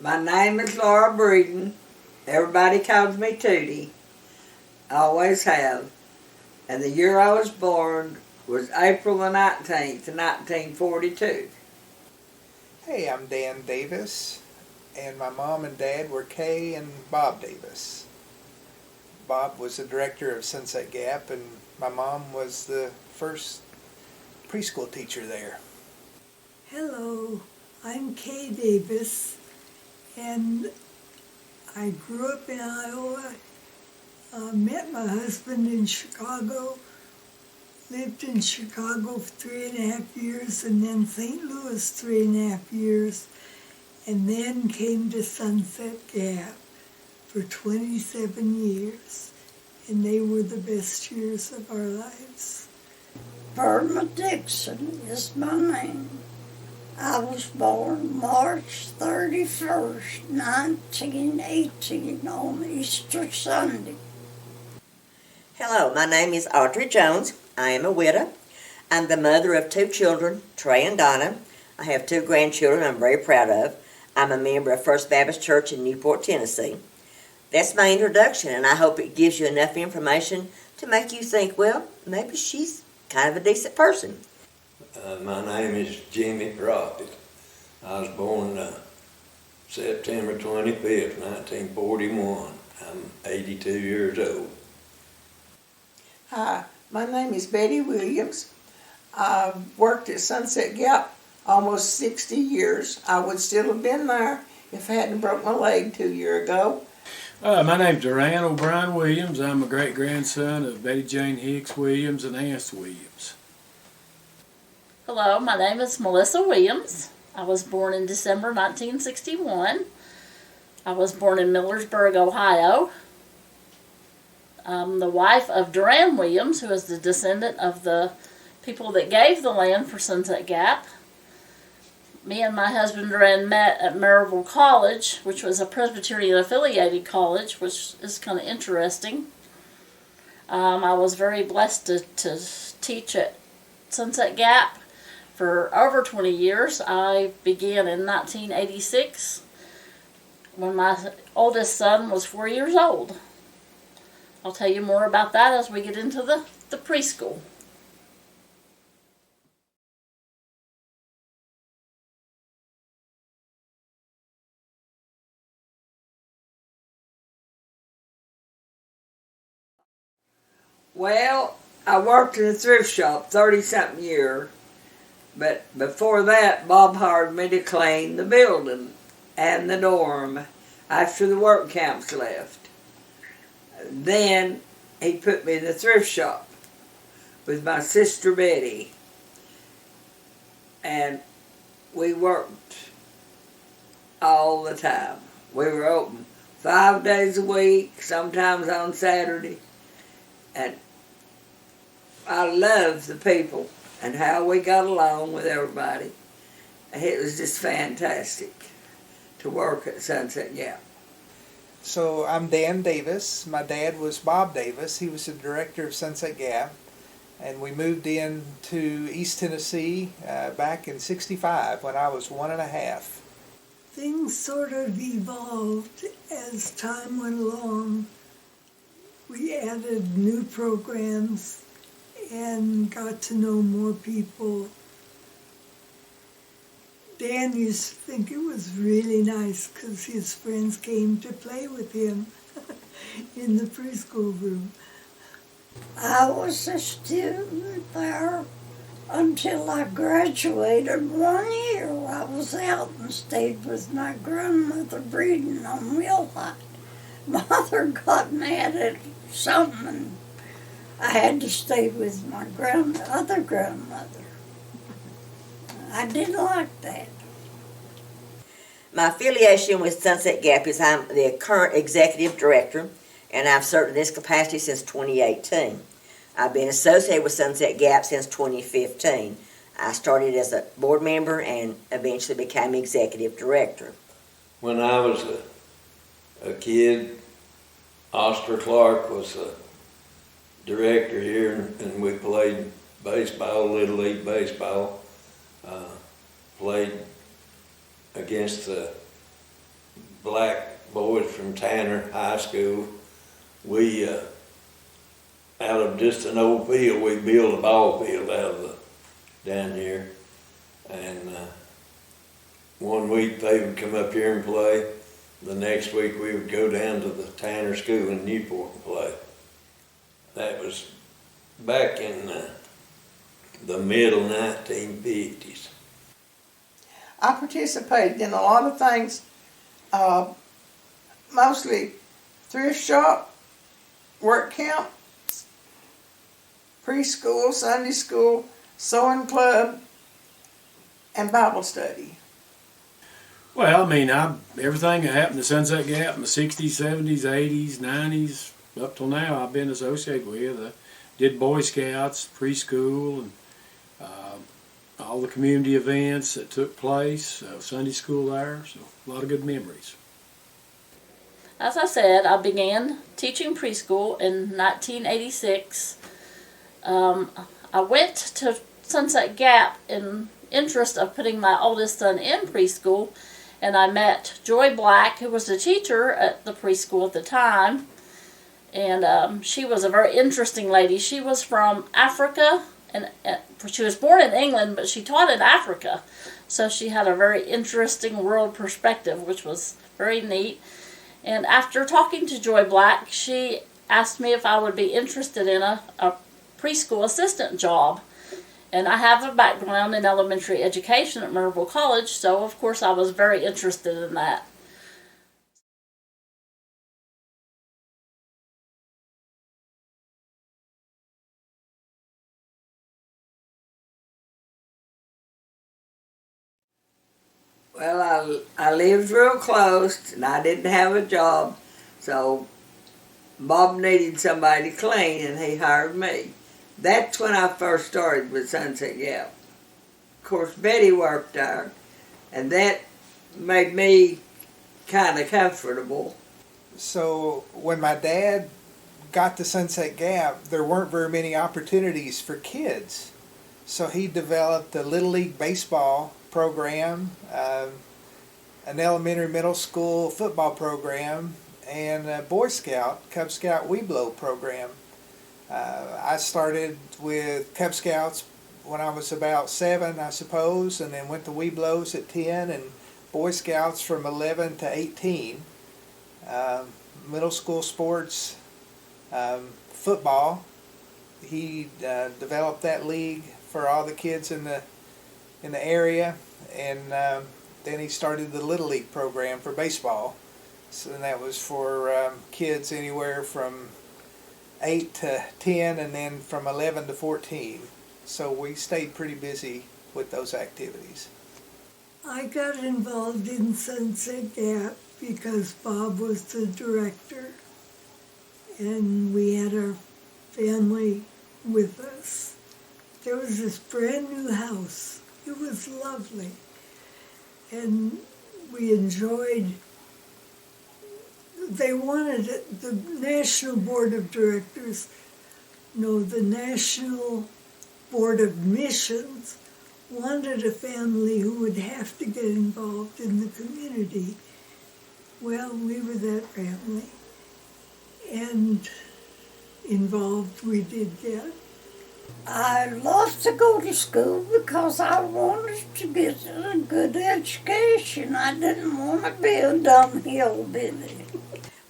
My name is Laura Breeden. Everybody calls me Tootie. I always have. And the year I was born was April the 19th, 1942. Hey, I'm Dan Davis, and my mom and dad were Kay and Bob Davis. Bob was the director of Sunset Gap, and my mom was the first preschool teacher there. Hello, I'm Kay Davis, and I grew up in Iowa, met my husband in Chicago, lived in Chicago for 3.5 years, and then St. Louis 3.5 years, and then came to Sunset Gap for 27 years, and they were the best years of our lives. Burma Dixon is my name. I was born March 31st, 1918 on Easter Sunday. Hello, my name is Audrey Jones. I am a widow. I'm the mother of 2 children, Trey and Donna. I have 2 grandchildren I'm very proud of. I'm a member of First Baptist Church in Newport, Tennessee. That's my introduction, and I hope it gives you enough information to make you think, well, maybe she's kind of a decent person. My name is Jimmy Crockett. I was born September 25th, 1941. I'm 82 years old. Hi, my name is Betty Williams. I've worked at Sunset Gap almost 60 years. I would still have been there if I hadn't broke my leg 2 years ago. My name's Duran O'Brien Williams. I'm a great-grandson of Betty Jane Hicks Williams and Anse Williams. Hello, my name is Melissa Williams. I was born in December 1961. I was born in Millersburg, Ohio. I'm the wife of Duran Williams, who is the descendant of the people that gave the land for Sunset Gap. Me and my husband Duran met at Maryville College, which was a Presbyterian affiliated college, which is kind of interesting. I was very blessed to teach at Sunset Gap for over 20 years. I began in 1986 when my oldest son was 4 years old. I'll tell you more about that as we get into the preschool. Well, I worked in a thrift shop 30-something years, but before that, Bob hired me to clean the building and the dorm after the work camps left. Then he put me in the thrift shop with my sister Betty, and we worked all the time. We were open 5 days a week, sometimes on Saturday, and I loved the people and how we got along with everybody. It was just fantastic to work at Sunset Gap. So I'm Dan Davis. My dad was Bob Davis. He was the director of Sunset Gap. And we moved in to East Tennessee back in '65 when I was 1.5. Things sort of evolved as time went along. We added new programs and got to know more people. Dan used to think it was really nice because his friends came to play with him in the preschool room. I was a student there until I graduated 1 year. I was out and stayed with my grandmother breeding on Wheelhut. Mother got mad at something and I had to stay with my other grandmother. I didn't like that. My affiliation with Sunset Gap is I'm the current executive director, and I've served in this capacity since 2018. I've been associated with Sunset Gap since 2015. I started as a board member and eventually became executive director. When I was a kid, Oscar Clark was a director here, and we played baseball, Little League baseball. Played against the black boys from Tanner High School. We, out of just an old field, we built a ball field out of down here. And one week they would come up here and play. The next week we would go down to the Tanner School in Newport and play. That was back in the middle 1950s. I participated in a lot of things, mostly thrift shop, work camp, preschool, Sunday school, sewing club, and Bible study. Well, I mean, everything that happened to Sunset Gap in the 60s, 70s, 80s, 90s, up till now, I've been associated with. I did Boy Scouts, preschool, and all the community events that took place, Sunday school there, so a lot of good memories. As I said, I began teaching preschool in 1986. I went to Sunset Gap in interest of putting my oldest son in preschool, and I met Joy Black, who was the teacher at the preschool at the time, and she was a very interesting lady. She was from Africa, and she was born in England, but she taught in Africa, so she had a very interesting world perspective, which was very neat. And after talking to Joy Black, she asked me if I would be interested in a preschool assistant job. And I have a background in elementary education at Maryville College, so of course I was very interested in that. Well, I lived real close, and I didn't have a job, so Bob needed somebody to clean, and he hired me. That's when I first started with Sunset Gap. Of course, Betty worked there, and that made me kind of comfortable. So when my dad got to Sunset Gap, there weren't very many opportunities for kids. So he developed a Little League baseball program, an elementary middle school football program, and a Boy Scout, Cub Scout Weeblo program. I started with Cub Scouts when I was about 7, I suppose, and then went to Weeblos at 10, and Boy Scouts from 11 to 18. Middle school sports, football. He developed that league for all the kids in the area, and then he started the Little League program for baseball. So that was for kids anywhere from 8 to 10, and then from 11 to 14. So we stayed pretty busy with those activities. I got involved in Sunset Gap because Bob was the director, and we had our family with us. There was this brand new house. It was lovely, and we enjoyed. They wanted it, the National Board of Directors, no, the National Board of Missions wanted a family who would have to get involved in the community. Well, we were that family, and involved we did get. I loved to go to school because I wanted to get a good education. I didn't want to be a dumb hillbilly.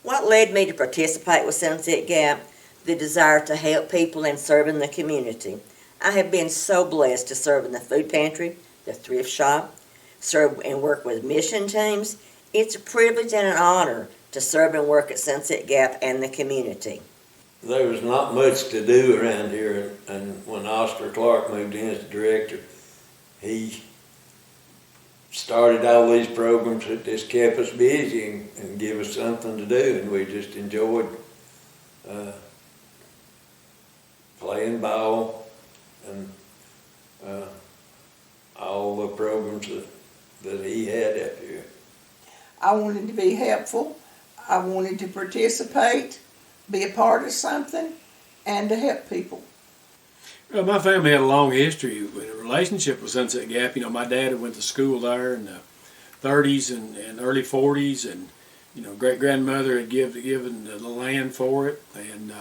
What led me to participate with Sunset Gap? The desire to help people and serve in the community. I have been so blessed to serve in the food pantry, the thrift shop, serve and work with mission teams. It's a privilege and an honor to serve and work at Sunset Gap and the community. There was not much to do around here, and when Oscar Clark moved in as director, he started all these programs that just kept us busy and give us something to do, and we just enjoyed playing ball and all the programs that he had up here. I wanted to be helpful. I wanted to participate, be a part of something, and to help people. Well, my family had a long history with a relationship with Sunset Gap. You know, my dad had went to school there in the 30s and early 40s, and great-grandmother had given the land for it, and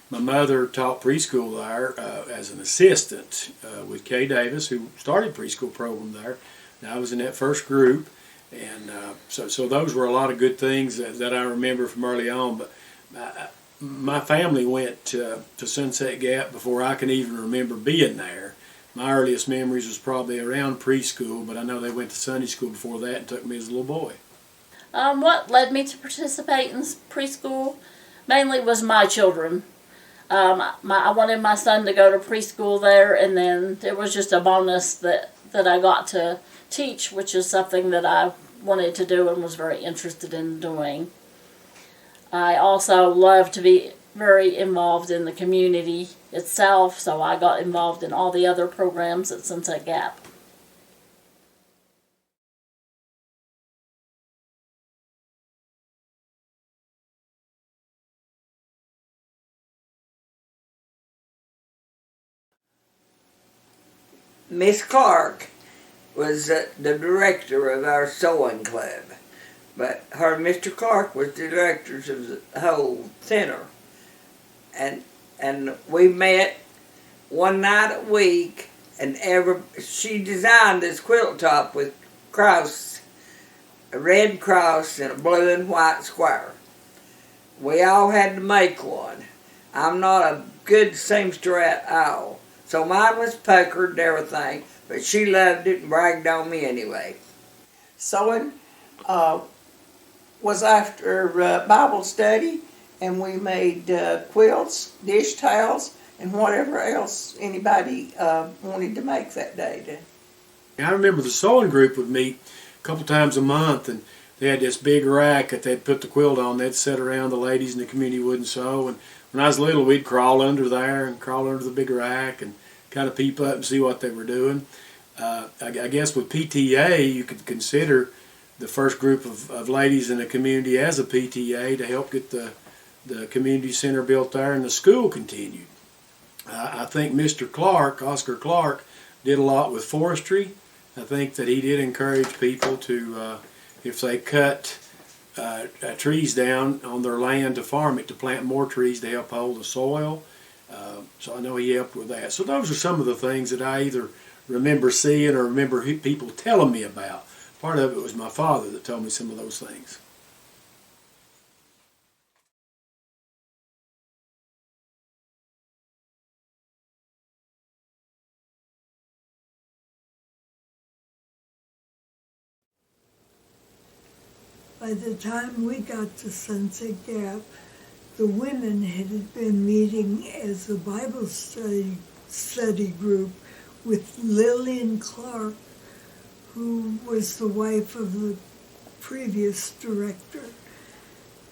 my mother taught preschool there as an assistant with Kay Davis, who started preschool program there. And I was in that first group, and so those were a lot of good things that I remember from early on. But my family went to Sunset Gap before I can even remember being there. My earliest memories was probably around preschool, but I know they went to Sunday school before that and took me as a little boy. What led me to participate in preschool mainly was my children. I wanted my son to go to preschool there, and then it was just a bonus that I got to teach, which is something that I wanted to do and was very interested in doing. I also love to be very involved in the community itself, so I got involved in all the other programs at Sunset Gap. Miss Clark was the director of our sewing club, but her Mr. Clark was the director of the whole center, and we met one night a week, and she designed this quilt top with a red cross and a blue and white square. We all had to make one. I'm not a good seamster at all, so mine was puckered and everything, but she loved it and bragged on me anyway. Sewing was after Bible study, and we made quilts, dish towels, and whatever else anybody wanted to make that day. I remember the sewing group would meet a couple times a month, and they had this big rack that they'd put the quilt on. They'd sit around, the ladies in the community wouldn't sew, and when I was little, we'd crawl under there and crawl under the big rack and kind of peep up and see what they were doing. I guess with PTA, you could consider the first group of ladies in the community as a PTA to help get the community center built there, and the school continued. I think Mr. Clark, Oscar Clark, did a lot with forestry. I think that he did encourage people to, if they cut trees down on their land to farm it, to plant more trees to help hold the soil. So I know he helped with that. So those are some of the things that I either remember seeing or remember people telling me about. Part of it was my father that told me some of those things. By the time we got to Sunset Gap, the women had been meeting as a Bible study group with Lillian Clark, who was the wife of the previous director.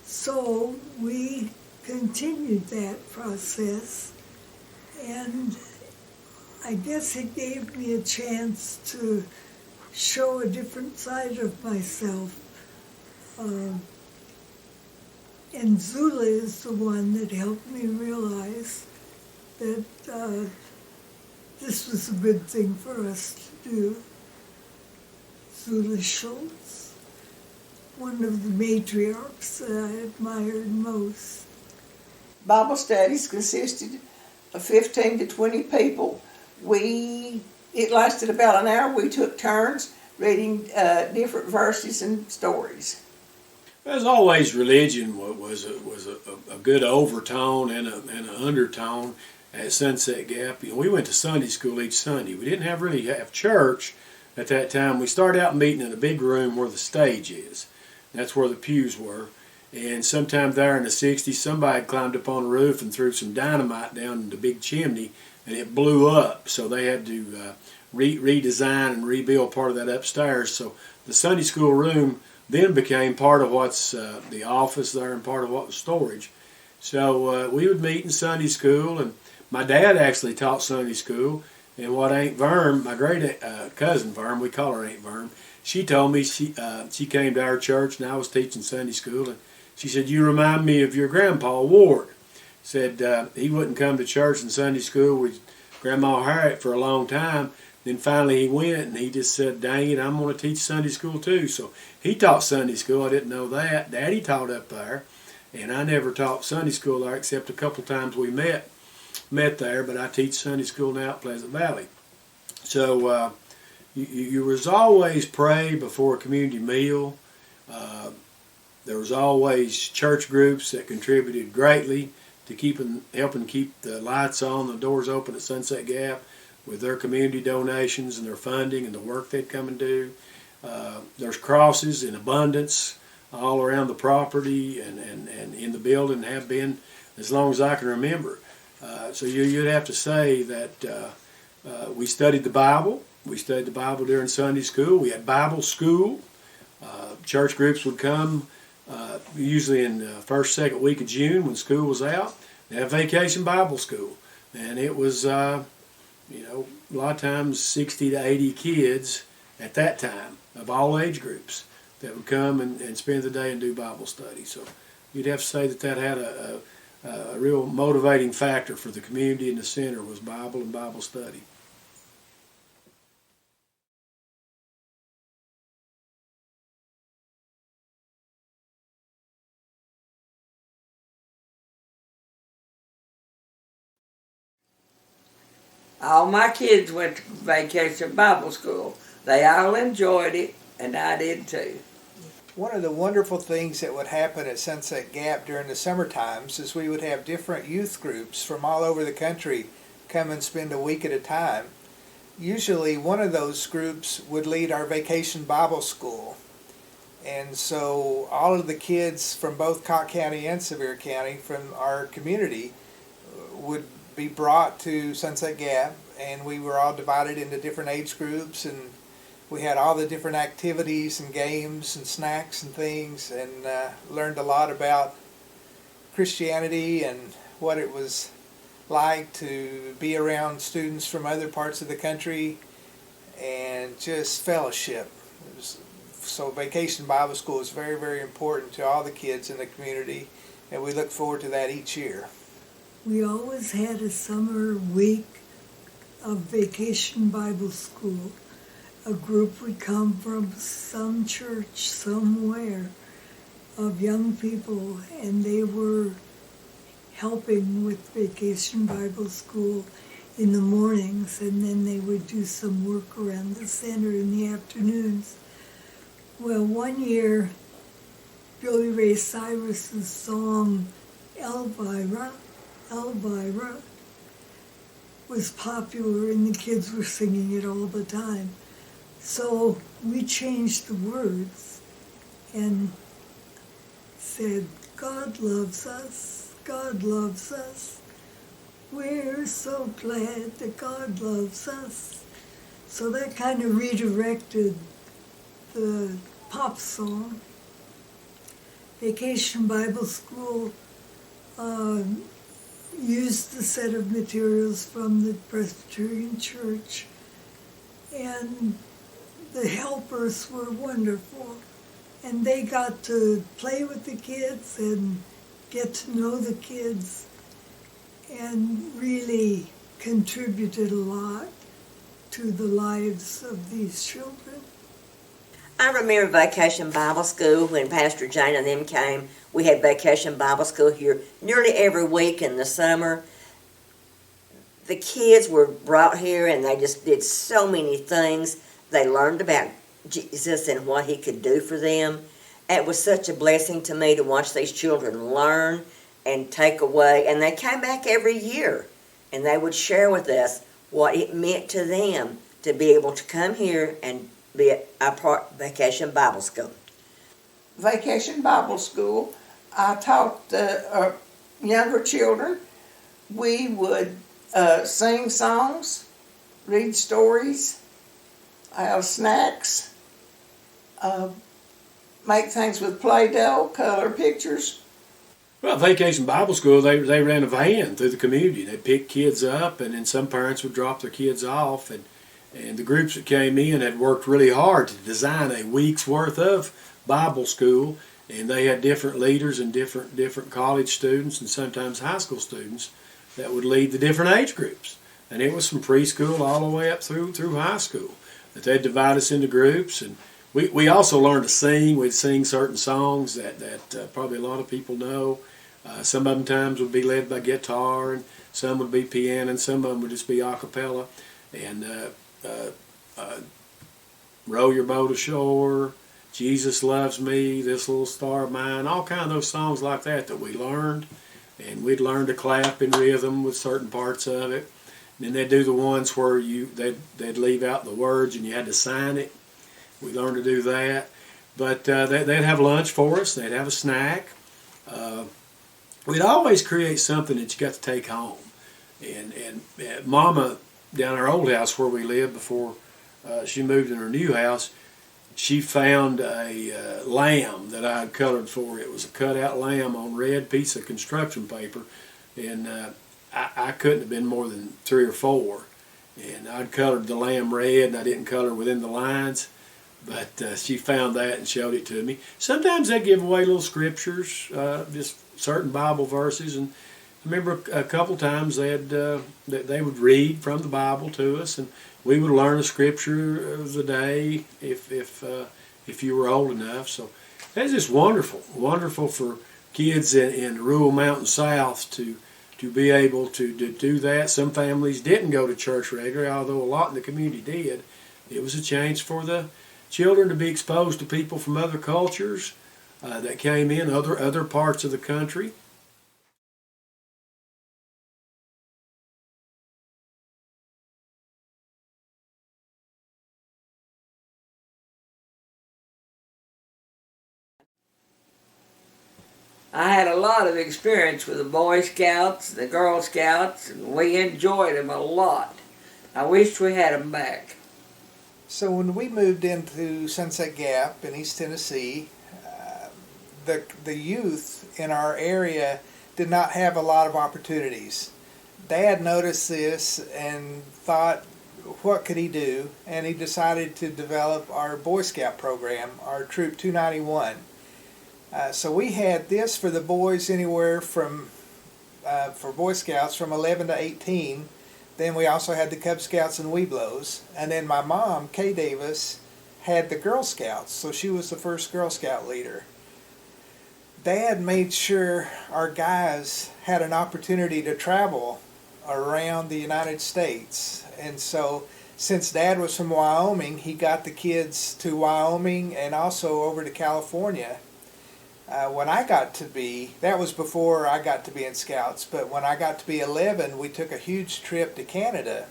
So we continued that process, and I guess it gave me a chance to show a different side of myself. And Zula is the one that helped me realize that this was a good thing for us to do. Zula Schultz, one of the matriarchs that I admired most. Bible studies consisted of 15 to 20 people. It lasted about an hour. We took turns reading different verses and stories. As always, religion was a good overtone and an undertone at Sunset Gap. We went to Sunday school each Sunday. We didn't really have church at that time. We started out meeting in a big room where the stage is. That's where the pews were. And sometime there in the 60s, somebody climbed up on the roof and threw some dynamite down the big chimney, and it blew up. So they had to redesign and rebuild part of that upstairs. So the Sunday school room then became part of what's the office there and part of what was storage. So we would meet in Sunday school, and my dad actually taught Sunday school. And what Aunt Verm, my great cousin Verm, we call her Aunt Verm, she told me she came to our church, and I was teaching Sunday school, and she said, "You remind me of your grandpa Ward." Said he wouldn't come to church and Sunday school with Grandma Harriet for a long time. Then finally he went and he just said, dang it, I'm going to teach Sunday school too. So he taught Sunday school. I didn't know that. Daddy taught up there. And I never taught Sunday school there except a couple times we met there. But I teach Sunday school now at Pleasant Valley. So you was always pray before a community meal. There was always church groups that contributed greatly to helping keep the lights on, the doors open at Sunset Gap with their community donations and their funding and the work they'd come and do. There's crosses in abundance all around the property and in the building, have been as long as I can remember. So you'd have to say that we studied the Bible. We studied the Bible during Sunday school. We had Bible school. Church groups would come usually in the first, second week of June when school was out. They had vacation Bible school. And it was, a lot of times 60 to 80 kids at that time of all age groups that would come and spend the day and do Bible study. So you'd have to say that had a real motivating factor for the community and the center was Bible and Bible study. All my kids went to vacation Bible school. They all enjoyed it, and I did too. One of the wonderful things that would happen at Sunset Gap during the summer times is we would have different youth groups from all over the country come and spend a week at a time. Usually one of those groups would lead our vacation Bible school. And so all of the kids from both Cocke County and Sevier County from our community would be brought to Sunset Gap, and we were all divided into different age groups, and we had all the different activities and games and snacks and things, and learned a lot about Christianity and what it was like to be around students from other parts of the country and just fellowship. So Vacation Bible School is very, very important to all the kids in the community, and we look forward to that each year. We always had a summer week of Vacation Bible School. A group would come from some church somewhere of young people, and they were helping with Vacation Bible School in the mornings, and then they would do some work around the center in the afternoons. Well, one year, Billy Ray Cyrus's song, Elvira, was popular, and the kids were singing it all the time. So we changed the words and said, God loves us, God loves us. We're so glad that God loves us. So that kind of redirected the pop song. Vacation Bible School used the set of materials from the Presbyterian Church, and the helpers were wonderful, and they got to play with the kids and get to know the kids and really contributed a lot to the lives of these children. I remember Vacation Bible School when Pastor Jane and them came. We had Vacation Bible School here nearly every week in the summer. The kids were brought here and they just did so many things. They learned about Jesus and what he could do for them. It was such a blessing to me to watch these children learn and take away. And they came back every year and they would share with us what it meant to them to be able to come here and be a part Vacation Bible School. Vacation Bible School, I taught the younger children. We would sing songs, read stories, have snacks, make things with Play-Doh, color pictures. Well, Vacation Bible School, they ran a van through the community. They picked kids up, and then some parents would drop their kids off, and the groups that came in had worked really hard to design a week's worth of Bible school, and they had different leaders and different college students and sometimes high school students that would lead the different age groups. and it was from preschool all the way up through high school. That they'd divide us into groups, and we also learned to sing. We'd sing certain songs that probably a lot of people know. Some of them times would be led by guitar, and some would be piano, and some of them would just be a cappella. And Row Your Boat Ashore, Jesus Loves Me, This Little Star of Mine, all kind of those songs like that we learned. And we'd learn to clap in rhythm with certain parts of it. And then they'd do the ones where they'd leave out the words and you had to sign it. We learned to do that. But they'd have lunch for us. They'd have a snack. We'd always create something that you got to take home. And Mama, down our old house where we lived before she moved in her new house, she found a lamb that I had colored for her. It was a cutout lamb on red piece of construction paper, and I couldn't have been more than 3 or 4. And I'd colored the lamb red, and I didn't color within the lines, but she found that and showed it to me. Sometimes they give away little scriptures, just certain Bible verses, and I remember a couple times they would read from the Bible to us, and we would learn a scripture of the day if you were old enough. So that's just wonderful for kids in the rural mountain South to be able to do that. Some families didn't go to church regularly, although a lot in the community did. It was a chance for the children to be exposed to people from other cultures that came in, other parts of the country. I had a lot of experience with the Boy Scouts, the Girl Scouts, and we enjoyed them a lot. I wished we had them back. So when we moved into Sunset Gap in East Tennessee, the youth in our area did not have a lot of opportunities. Dad noticed this and thought, what could he do? And he decided to develop our Boy Scout program, our Troop 291. So we had this for the boys anywhere from, for Boy Scouts, from 11 to 18. Then we also had the Cub Scouts and Webelos. And then my mom, Kay Davis, had the Girl Scouts. So she was the first Girl Scout leader. Dad made sure our guys had an opportunity to travel around the United States. And so since Dad was from Wyoming, he got the kids to Wyoming and also over to California. When I got to be, that was before I got to be in Scouts, but when I got to be 11, we took a huge trip to Canada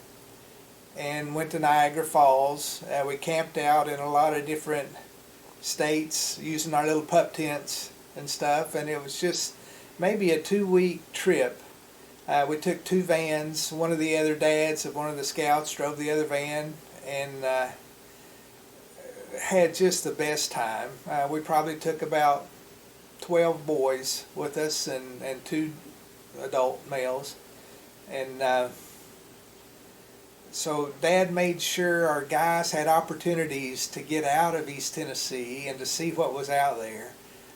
and went to Niagara Falls. We camped out in a lot of different states using our little pup tents and stuff, and it was just maybe a 2-week trip. We took 2 vans. One of the other dads of one of the Scouts drove the other van, and had just the best time. We probably took about 12 boys with us and 2 adult males. And so Dad made sure our guys had opportunities to get out of East Tennessee and to see what was out there.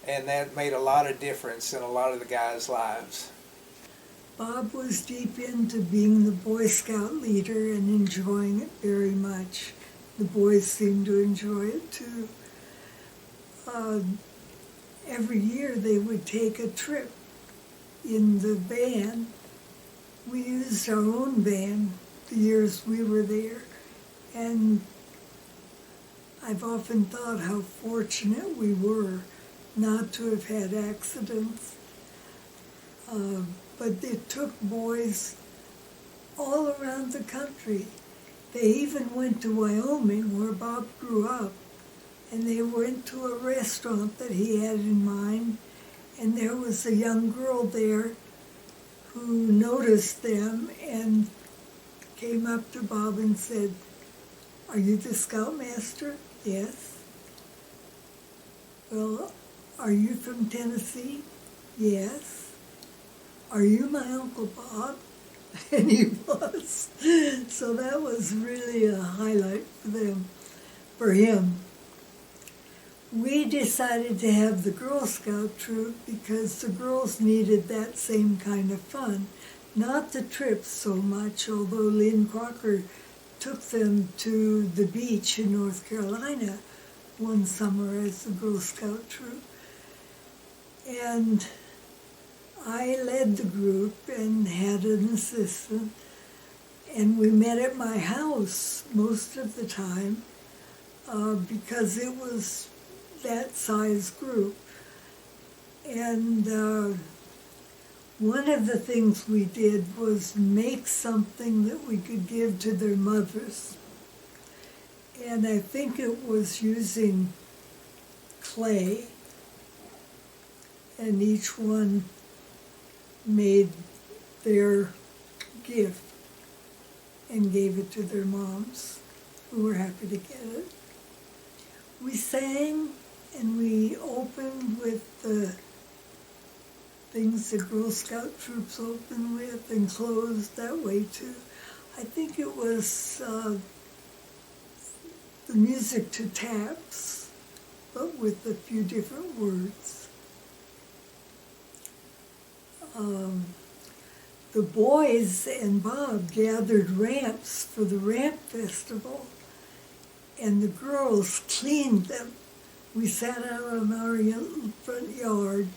And that made a lot of difference in a lot of the guys' lives. Bob was deep into being the Boy Scout leader and enjoying it very much. The boys seemed to enjoy it too. Every year they would take a trip in the van. We used our own van the years we were there, and I've often thought how fortunate we were not to have had accidents. But it took boys all around the country. They even went to Wyoming, where Bob grew up, and they went to a restaurant that he had in mind, and there was a young girl there who noticed them and came up to Bob and said, "Are you the Scoutmaster?" "Yes." "Well, are you from Tennessee?" "Yes." "Are you my Uncle Bob?" And he was. So that was really a highlight for him. We decided to have the Girl Scout troop because the girls needed that same kind of fun. Not the trips so much, although Lynn Crocker took them to the beach in North Carolina one summer as the Girl Scout troop. And I led the group and had an assistant, and we met at my house most of the time because it was that size group. And one of the things we did was make something that we could give to their mothers. And I think it was using clay, and each one made their gift and gave it to their moms, who were happy to get it. We sang, and we opened with the things the Girl Scout troops open with, and closed that way too. I think it was the music to taps, but with a few different words. The boys and Bob gathered ramps for the ramp festival, and the girls cleaned them. We sat out on our front yard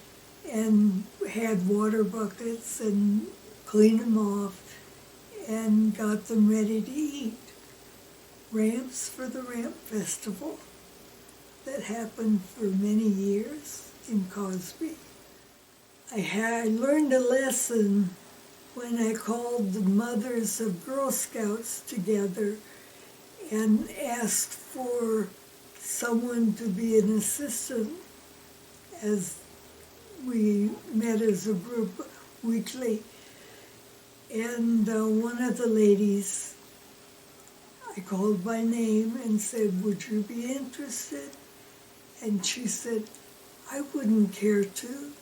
and had water buckets and cleaned them off and got them ready to eat. Ramps for the Ramp Festival that happened for many years in Cosby. I learned a lesson when I called the mothers of Girl Scouts together and asked for someone to be an assistant as we met as a group weekly. And one of the ladies I called by name and said, "Would you be interested?" And she said, "I wouldn't care to,"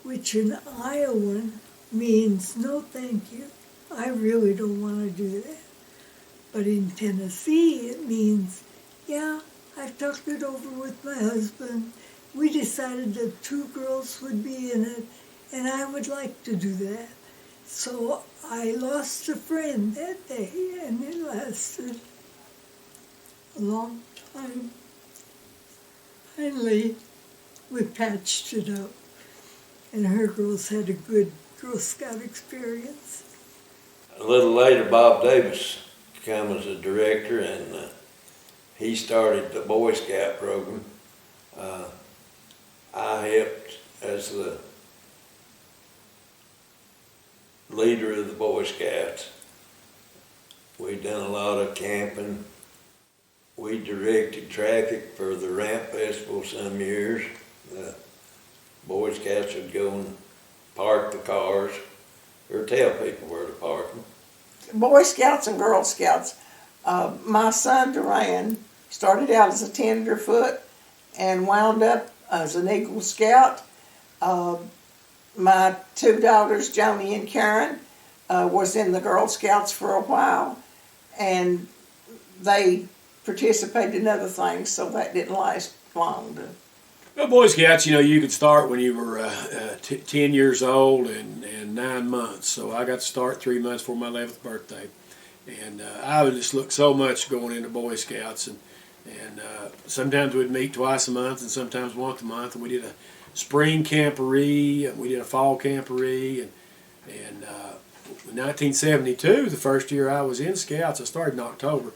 which in Iowan means no thank you. I really don't want to do that. But in Tennessee, it means, yeah, I've talked it over with my husband. We decided that 2 girls would be in it, and I would like to do that. So I lost a friend that day, and it lasted a long time. Finally, we patched it up, and her girls had a good Girl Scout experience. A little later, Bob Davis came as a director, and he started the Boy Scout program. I helped as the leader of the Boy Scouts. We'd done a lot of camping. We directed traffic for the Ramp Festival some years. The Boy Scouts would go and park the cars or tell people where to park them. Boy Scouts and Girl Scouts. My son Duran started out as a tenderfoot and wound up as an Eagle Scout. My 2 daughters, Joni and Karen, was in the Girl Scouts for a while, and they participated in other things, so that didn't last long. Well, Boy Scouts, you could start when you were 10 years old and 9 months. So I got to start 3 months before my 11th birthday. And I would just look so much going into Boy Scouts. And sometimes we'd meet twice a month and sometimes once a month. And we did a spring camporee, and we did a fall camporee. And in 1972, the first year I was in Scouts, I started in October,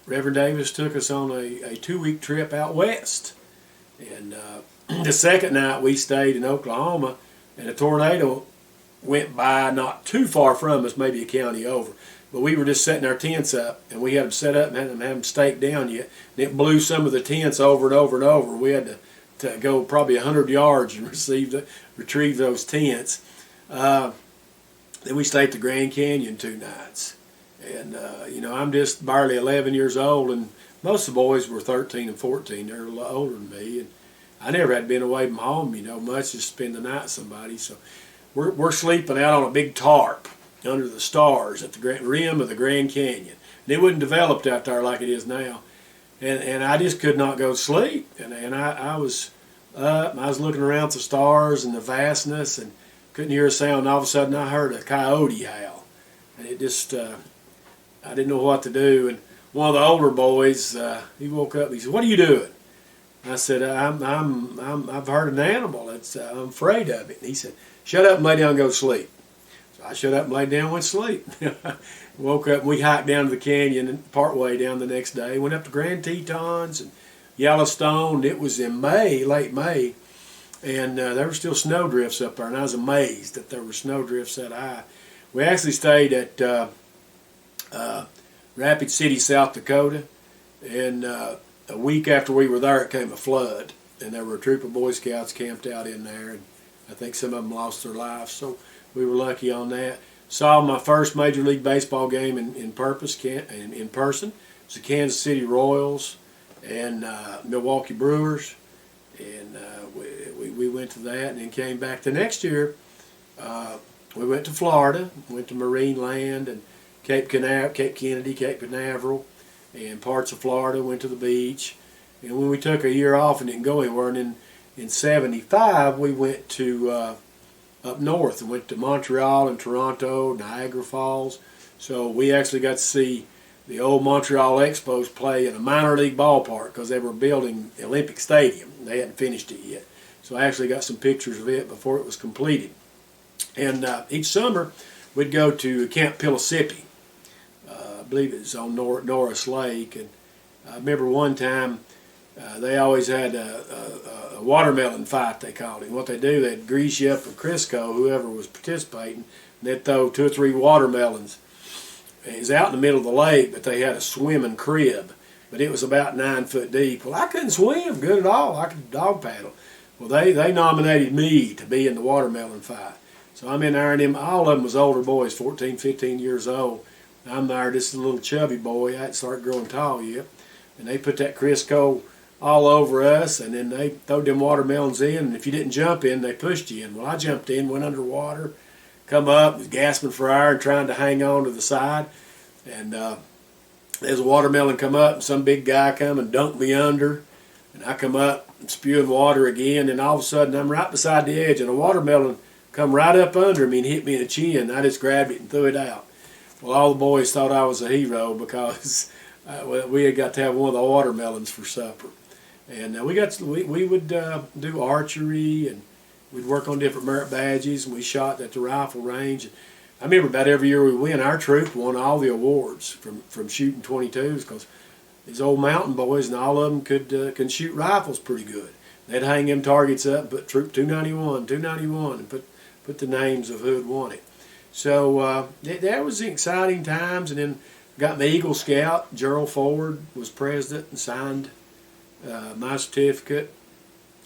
Reverend Davis took us on a 2-week trip out west. And the second night we stayed in Oklahoma, and a tornado went by not too far from us, maybe a county over. But we were just setting our tents up, and we had them set up and hadn't them staked down yet. And it blew some of the tents over and over and over. We had to go probably 100 yards and retrieve those tents. Then we stayed at the Grand Canyon 2 nights. And, I'm just barely 11 years old, and most of the boys were 13 and 14. They're a little older than me. And I never had been away from home, much, just spend the night with somebody. So we're sleeping out on a big tarp under the stars at the rim of the Grand Canyon. And it wasn't developed out there like it is now. And I just could not go to sleep. And I was up, and I was looking around at the stars and the vastness. And couldn't hear a sound, and all of a sudden I heard a coyote howl. And it just, I didn't know what to do. And one of the older boys, he woke up and he said, "What are you doing?" And I said, I've heard an animal. I'm afraid of it." And he said, "Shut up and lay down and go to sleep." So I shut up and laid down and went to sleep. Woke up and we hiked down to the canyon and part way down the next day. Went up to Grand Tetons and Yellowstone. It was in May, late May, and there were still snow drifts up there, and I was amazed that there were snow drifts that high. We actually stayed at Rapid City, South Dakota, and a week after we were there, it came a flood, and there were a troop of Boy Scouts camped out in there, and I think some of them lost their lives, so we were lucky on that. Saw my first Major League Baseball game in person. It was the Kansas City Royals and Milwaukee Brewers, and we went to that, and then came back the next year. We went to Florida, went to Marine Land and Cape Kennedy, Cape Canaveral, and parts of Florida. Went to the beach, and when we took a year off and didn't go anywhere, and in '75 we went to up north and went to Montreal and Toronto, Niagara Falls. So we actually got to see the old Montreal Expos play in a minor league ballpark because they were building Olympic Stadium. They hadn't finished it yet. So I actually got some pictures of it before it was completed. And each summer we'd go to Camp Pillissippi. I believe it was on Norris Lake. And I remember one time they always had a watermelon fight, they called it. And what they do, they'd grease you up with Crisco, whoever was participating, and they'd throw 2 or 3 watermelons. It was out in the middle of the lake, but they had a swimming crib, but it was about 9 foot deep. Well, I couldn't swim good at all. I could dog paddle. Well, they nominated me to be in the watermelon fight. So I'm in there, and all of them was older boys, 14, 15 years old. I'm there, just a little chubby boy. I hadn't started growing tall yet. And they put that Crisco all over us, and then they throwed them watermelons in, and if you didn't jump in, they pushed you in. Well, I jumped in, went underwater, come up, was gasping for air and trying to hang on to the side, and there's a watermelon come up, and some big guy come and dunked me under, and I come up and spewing water again, and all of a sudden I'm right beside the edge, and a watermelon come right up under me and hit me in the chin. I just grabbed it and threw it out. Well, all the boys thought I was a hero because we had got to have one of the watermelons for supper. And we would do archery, and we'd work on different merit badges, and we shot at the rifle range. I remember about every year we win, our troop won all the awards from shooting 22s, because these old mountain boys, and all of them can shoot rifles pretty good. They'd hang them targets up, put troop 291, and put the names of who had won it. So that was exciting times. And then got my Eagle Scout. Gerald Ford was president and signed my certificate.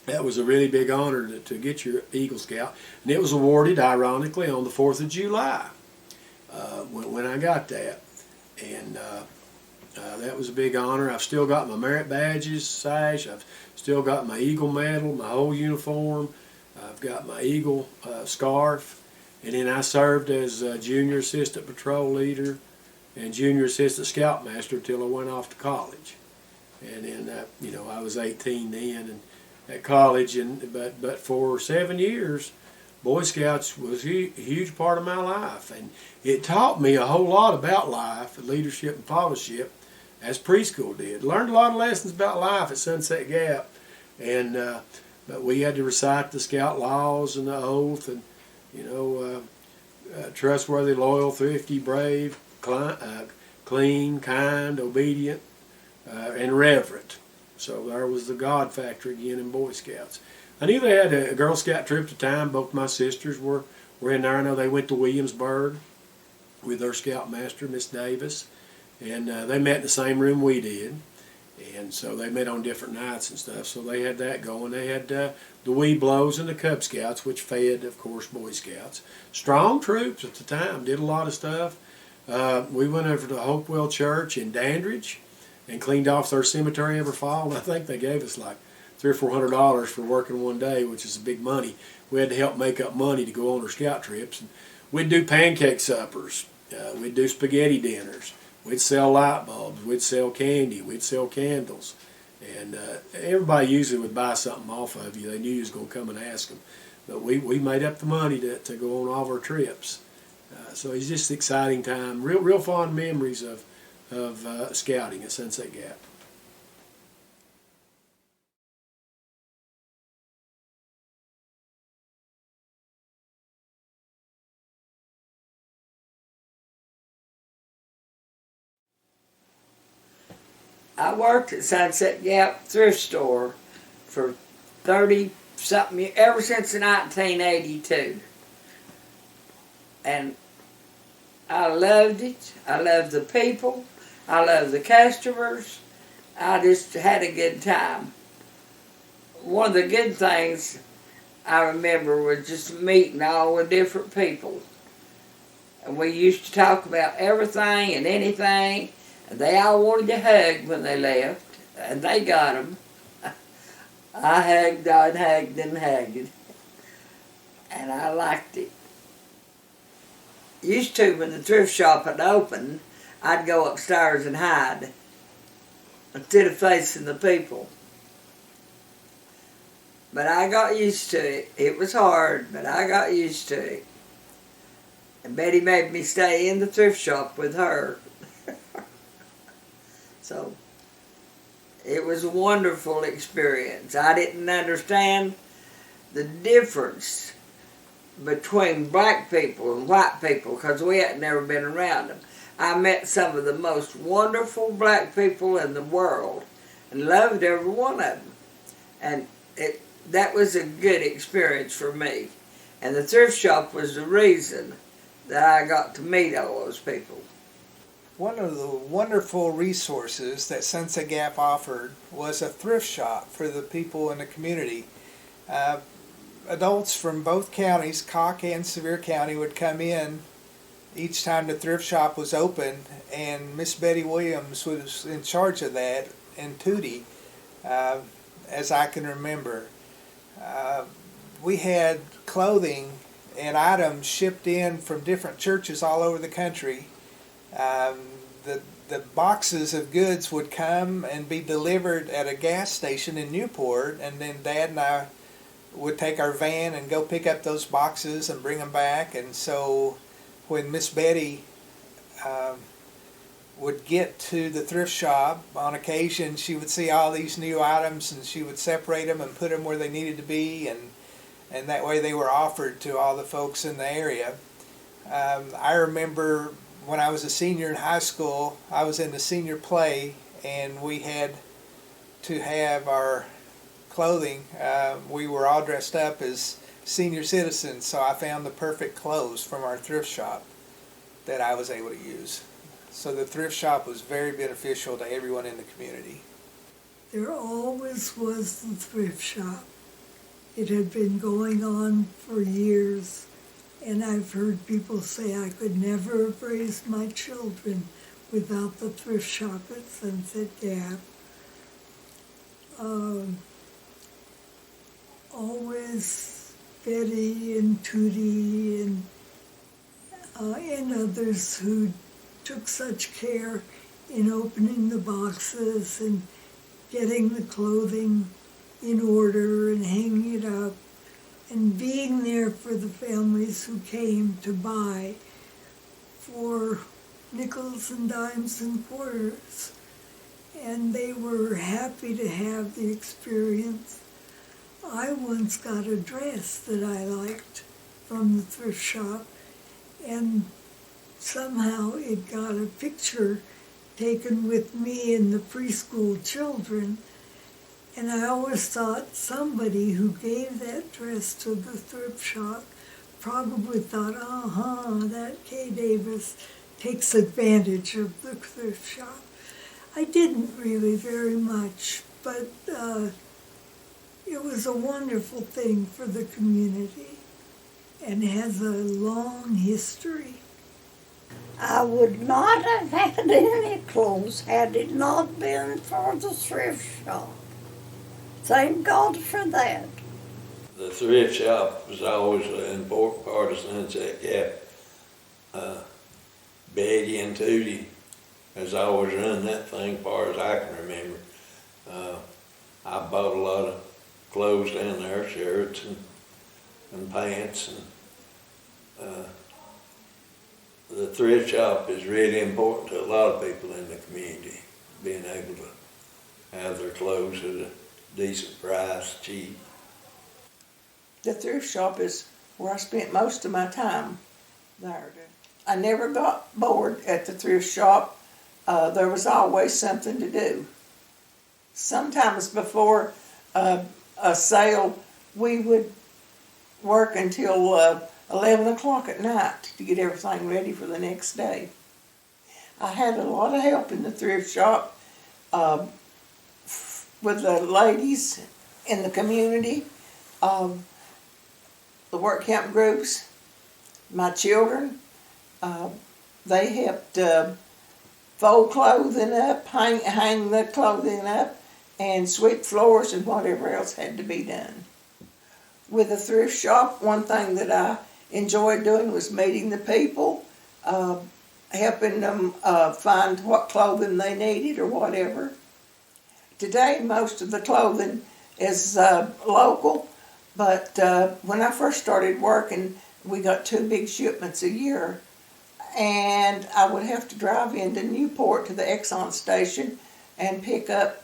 That was a really big honor to get your Eagle Scout. And it was awarded, ironically, on the 4th of July when I got that. And that was a big honor. I've still got my merit badges, sash. I've still got my Eagle medal, my whole uniform. I've got my Eagle scarf. And then I served as junior assistant patrol leader and junior assistant scoutmaster till I went off to college. And then, I was 18 then, and at college, but for 7 years, Boy Scouts was a huge part of my life, and it taught me a whole lot about life, leadership, and fellowship, as preschool did. Learned a lot of lessons about life at Sunset Gap, and but we had to recite the Scout laws and the oath, and trustworthy, loyal, thrifty, brave, clean, kind, obedient, and reverent. So there was the God factor again in Boy Scouts. I knew they had a Girl Scout troop at the time. Both my sisters were in there. I know they went to Williamsburg with their scoutmaster, Miss Davis, and they met in the same room we did. And so they met on different nights and stuff. So they had that going. They had the Weeblos and the Cub Scouts, which fed, of course, Boy Scouts. Strong troops at the time. Did a lot of stuff. We went over to Hopewell Church in Dandridge and cleaned off their cemetery every fall. And I think they gave us like $300 or $400 for working one day, which is big money. We had to help make up money to go on our scout trips. And we'd do pancake suppers. We'd do spaghetti dinners. We'd sell light bulbs. We'd sell candy. We'd sell candles. And everybody usually would buy something off of you. They knew you was going to come and ask them. but we made up the money to go on all of our trips. So it's just an exciting time. Real fond memories of scouting at Sunset Gap. I worked at Sunset Gap Thrift Store for 30-something years, ever since 1982. And I loved it. I loved the people. I loved the customers. I just had a good time. One of the good things I remember was just meeting all the different people. And we used to talk about everything and anything. And they all wanted to hug when they left. And they got them. I hugged and hugged. And I liked it. Used to, when the thrift shop had opened, I'd go upstairs and hide instead of facing the people. But I got used to it. It was hard, but I got used to it. And Betty made me stay in the thrift shop with her. So, it was a wonderful experience. I didn't understand the difference between black people and white people because we had never been around them. I met some of the most wonderful black people in the world and loved every one of them. And that was a good experience for me. And the thrift shop was the reason that I got to meet all those people. One of the wonderful resources that Sunset Gap offered was a thrift shop for the people in the community. Adults from both counties, Cock and Sevier County, would come in each time the thrift shop was open, and Miss Betty Williams was in charge of that, and Tootie, as I can remember. We had clothing and items shipped in from different churches all over the country. The boxes of goods would come and be delivered at a gas station in Newport, and then Dad and I would take our van and go pick up those boxes and bring them back. And so when Miss Betty would get to the thrift shop, on occasion she would see all these new items and she would separate them and put them where they needed to be, and that way they were offered to all the folks in the area. I remember when I was a senior in high school, I was in the senior play, and we had to have our clothing. We were all dressed up as senior citizens, so I found the perfect clothes from our thrift shop that I was able to use. So the thrift shop was very beneficial to everyone in the community. There always was the thrift shop. It had been going on for years. And I've heard people say I could never have raised my children without the thrift shop at Sunset Gap. Always Betty and Tootie and others who took such care in opening the boxes and getting the clothing in order and hanging it up, and being there for the families who came to buy for nickels and dimes and quarters. And they were happy to have the experience. I once got a dress that I liked from the thrift shop, and somehow it got a picture taken with me and the preschool children. And I always thought somebody who gave that dress to the thrift shop probably thought, that Kay Davis takes advantage of the thrift shop. I didn't really very much, but it was a wonderful thing for the community and has a long history. I would not have had any clothes had it not been for the thrift shop. Thank God for that. The thrift shop was always an important part of Sunset Gap. Betty and Tootie has always run that thing as far as I can remember. I bought a lot of clothes down there, shirts and and pants. And the thrift shop is really important to a lot of people in the community, being able to have their clothes at a decent price, cheap. The thrift shop is where I spent most of my time there. I never got bored at the thrift shop. There was always something to do. Sometimes before a sale, we would work until 11 o'clock at night to get everything ready for the next day. I had a lot of help in the thrift shop with the ladies in the community, the work camp groups, my children. They helped fold clothing up, hang the clothing up, and sweep floors and whatever else had to be done. With the thrift shop, one thing that I enjoyed doing was meeting the people, helping them find what clothing they needed or whatever. Today, most of the clothing is local, but when I first started working, we got 2 big shipments a year, and I would have to drive into Newport to the Exxon station and pick up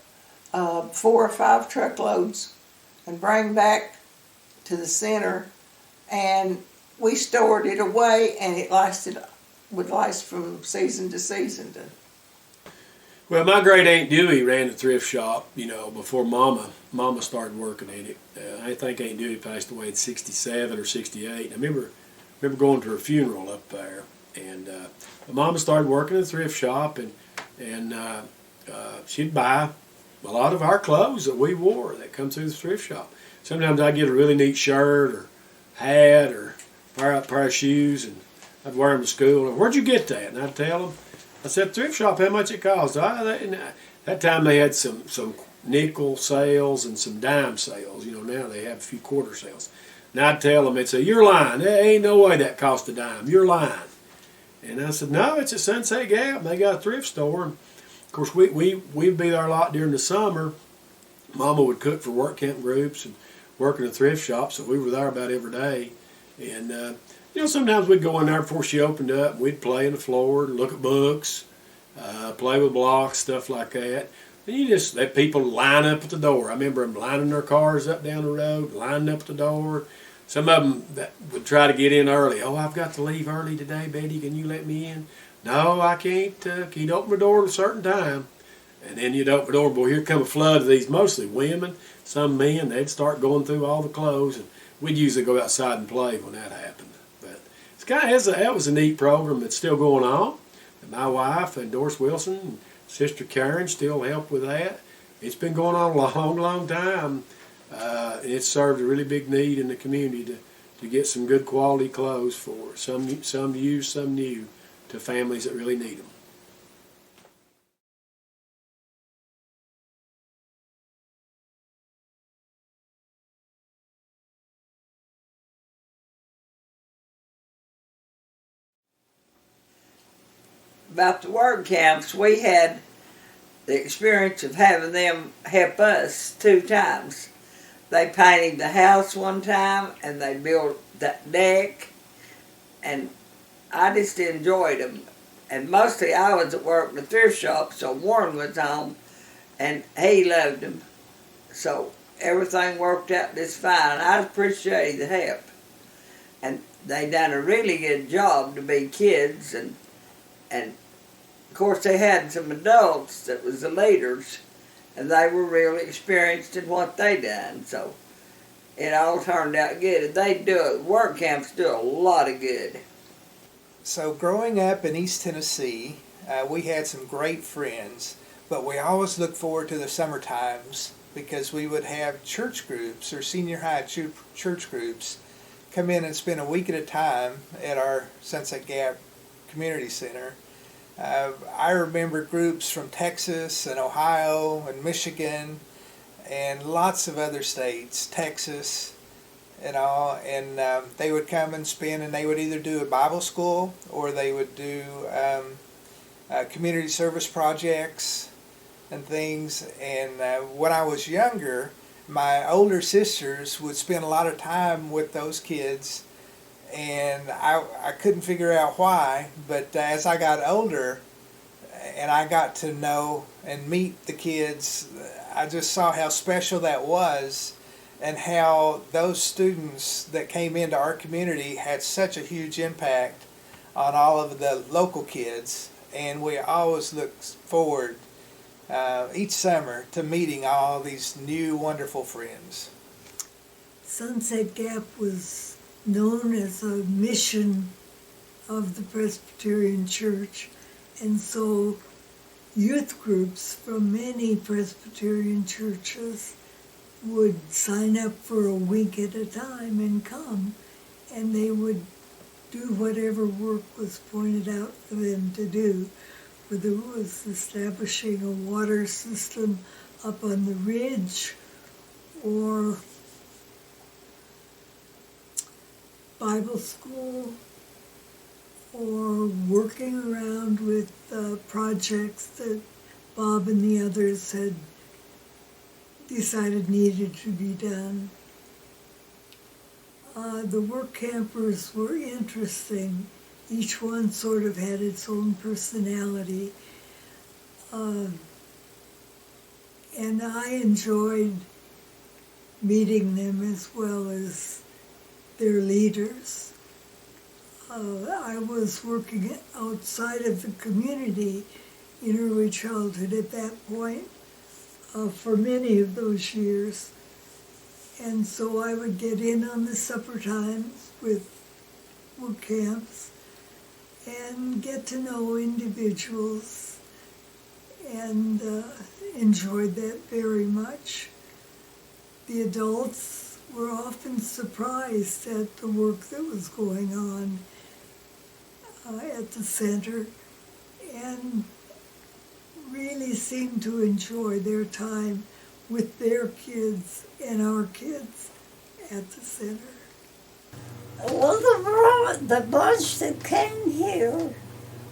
4 or 5 truckloads and bring back to the center, and we stored it away, and it would last from season to season. Well, my great Aunt Dewey ran the thrift shop, before Mama started working in it. I think Aunt Dewey passed away at 67 or 68. I remember going to her funeral up there, and Mama started working in the thrift shop, and she'd buy a lot of our clothes that we wore that come through the thrift shop. Sometimes I'd get a really neat shirt or hat or pair of shoes, and I'd wear them to school. And where'd you get that? And I'd tell them. I said, thrift shop, how much it cost? That time they had some nickel sales and some dime sales. Now they have a few quarter sales. And I'd tell them, they'd say, you're lying. There ain't no way that cost a dime. You're lying. And I said, no, it's at Sunset Gap. And they got a thrift store. And of course, we'd be there a lot during the summer. Mama would cook for work camp groups and work in a thrift shop, so we were there about every day. And sometimes we'd go in there before she opened up, and we'd play on the floor and look at books, play with blocks, stuff like that. And you just let people line up at the door. I remember them lining their cars up down the road, lining up at the door. Some of them that would try to get in early. Oh, I've got to leave early today, Betty. Can you let me in? No, I can't. Can't open the door at a certain time. And then you'd open the door, boy, here come a flood of these, mostly women, some men. They'd start going through all the clothes, and we'd usually go outside and play when that happened. But that was a neat program that's still going on. And my wife and Doris Wilson and Sister Karen still help with that. It's been going on a long, long time. It's served a really big need in the community to get some good quality clothes for some used, some new, to families that really need them. About the work camps, we had the experience of having them help us 2 times. They painted the house one time, and they built that deck, and I just enjoyed them. And mostly I was at work in the thrift shop, so Warren was home, and he loved them. So everything worked out just fine. I appreciated the help. And they done a really good job to be kids, and of course they had some adults that was the leaders, and they were really experienced in what they done, so it all turned out good. Work camps do a lot of good. So growing up in East Tennessee, we had some great friends, but we always looked forward to the summer times because we would have church groups or senior high church groups come in and spend a week at a time at our Sunset Gap Community Center. I remember groups from Texas and Ohio and Michigan and lots of other states, Texas and all, and they would come and spend, and they would either do a Bible school or they would do community service projects and things. And when I was younger, my older sisters would spend a lot of time with those kids, and I couldn't figure out why, but as I got older and I got to know and meet the kids, I just saw how special that was, and how those students that came into our community had such a huge impact on all of the local kids. And we always look forward each summer to meeting all these new wonderful friends. Sunset Gap was known as a mission of the Presbyterian Church, and so youth groups from many Presbyterian churches would sign up for a week at a time and come, and they would do whatever work was pointed out for them to do, whether it was establishing a water system up on the ridge or Bible school or working around with projects that Bob and the others had decided needed to be done. The work campers were interesting. Each one sort of had its own personality. And I enjoyed meeting them as well as their leaders. I was working outside of the community in early childhood at that point for many of those years. And so I would get in on the supper times with work camps and get to know individuals, and enjoyed that very much. The adults were often surprised at the work that was going on at the center, and really seemed to enjoy their time with their kids and our kids at the center. Well, the bunch that came here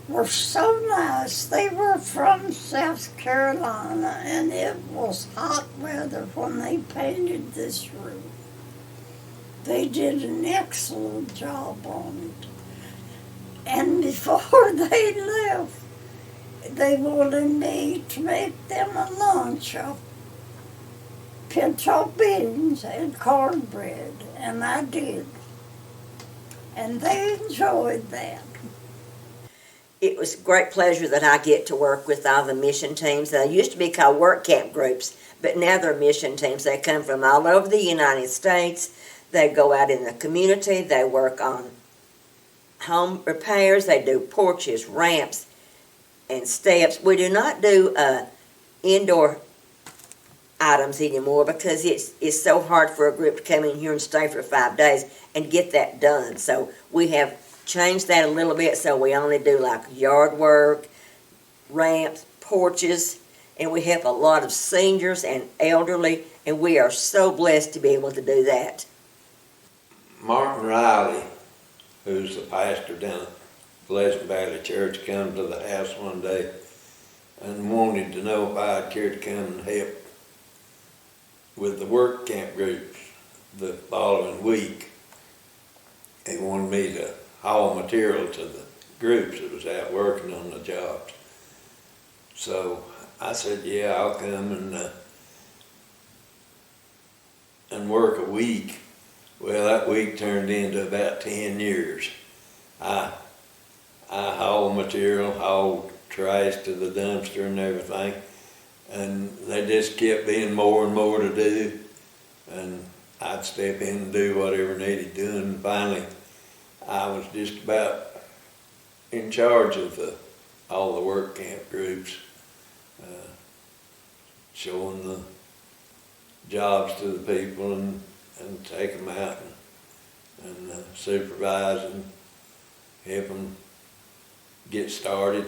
were so nice. They were from South Carolina, and it was hot weather when they painted this room. They did an excellent job on it. And before they left, they wanted me to make them a lunch of pinto beans and cornbread, and I did. And they enjoyed that. It was a great pleasure that I get to work with all the mission teams. They used to be called work camp groups, but now they're mission teams. They come from all over the United States. They go out in the community. They work on home repairs. They do porches, ramps, and steps. We do not do indoor items anymore because it's so hard for a group to come in here and stay for 5 days and get that done. So we have changed that a little bit, so we only do like yard work, ramps, porches, and we help a lot of seniors and elderly, and we are so blessed to be able to do that. Martin Riley, who's the pastor down at Pleasant Valley Church, come to the house one day and wanted to know if I'd care to come and help with the work camp groups the following week. He wanted me to haul material to the groups that was out working on the jobs. So I said, yeah, I'll come and work a week. Well, that week turned into about 10 years. I hauled material, hauled trash to the dumpster and everything, and they just kept being more and more to do, and I'd step in and do whatever needed doing. And finally, I was just about in charge of all the work camp groups, showing the jobs to the people and take them out and supervise and help them get started.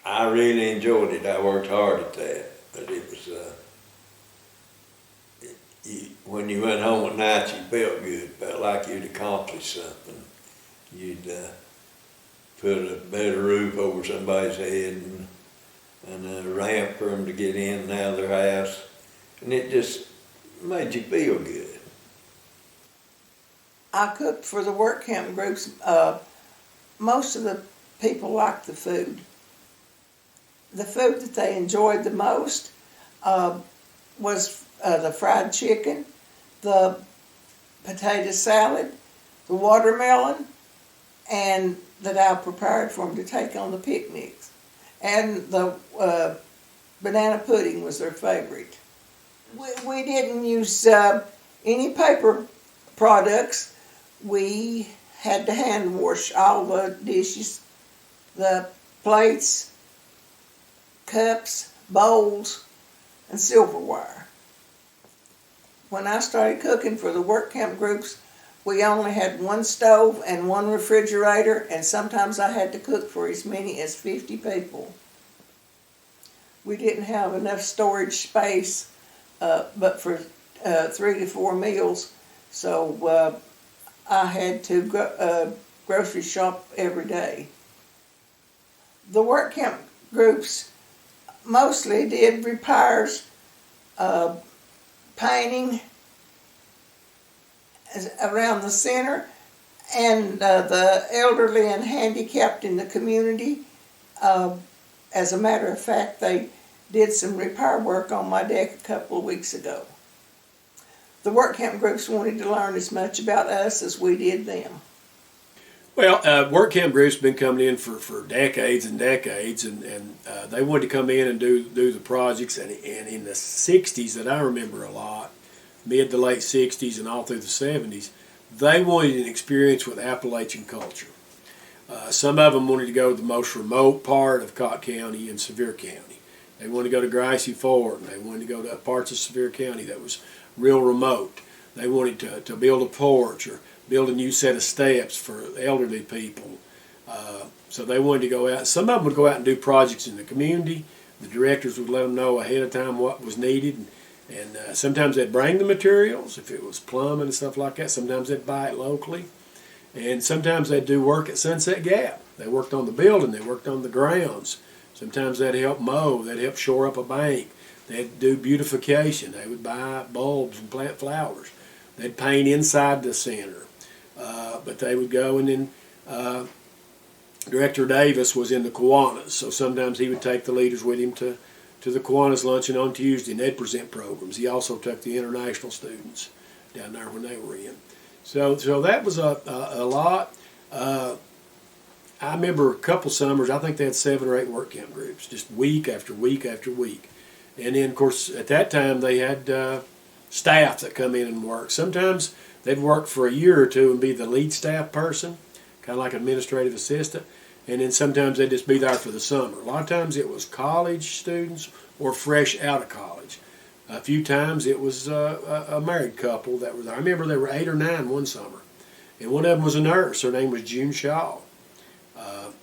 I really enjoyed it. I worked hard at that, but it was when you went home at night, you felt good, felt like you'd accomplished something. You'd put a better roof over somebody's head and a ramp for them to get in and out of their house. And it just made you feel good. I cooked for the work camp groups. Most of the people liked the food. The food that they enjoyed the most was the fried chicken, the potato salad, the watermelon, and that I prepared for them to take on the picnics. And the banana pudding was their favorite. We didn't use any paper products. We had to hand wash all the dishes, the plates, cups, bowls, and silverware. When I started cooking for the work camp groups, we only had one stove and one refrigerator, and sometimes I had to cook for as many as 50 people. We didn't have enough storage space, but for 3 to 4 meals, so I had to grocery shop every day. The work camp groups mostly did repairs, painting around the center, and the elderly and handicapped in the community. As a matter of fact, they did some repair work on my deck a couple of weeks ago. The work camp groups wanted to learn as much about us as we did them. Well, work camp groups have been coming in for decades and decades, and they wanted to come in and do the projects. And in the 60s that I remember a lot, mid to late 60s and all through the 70s, they wanted an experience with Appalachian culture. Some of them wanted to go to the most remote part of Cott County and Sevier County. They wanted to go to Gracie Ford, and they wanted to go to parts of Sevier County that was real remote. They wanted to build a porch or build a new set of steps for elderly people. So they wanted to go out. Some of them would go out and do projects in the community. The directors would let them know ahead of time what was needed. And sometimes they'd bring the materials, if it was plumbing and stuff like that. Sometimes they'd buy it locally. And sometimes they'd do work at Sunset Gap. They worked on the building. They worked on the grounds. Sometimes they'd help mow. They'd help shore up a bank. They'd do beautification. They would buy bulbs and plant flowers. They'd paint inside the center. But they would go, and then Director Davis was in the Kiwanis. So sometimes he would take the leaders with him to the Kiwanis luncheon on Tuesday, and they'd present programs. He also took the international students down there when they were in. So that was a lot. I remember a couple summers, I think they had 7 or 8 work camp groups, just week after week after week. And then, of course, at that time, they had staff that come in and work. Sometimes they'd work for a year or two and be the lead staff person, kind of like administrative assistant. And then sometimes they'd just be there for the summer. A lot of times it was college students or fresh out of college. A few times it was a married couple that were there. I remember there were 8 or 9 one summer. And one of them was a nurse. Her name was June Shaw.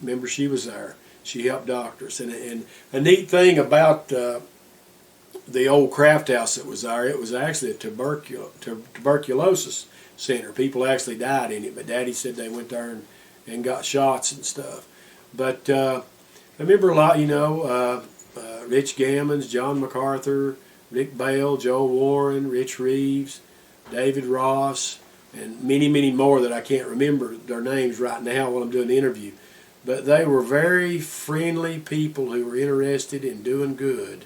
Remember, she was there. She helped doctors. And a neat thing about the old craft house that was there, it was actually a tuberculosis center. People actually died in it, but Daddy said they went there and got shots and stuff. But I remember a lot, Rich Gammons, John MacArthur, Rick Bale, Joe Warren, Rich Reeves, David Ross, and many, many more that I can't remember their names right now while I'm doing the interview. But they were very friendly people who were interested in doing good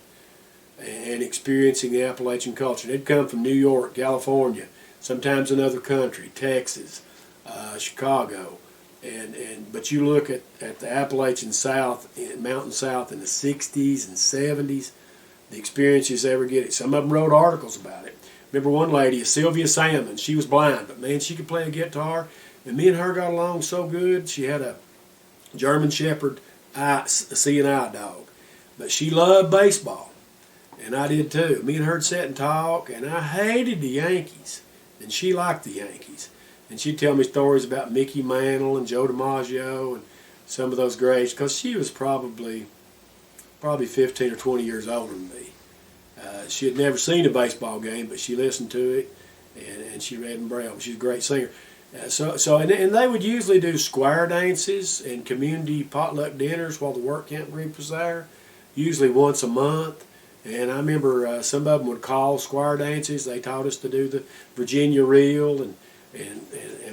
and experiencing the Appalachian culture. They'd come from New York, California, sometimes another country, Texas, Chicago. But you look at the Appalachian South, Mountain South in the 60s and 70s, the experiences they were getting. Some of them wrote articles about it. Remember one lady, Sylvia Salmon, she was blind, but man, she could play a guitar, and me and her got along so good. She had a German Shepherd seeing eye dog, but she loved baseball, and I did too. Me and her would sit and talk, and I hated the Yankees, and she liked the Yankees. And she'd tell me stories about Mickey Mantle and Joe DiMaggio and some of those greats, because she was probably 15 or 20 years older than me. She had never seen a baseball game, but she listened to it, and she read in Braille. She's a great singer. And they would usually do square dances and community potluck dinners while the work camp group was there. usually once a month. And I remember some of them would call squire dances. They taught us to do the Virginia reel, and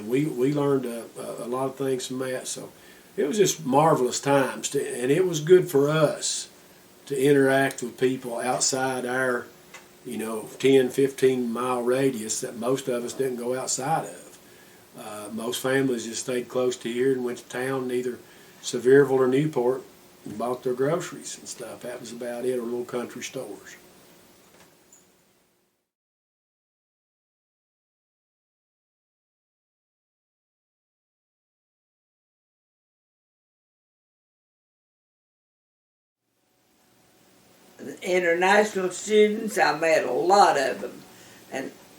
we learned a lot of things from that. So it was just marvelous times, and it was good for us to interact with people outside our 10, 15-mile radius that most of us didn't go outside of. Most families just stayed close to here and went to town, either Sevierville or Newport, and bought their groceries and stuff. That was about it, or little country stores. The international students, I met a lot of them,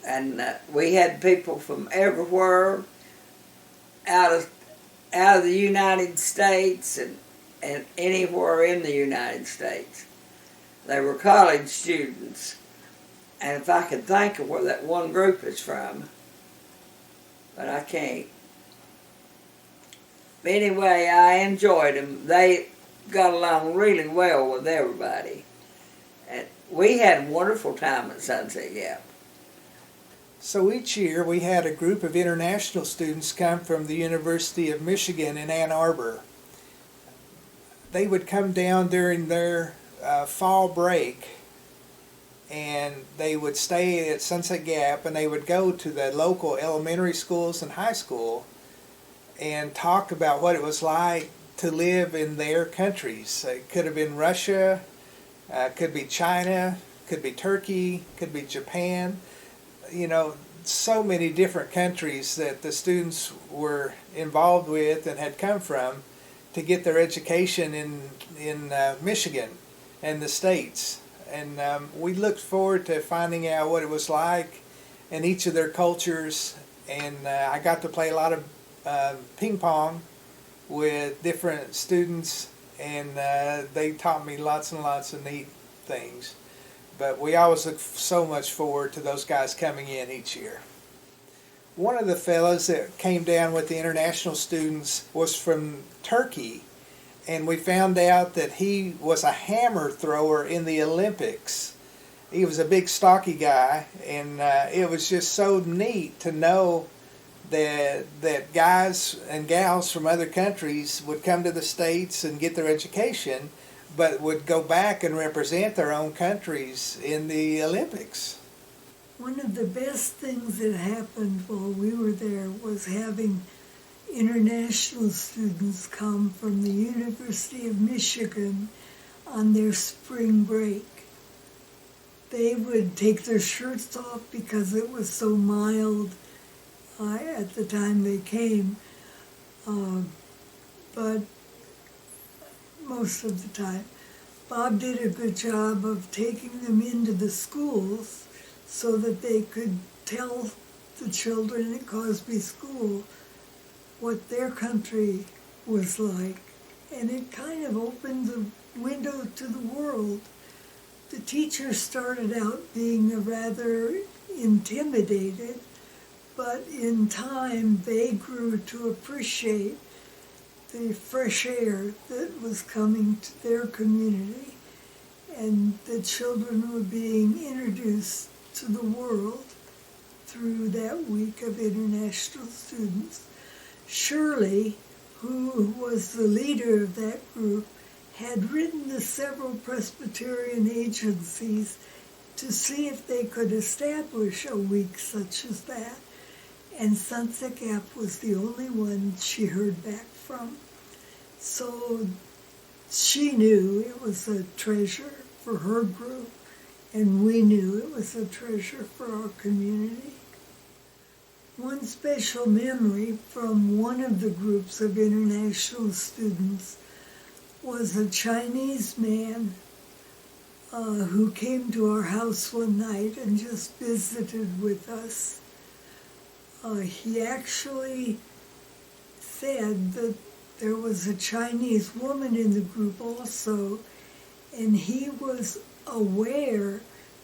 and we had people from everywhere out of the United States and anywhere in the United States. They were college students, and if I could think of where that one group is from, but I can't. Anyway, I enjoyed them. They got along really well with everybody. And we had a wonderful time at Sunset Gap. So each year we had a group of international students come from the University of Michigan in Ann Arbor. They would come down during their fall break, and they would stay at Sunset Gap, and they would go to the local elementary schools and high school and talk about what it was like to live in their countries. It could have been Russia, could be China, could be Turkey, could be Japan. So many different countries that the students were involved with and had come from to get their education in Michigan and the States. And we looked forward to finding out what it was like in each of their cultures. And I got to play a lot of ping pong with different students, and they taught me lots and lots of neat things. But we always look so much forward to those guys coming in each year. One of the fellows that came down with the international students was from Turkey, and we found out that he was a hammer thrower in the Olympics. He was a big stocky guy, and it was just so neat to know that guys and gals from other countries would come to the States and get their education, but would go back and represent their own countries in the Olympics. One of the best things that happened while we were there was having international students come from the University of Michigan on their spring break. They would take their shirts off because it was so mild at the time they came, but most of the time. Bob did a good job of taking them into the schools so that they could tell the children at Cosby School what their country was like. And it kind of opened the window to the world. The teachers started out being rather intimidated, but in time they grew to appreciate the fresh air that was coming to their community, and the children were being introduced to the world through that week of international students. Shirley, who was the leader of that group, had written to several Presbyterian agencies to see if they could establish a week such as that, and Sunset Gap was the only one she heard back from. So she knew it was a treasure for her group, and we knew it was a treasure for our community. One special memory from one of the groups of international students was a Chinese man who came to our house one night and just visited with us. He actually said that there was a Chinese woman in the group also, and he was aware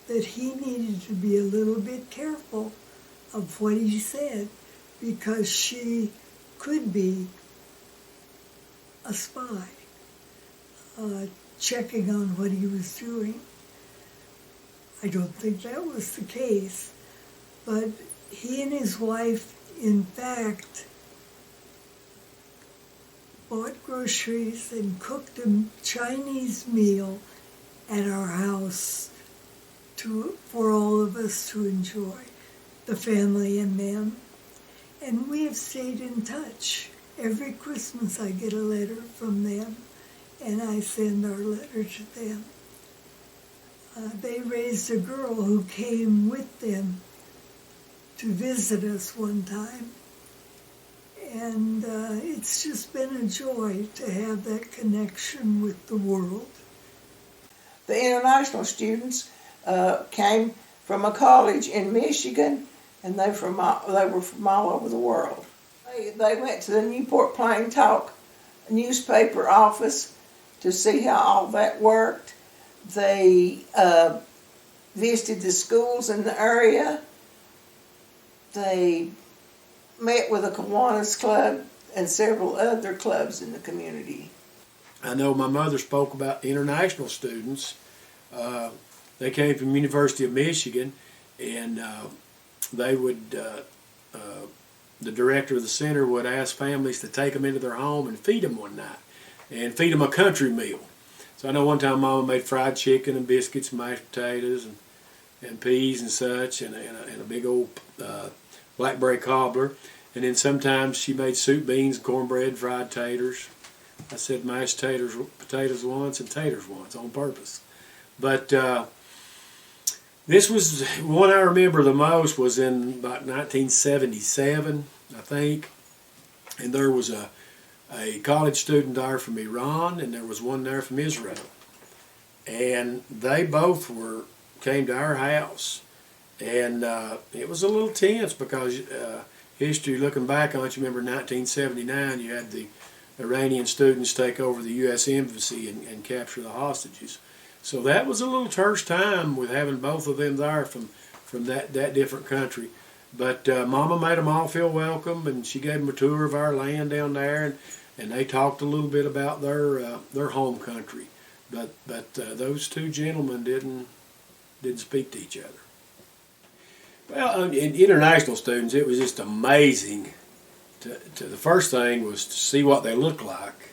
that he needed to be a little bit careful of what he said, because she could be a spy. checking on what he was doing. I don't think that was the case, but he and his wife, in fact, bought groceries and cooked a Chinese meal at our house for all of us to enjoy, the family and them. And we have stayed in touch. Every Christmas I get a letter from them, and I send our letter to them. They raised a girl who came with them to visit us one time. And it's just been a joy to have that connection with the world. The international students came from a college in Michigan, and they were from all over the world. They went to the Newport Plain Talk newspaper office to see how all that worked. They visited the schools in the area. They met with the Kiwanis Club and several other clubs in the community. I know my mother spoke about international students. They came from University of Michigan, and they would, the director of the center would ask families to take them into their home and feed them one night, and feed them a country meal. So I know one time Mama made fried chicken and biscuits and mashed potatoes and peas and such, and a big old blackberry cobbler. And then sometimes she made soup, beans, cornbread, fried taters. I said mashed potatoes once and taters once on purpose. But this was one I remember the most was in about 1977, I think. And there was a college student there from Iran, and there was one there from Israel. And they both came to our house. And it was a little tense because history, looking back on it, you remember 1979, you had the Iranian students take over the U.S. Embassy and capture the hostages. So that was a little terse time with having both of them there from that different country. But Mama made them all feel welcome, and she gave them a tour of our land down there, and they talked a little bit about their home country. But those two gentlemen didn't speak to each other. Well, in international students, it was just amazing. The first thing was to see what they look like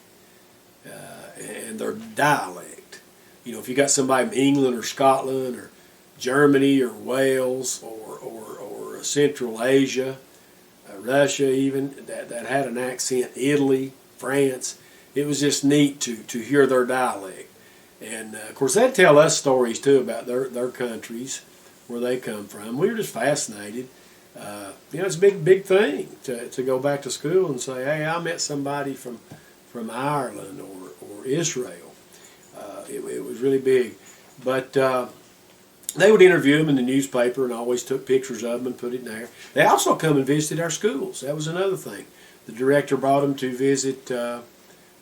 and their dialect. You know, if you got somebody from England or Scotland or Germany or Wales or Central Asia, Russia even, that had an accent, Italy, France, it was just neat to hear their dialect. And, of course, they'd tell us stories, too, about their countries, where they come from. We were just fascinated. It's a big thing to go back to school and say, hey, I met somebody from Ireland or Israel. It was really big. But they would interview them in the newspaper and always took pictures of them and put it in there. They also come and visited our schools. That was another thing. The director brought them to visit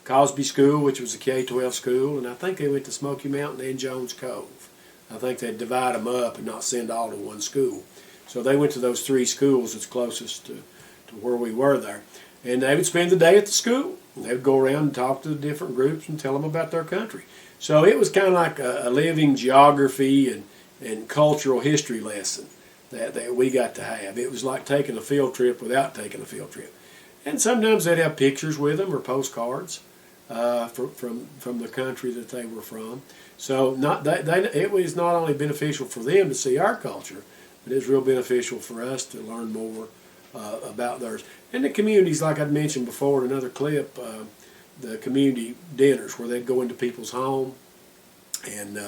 Cosby School, which was a K-12 school, and I think they went to Smoky Mountain and Jones Cove. I think they'd divide them up and not send all to one school. So they went to those three schools that's closest to where we were there. And they would spend the day at the school. They would go around and talk to the different groups and tell them about their country. So it was kind of like a living geography and cultural history lesson that we got to have. It was like taking a field trip without taking a field trip. And sometimes they'd have pictures with them or postcards from the country that they were from. So it was not only beneficial for them to see our culture, but it's real beneficial for us to learn more about theirs. And the communities, like I'd mentioned before in another clip, the community dinners where they'd go into people's home, and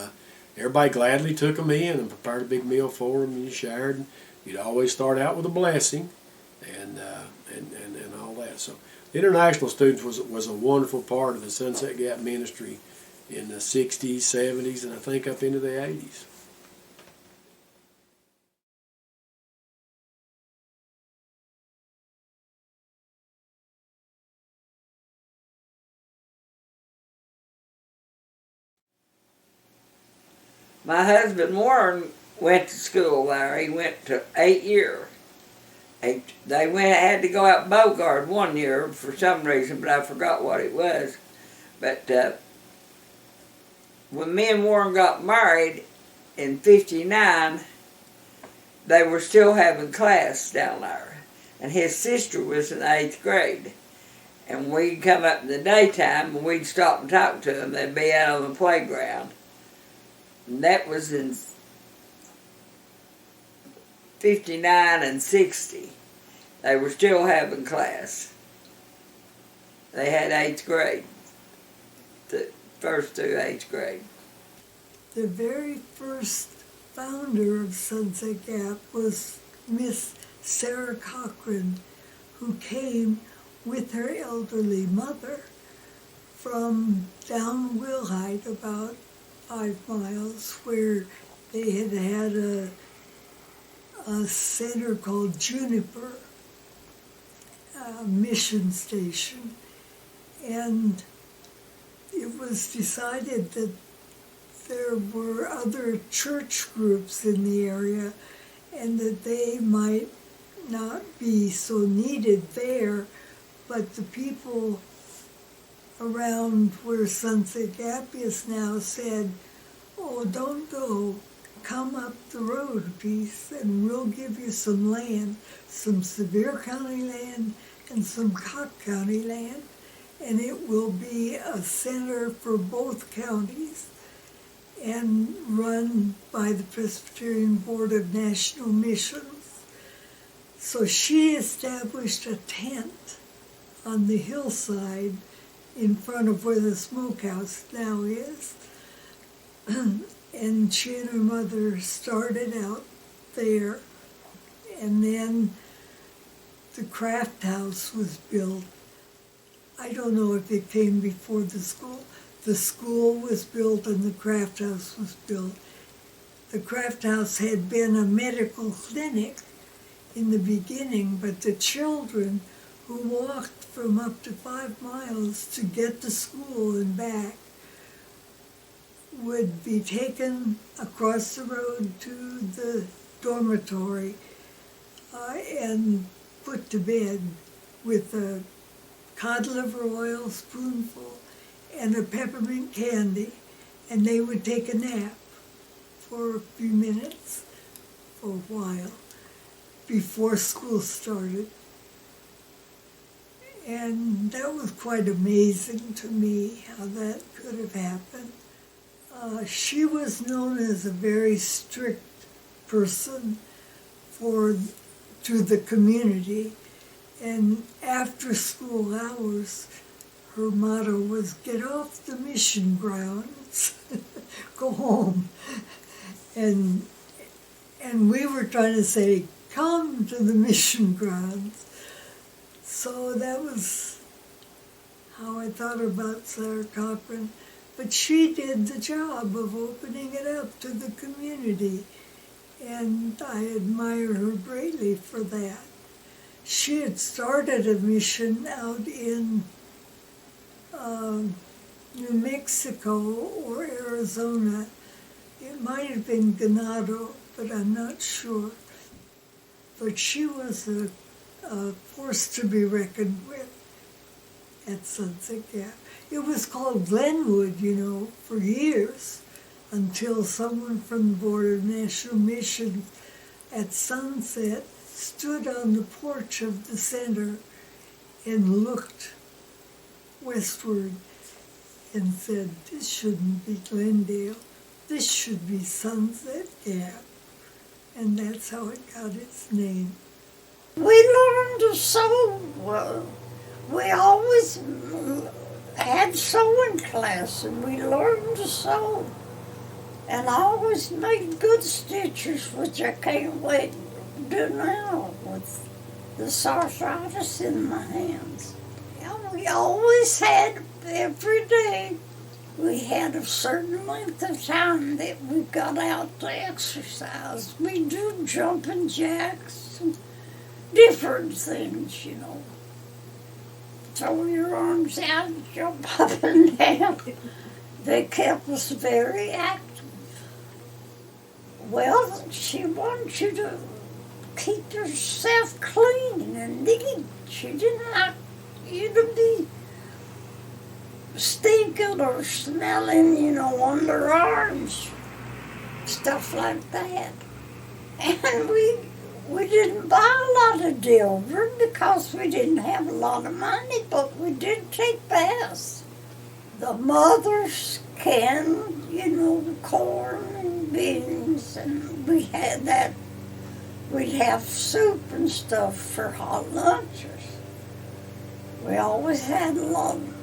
everybody gladly took them in and prepared a big meal for them, and you shared. And you'd always start out with a blessing, and all that. So the international students was a wonderful part of the Sunset Gap ministry in the 60s, 70s, and I think up into the 80s. My husband Warren went to school there. He went to 8 years. Had to go out Bogard 1 year for some reason, but I forgot what it was. But when me and Warren got married in '59, they were still having class down there. And his sister was in 8th grade. And we'd come up in the daytime and we'd stop and talk to them. They'd be out on the playground. And that was in '59 and '60. They were still having class. They had 8th grade, the first through 8th grade. The very first founder of Sunset Gap was Miss Sarah Cochran, who came with her elderly mother from down Wilhite, about 5 miles, where they had a center called Juniper, a mission station. And it was decided that there were other church groups in the area and that they might not be so needed there, but the people around where Sunset Gap is now said, oh, don't go, come up the road a piece and we'll give you some land, some Sevier County land and some Cock County land, and it will be a center for both counties and run by the Presbyterian Board of National Missions. So she established a tent on the hillside in front of where the smokehouse now is. And she and her mother started out there, and then the craft house was built. I don't know if it came before the school. The school was built and the craft house was built. The craft house had been a medical clinic in the beginning, but the children who walked from up to 5 miles to get to school and back would be taken across the road to the dormitory and put to bed with a cod liver oil spoonful and a peppermint candy, and they would take a nap for a few minutes, for a while, before school started. And that was quite amazing to me, how that could have happened. She was known as a very strict person to the community, and after school hours, her motto was, get off the mission grounds, go home. And we were trying to say, come to the mission grounds. So that was how I thought about Sarah Cochran. But she did the job of opening it up to the community, and I admire her greatly for that. She had started a mission out in New Mexico or Arizona. It might have been Ganado, but I'm not sure. But she was a force to be reckoned with at Sunset Gap. It was called Glenwood, for years, until someone from the Board of National Missions at sunset stood on the porch of the center and looked westward and said, this shouldn't be Glendale, this should be Sunset Gap. And that's how it got its name. We learned to sew. We always had sewing class, and we learned to sew. And I always made good stitches, which I can't wait to do now with this arthritis in my hands. And we always had, every day, we had a certain length of time that we got out to exercise. We do jumping jacks and different things, Throw your arms out and jump up and down. They kept us very active. Well, she wanted you to keep yourself clean and neat. She didn't like you to be stinky get her smelling, underarms, stuff like that. And we didn't buy a lot of deodorant because we didn't have a lot of money, but we did take baths. The mothers canned, corn and beans, and we had that. We'd have soup and stuff for hot lunches. We always had a lot of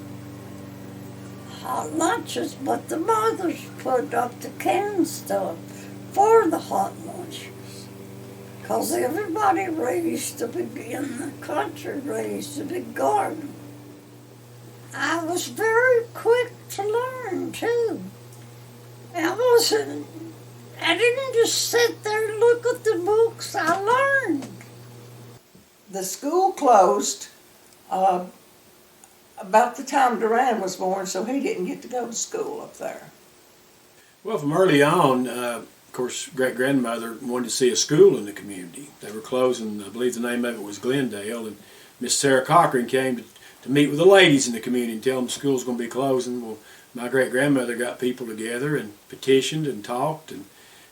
hot lunches, but the mothers put up the canned stuff for the hot lunches. Because everybody in the country raised a big garden. I was very quick to learn, too. I didn't just sit there and look at the books, I learned. The school closed about the time Duran was born, so he didn't get to go to school up there. Well, from early on, of course, great-grandmother wanted to see a school in the community. They were closing, I believe the name of it was Glendale, and Miss Sarah Cochran came to meet with the ladies in the community and tell them the school's going to be closing. Well, my great-grandmother got people together and petitioned and talked, and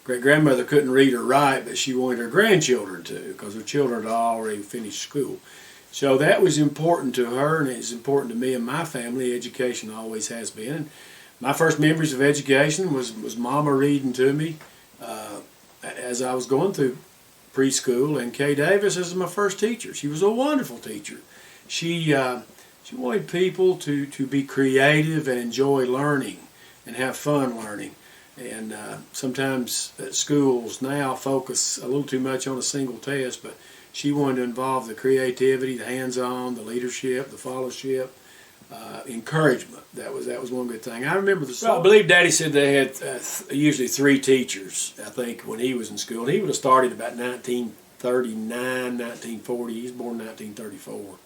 great-grandmother couldn't read or write, but she wanted her grandchildren to, because her children had already finished school. So that was important to her, and it's important to me and my family. Education always has been. And my first memories of education was Mama reading to me as I was going through preschool, and Kay Davis is my first teacher. She was a wonderful teacher. She wanted people to be creative and enjoy learning and have fun learning. And sometimes schools now focus a little too much on a single test, but she wanted to involve the creativity, the hands-on, the leadership, the fellowship, encouragement. That was one good thing. I remember I believe Daddy said they had usually 3 teachers, I think, when he was in school. And he would have started about 1939, 1940. He was born in 1934.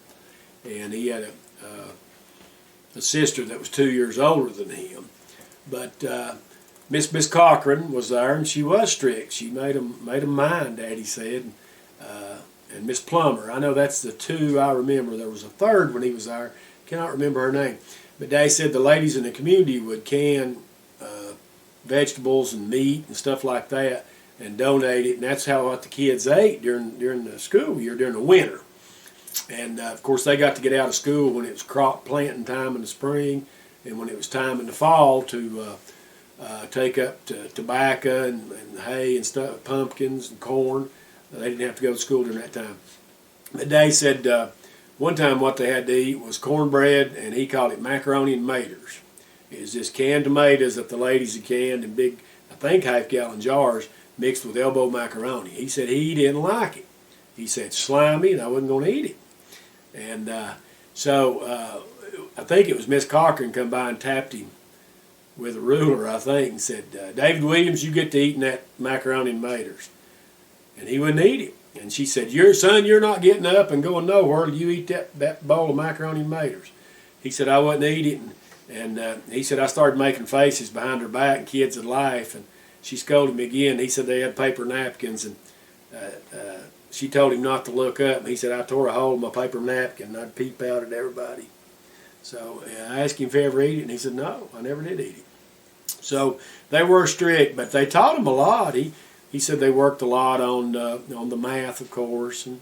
And he had a sister that was 2 years older than him. But Miss Cochran was there, and she was strict. She made them mind, Daddy said. And Miss Plummer, I know that's the 2 I remember. There was a third when he was there. Cannot remember her name. But Daddy said the ladies in the community would can vegetables and meat and stuff like that and donate it. And that's what the kids ate during the school year, during the winter. And, of course, they got to get out of school when it was crop planting time in the spring and when it was time in the fall to take up tobacco and hay and stuff, pumpkins and corn. They didn't have to go to school during that time. But Daddy said one time what they had to eat was cornbread, and he called it macaroni and maters. It was just canned tomatoes that the ladies had canned in big, I think, half-gallon jars mixed with elbow macaroni. He said he didn't like it. He said slimy, and I wasn't going to eat it. And so I think it was Miss Cochran come by and tapped him with a ruler, I think, and said, David Williams, you get to eating that macaroni and maters. And he wouldn't eat it. And she said, you're not getting up and going nowhere till you eat that bowl of macaroni and maters. He said, I wouldn't eat it. And he said, I started making faces behind her back, and kids would laugh. And she scolded me again. He said they had paper napkins, and she told him not to look up. And he said, I tore a hole in my paper napkin, and I'd peep out at everybody. So I asked him if he ever ate it, and he said, no, I never did eat it. So they were strict, but they taught him a lot. He said they worked a lot on the math, of course, and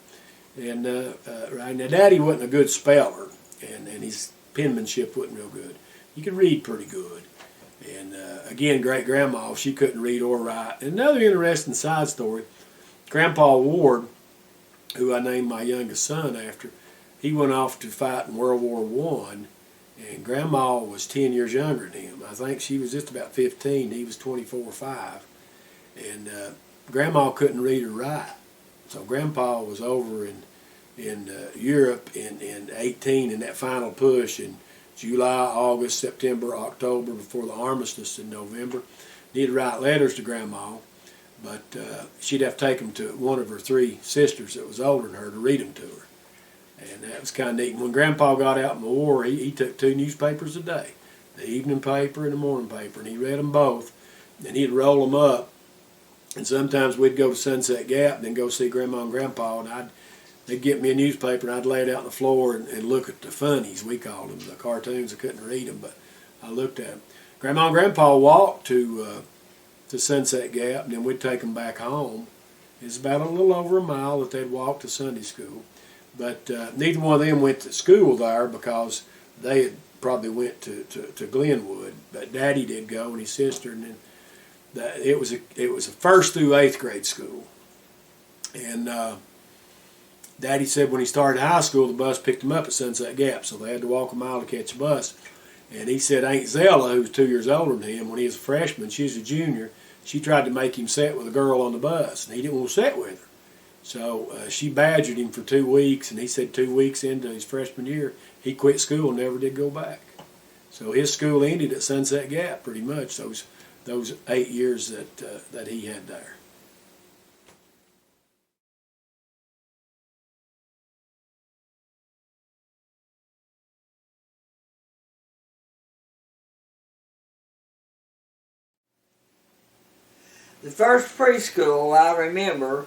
right now, Daddy wasn't a good speller, and his penmanship wasn't real good. He could read pretty good, and again, great-grandma, she couldn't read or write. And another interesting side story: Grandpa Ward, who I named my youngest son after, he went off to fight in World War I, and Grandma was 10 years younger than him. I think she was just about 15. He was 24 or 5. And Grandma couldn't read or write. So Grandpa was over in Europe in 18 in that final push in July, August, September, October, before the armistice in November. He'd write letters to Grandma, but she'd have to take them to one of her 3 sisters that was older than her to read them to her. And that was kind of neat. And when Grandpa got out in the war, he took 2 newspapers a day, the evening paper and the morning paper, and he read them both, and he'd roll them up. And sometimes we'd go to Sunset Gap and then go see Grandma and Grandpa, and they'd get me a newspaper, and I'd lay it out on the floor and look at the funnies, we called them, the cartoons. I couldn't read them, but I looked at them. Grandma and Grandpa walked to Sunset Gap, and then we'd take them back home. It's about a little over a mile that they'd walk to Sunday school. But neither one of them went to school there because they had probably went to Glenwood. But Daddy did go, and his sister, and then it was a first through 8th grade school. And Daddy said when he started high school, the bus picked him up at Sunset Gap, so they had to walk a mile to catch a bus. And he said Aunt Zella, who was 2 years older than him, when he was a freshman, she was a junior, she tried to make him sit with a girl on the bus, and he didn't want to sit with her. So she badgered him for 2 weeks, and he said 2 weeks into his freshman year, he quit school and never did go back. So his school ended at Sunset Gap pretty much, those 8 years that he had there. The first preschool I remember,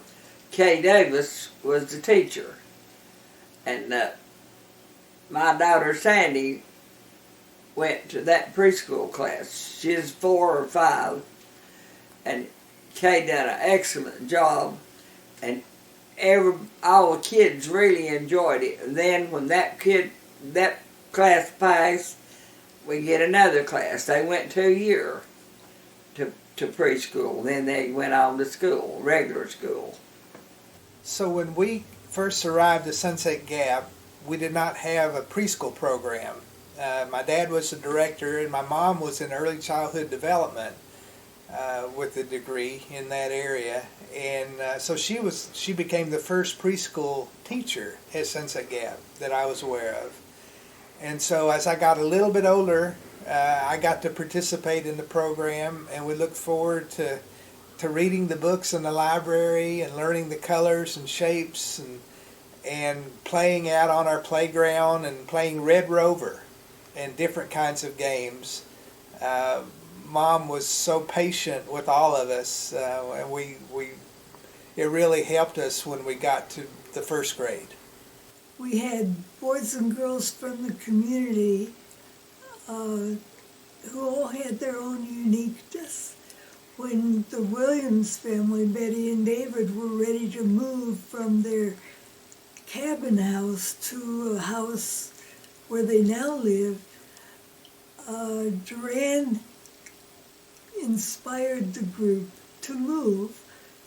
Kay Davis was the teacher. And my daughter Sandy went to that preschool class. She's 4 or 5. And Kay done an excellent job. And all the kids really enjoyed it. And then when that class passed, we get another class. They went 2 years to preschool. Then they went on to school, regular school. So when we first arrived at Sunset Gap, we did not have a preschool program. My dad was the director, and my mom was in early childhood development with a degree in that area. And so she became the first preschool teacher at Sunset Gap that I was aware of. And so as I got a little bit older, I got to participate in the program, and we looked forward to reading the books in the library and learning the colors and shapes and playing out on our playground and playing Red Rover and different kinds of games. Mom was so patient with all of us, and it really helped us when we got to the first grade. We had boys and girls from the community who all had their own uniqueness. When the Williams family, Betty and David, were ready to move from their cabin house to a house where they now live, Duran inspired the group to move,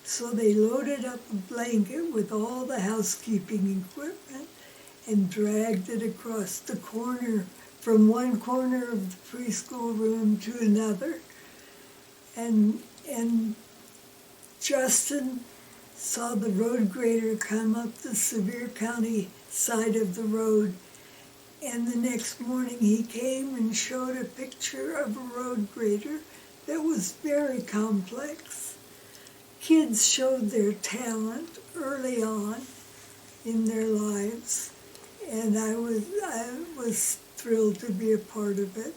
so they loaded up a blanket with all the housekeeping equipment and dragged it across the corner, from one corner of the preschool room to another. And Justin saw the road grader come up the Sevier County side of the road, and the next morning he came and showed a picture of a road grader that was very complex. Kids showed their talent early on in their lives, and I was thrilled to be a part of it.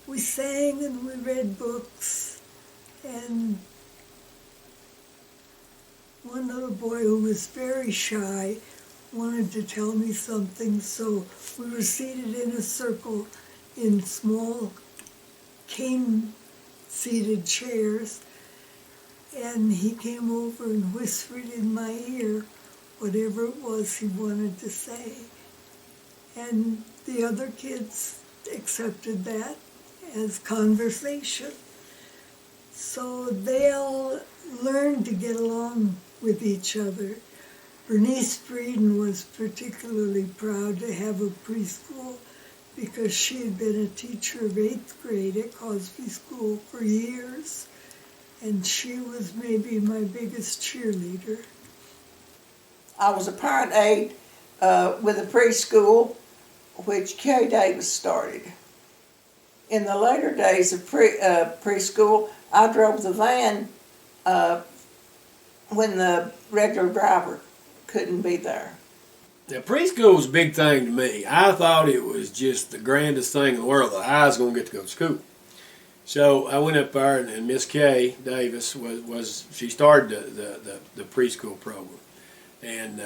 We sang and we read books, and one little boy who was very shy wanted to tell me something, so we were seated in a circle in small cane-seated chairs, and he came over and whispered in my ear whatever it was he wanted to say. And the other kids accepted that as conversation. So they all learned to get along with each other. Bernice Breeden was particularly proud to have a preschool because she had been a teacher of 8th grade at Cosby School for years, and she was maybe my biggest cheerleader. I was a parent aide with a preschool, which Kay Davis started. In the later days of preschool, I drove the van when the regular driver couldn't be there. Now, preschool was a big thing to me. I thought it was just the grandest thing in the world that I was going to get to go to school. So I went up there, and Miss Kay Davis she started the preschool program. And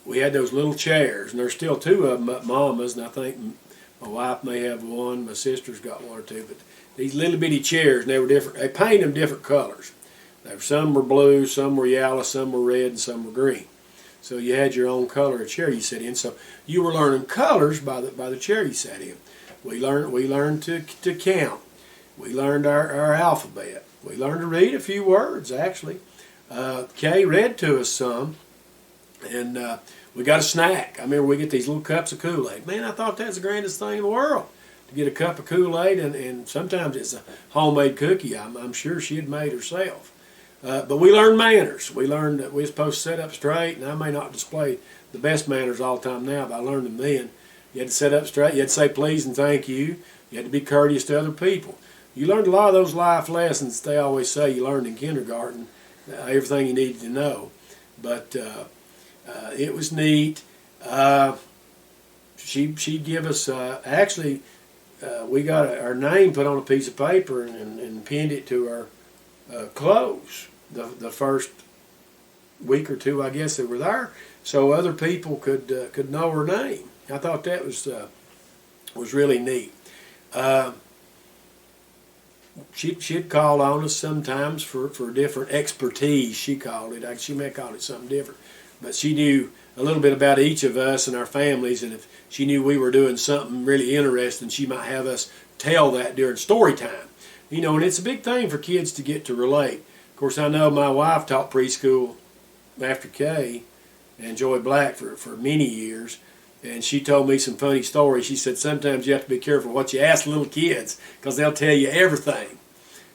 we had those little chairs, and there's still 2 of them at Mama's, and I think My wife may have one. My sister's got one or two. But these little bitty chairs, and they were different. They painted them different colors. Some were blue, some were yellow, some were red, and some were green. So you had your own color of chair you sat in. So you were learning colors by the chair you sat in. We learned to count. We learned our alphabet. We learned to read a few words, actually. Kay read to us some, and we got a snack. I remember we get these little cups of Kool-Aid. Man, I thought that was the grandest thing in the world, to get a cup of Kool-Aid, and sometimes it's a homemade cookie I'm sure she had made herself. But we learned manners. We learned that we were supposed to sit up straight, and I may not display the best manners all the time now, but I learned them then. You had to sit up straight. You had to say please and thank you. You had to be courteous to other people. You learned a lot of those life lessons they always say you learned in kindergarten, everything you needed to know. But it was neat. She'd give us, we got our name put on a piece of paper and pinned it to our clothes the first week or two, I guess, that were there, so other people could know her name. I thought that was really neat. She'd call on us sometimes for different expertise, she called it. She may call it something different. But she knew a little bit about each of us and our families, and if she knew we were doing something really interesting, she might have us tell that during story time. You know, and it's a big thing for kids to get to relate. Of course, I know my wife taught preschool after Kay and Joy Black for many years, and she told me some funny stories. She said sometimes you have to be careful what you ask little kids, because they'll tell you everything.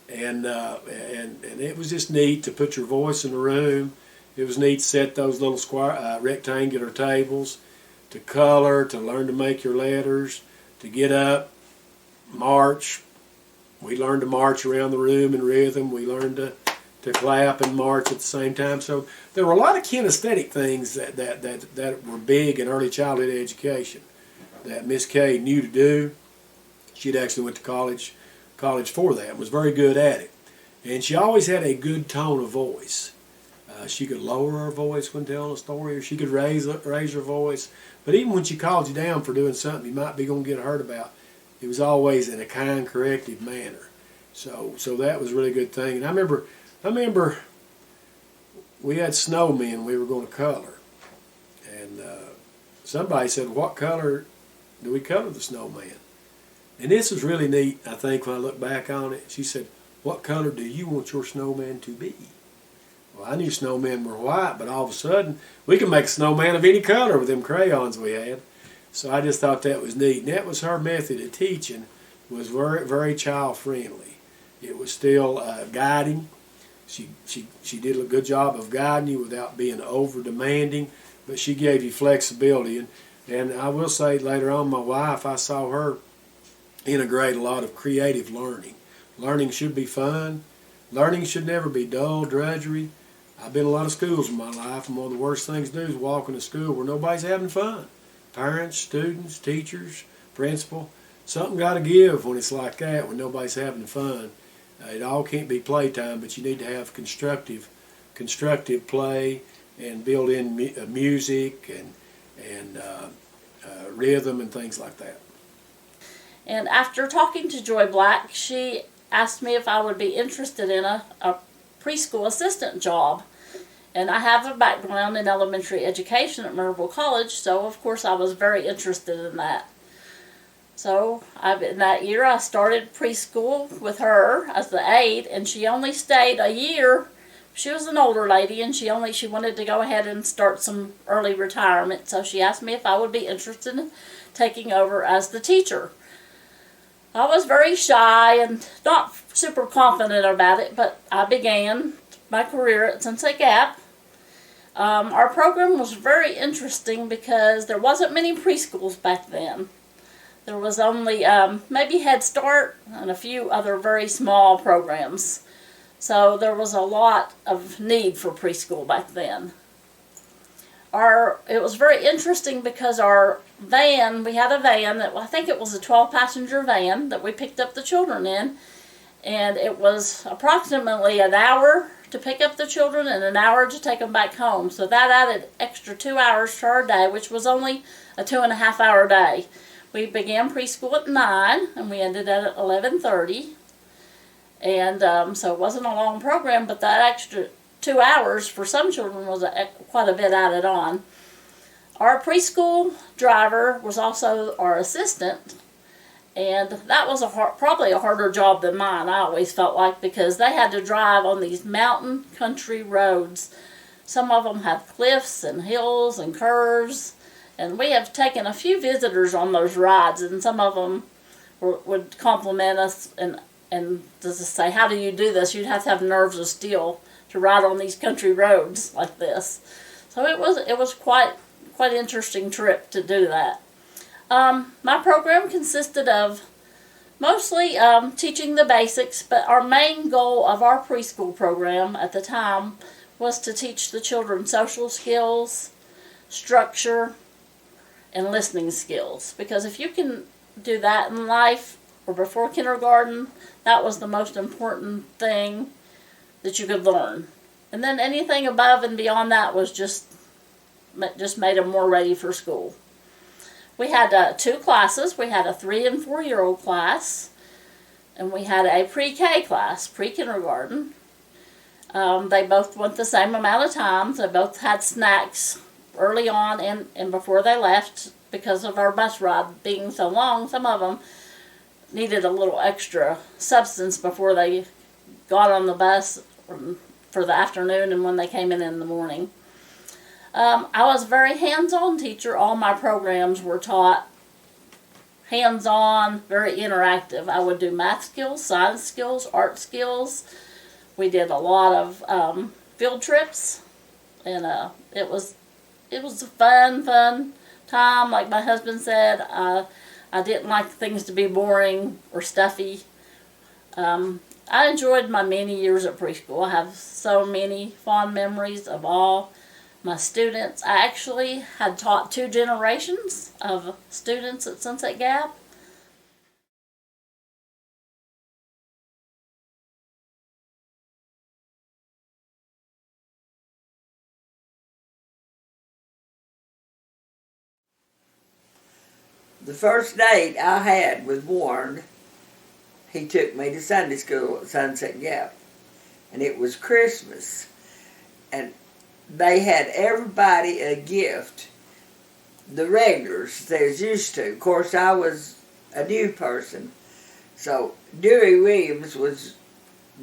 And it was just neat to put your voice in the room. It was neat to set those little square, rectangular tables, to color, to learn to make your letters, to get up, march. We learned to march around the room in rhythm. We learned to clap and march at the same time. So there were a lot of kinesthetic things that were big in early childhood education that Miss Kay knew to do. She'd actually went to college for that and was very good at it. And she always had a good tone of voice. She could lower her voice when telling a story, or she could raise her voice. But even when she called you down for doing something you might be going to get hurt about, it was always in a kind, corrective manner. So that was a really good thing. And I remember we had snowmen we were going to color. And somebody said, what color do we color the snowman? And this was really neat, I think, when I look back on it. She said, what color do you want your snowman to be? Well, I knew snowmen were white, but all of a sudden, we could make a snowman of any color with them crayons we had. So I just thought that was neat. And that was her method of teaching, was very, very child-friendly. It was still guiding. She did a good job of guiding you without being over-demanding, but she gave you flexibility. And I will say later on, my wife, I saw her integrate a lot of creative learning. Learning should be fun. Learning should never be dull, drudgery. I've been in a lot of schools in my life, and one of the worst things to do is walk into school where nobody's having fun. Parents, students, teachers, principal. Something got to give when it's like that, when nobody's having fun. It all can't be playtime, but you need to have constructive play and build in music and rhythm and things like that. And after talking to Joy Black, she asked me if I would be interested in a preschool assistant job. And I have a background in elementary education at Maryville College, so of course I was very interested in that. So in that year I started preschool with her as the aide, and she only stayed a year. She was an older lady, and she wanted to go ahead and start some early retirement, so she asked me if I would be interested in taking over as the teacher. I was very shy and not super confident about it, but I began my career at Sunset Gap. Our program was very interesting because there wasn't many preschools back then. There was only maybe Head Start and a few other very small programs. So there was a lot of need for preschool back then. It was very interesting because our van, we had a van that I think it was a 12-passenger van that we picked up the children in, and it was approximately an hour to pick up the children and an hour to take them back home. So that added extra 2 hours to our day, which was only a 2.5-hour day. We began preschool at 9, and we ended at 11:30. And so it wasn't a long program, but that extra 2 hours for some children was quite a bit added on. Our preschool driver was also our assistant, and that was probably a harder job than mine, I always felt like, because they had to drive on these mountain country roads. Some of them have cliffs and hills and curves, and we have taken a few visitors on those rides, and some of them would compliment us and just say, "How do you do this? You'd have to have nerves of steel to ride on these country roads like this." So it was quite interesting trip to do that. My program consisted of mostly teaching the basics, but our main goal of our preschool program at the time was to teach the children social skills, structure, and listening skills. Because if you can do that in life or before kindergarten, that was the most important thing that you could learn. And then anything above and beyond that was just made them more ready for school. We had 2 classes. We had a 3 and 4-year-old class, and we had a pre-K class, pre-kindergarten. They both went the same amount of times. They both had snacks early on and before they left, because of our bus ride being so long. Some of them needed a little extra substance before they got on the bus for the afternoon and when they came in the morning. I was a very hands-on teacher. All my programs were taught hands-on, very interactive. I would do math skills, science skills, art skills. We did a lot of field trips, and it was a fun time. Like my husband said, I didn't like things to be boring or stuffy. I enjoyed my many years at preschool. I have so many fond memories of all my students. I actually had taught 2 generations of students at Sunset Gap. The first date I had with Warren, he took me to Sunday school at Sunset Gap. And it was Christmas. And they had everybody a gift. The regulars they was used to. Of course, I was a new person. So Dewey Williams was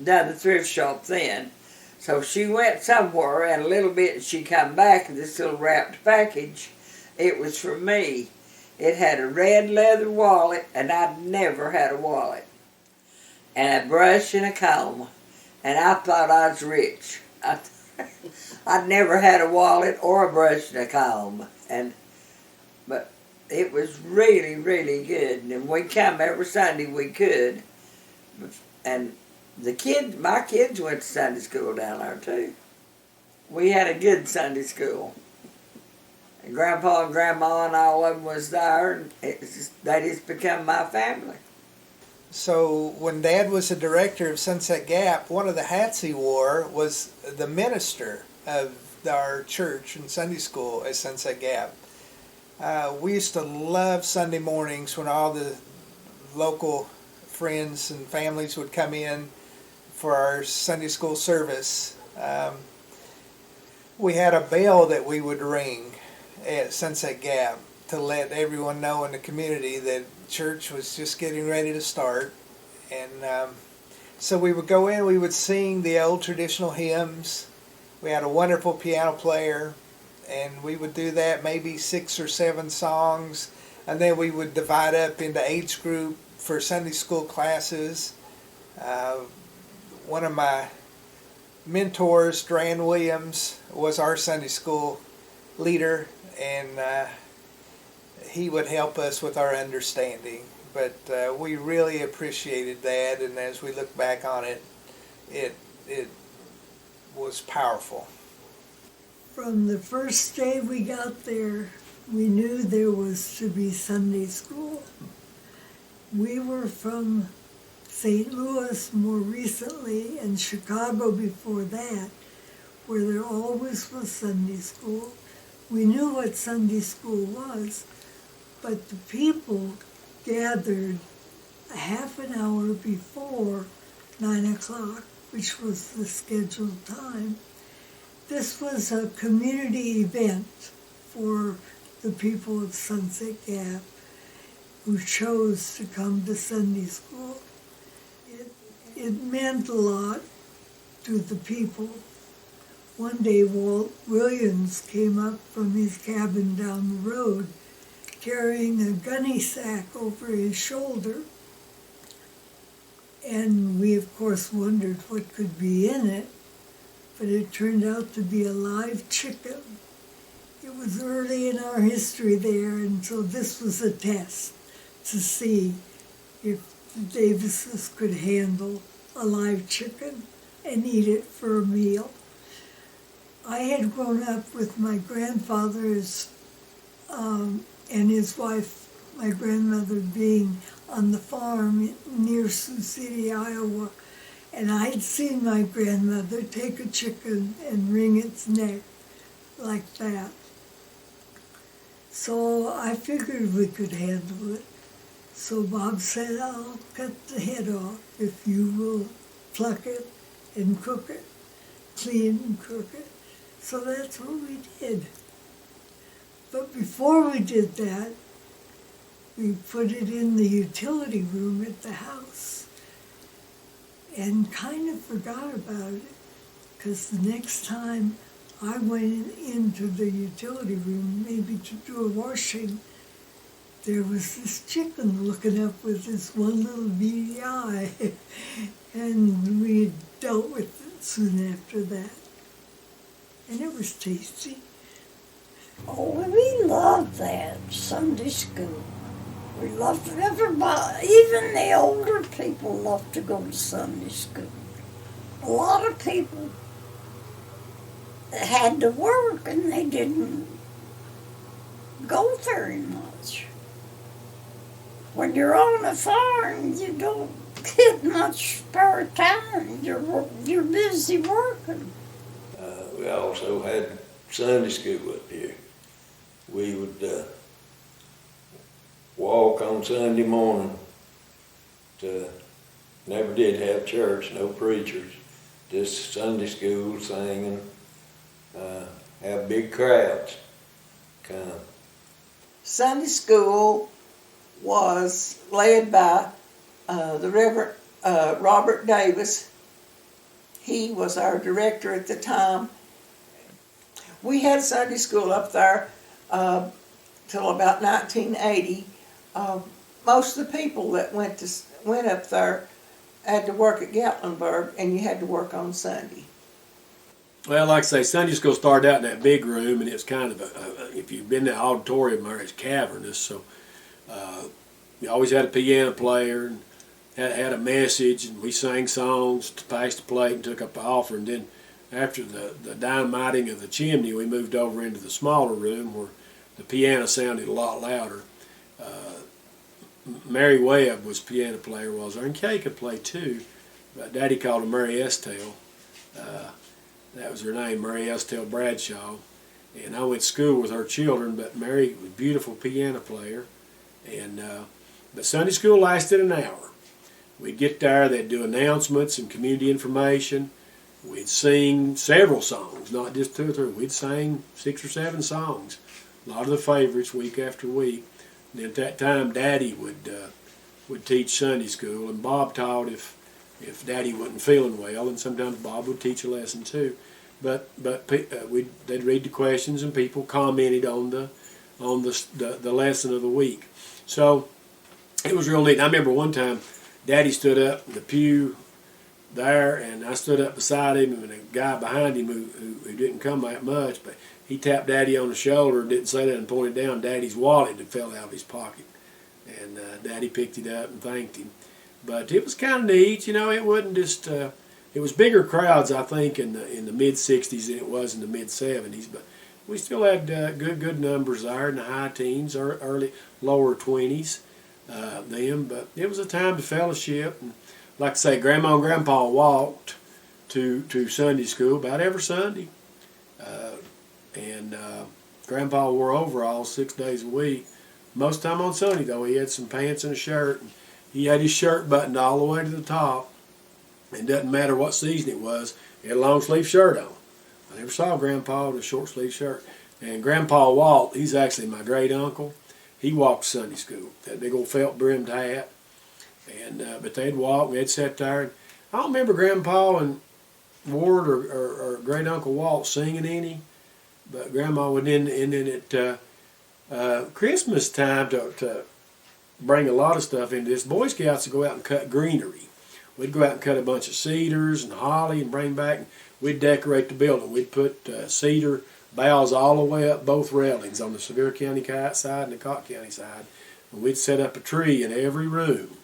done the Thrift Shop then. So she went somewhere, and a little bit she come back with this little wrapped package. It was for me. It had a red leather wallet, and I'd never had a wallet. And a brush and a comb. And I thought I was rich. I'd never had a wallet or a brush and a comb. But it was really, really good. And we come every Sunday we could. And my kids went to Sunday school down there too. We had a good Sunday school. And Grandpa and Grandma and all of them was there. And they just become my family. So when Dad was the director of Sunset Gap, one of the hats he wore was the minister of our church and Sunday school at Sunset Gap. We used to love Sunday mornings when all the local friends and families would come in for our Sunday school service. We had a bell that we would ring at Sunset Gap to let everyone know in the community that church was just getting ready to start. And so we would go in, we would sing the old traditional hymns. We had a wonderful piano player, and we would do that, maybe 6 or 7 songs, and then we would divide up into age group for Sunday school classes. One of my mentors, Dran Williams, was our Sunday school leader, and he would help us with our understanding. But we really appreciated that, and as we look back on it, it was powerful. From the first day we got there, we knew there was to be Sunday school. We were from St. Louis more recently, and Chicago before that, where there always was Sunday school. We knew what Sunday school was, but the people gathered a half an hour before 9 o'clock, which was the scheduled time. This was a community event for the people of Sunset Gap who chose to come to Sunday school. It meant a lot to the people. One day Walt Williams came up from his cabin down the road carrying a gunny sack over his shoulder. And we, of course, wondered what could be in it, but it turned out to be a live chicken. It was early in our history there, and so this was a test to see if the Davises could handle a live chicken and eat it for a meal. I had grown up with my grandfather's and his wife, my grandmother, being on the farm near Sioux City, Iowa, and I'd seen my grandmother take a chicken and wring its neck like that. So I figured we could handle it. So Bob said, I'll cut the head off if you will pluck it and cook it, clean and cook it. So that's what we did. But before we did that, we put it in the utility room at the house and kind of forgot about it, because the next time I went into the utility room, maybe to do a washing, there was this chicken looking up with this one little beady eye, and we dealt with it soon after that. And it was tasty. Oh, we loved that Sunday school. We loved everybody, even the older people loved to go to Sunday school. A lot of people had to work and they didn't go very much. When you're on a farm, you don't get much spare time. You're busy working. We also had Sunday school up here. We would walk on Sunday morning never did have church, no preachers, just Sunday school singing, have big crowds come. Sunday school was led by the Reverend Robert Davis. He was our director at the time. We had Sunday school up there till about 1980. Most of the people that went up there had to work at Gatlinburg, and you had to work on Sunday. Well, like I say, Sunday school started out in that big room, and it's kind of if you've been to the auditorium there, it's cavernous. So you always had a piano player and had a message, and we sang songs, passed the plate, and took up the offering. Then after the dynamiting of the chimney, we moved over into the smaller room where the piano sounded a lot louder. Mary Webb was piano player, was there, and Kay could play too, but Daddy called her Mary Estelle. That was her name, Mary Estelle Bradshaw. And I went to school with her children, but Mary was a beautiful piano player. And but Sunday school lasted an hour. We'd get there, they'd do announcements and community information. We'd sing several songs, not just 2 or 3. We'd sing 6 or 7 songs, a lot of the favorites week after week. And at that time, Daddy would teach Sunday school, and Bob taught if Daddy wasn't feeling well, and sometimes Bob would teach a lesson too. But they'd read the questions, and people commented on the lesson of the week. So it was real neat. I remember one time, Daddy stood up in the pew there, and I stood up beside him, and a guy behind him who didn't come that much, but he tapped Daddy on the shoulder, didn't say that, and pointed down. Daddy's wallet had fell out of his pocket, and Daddy picked it up and thanked him. But it was kind of neat, it wasn't just, it was bigger crowds, I think, in the mid-60s than it was in the mid-70s, but we still had good numbers there in the high teens or lower 20s then, but it was a time to fellowship. And like I say, Grandma and Grandpa walked to Sunday school about every Sunday, and Grandpa wore overalls 6 days a week. Most of the time on Sunday, though, he had some pants and a shirt. And he had his shirt buttoned all the way to the top. It doesn't matter what season it was. He had a long sleeve shirt on. I never saw Grandpa with a short sleeve shirt. And Grandpa Walt, he's actually my great uncle. He walked Sunday school. That big old felt brimmed hat. And but they'd walk. They'd sit there. And I don't remember Grandpa and Ward or great uncle Walt singing any. But Grandma would in at Christmas time to bring a lot of stuff into this. Boy Scouts would go out and cut greenery. We'd go out and cut a bunch of cedars and holly and bring back. We'd decorate the building. We'd put cedar boughs all the way up both railings on the Sevier County side and the Cott County side. And we'd set up a tree in every room.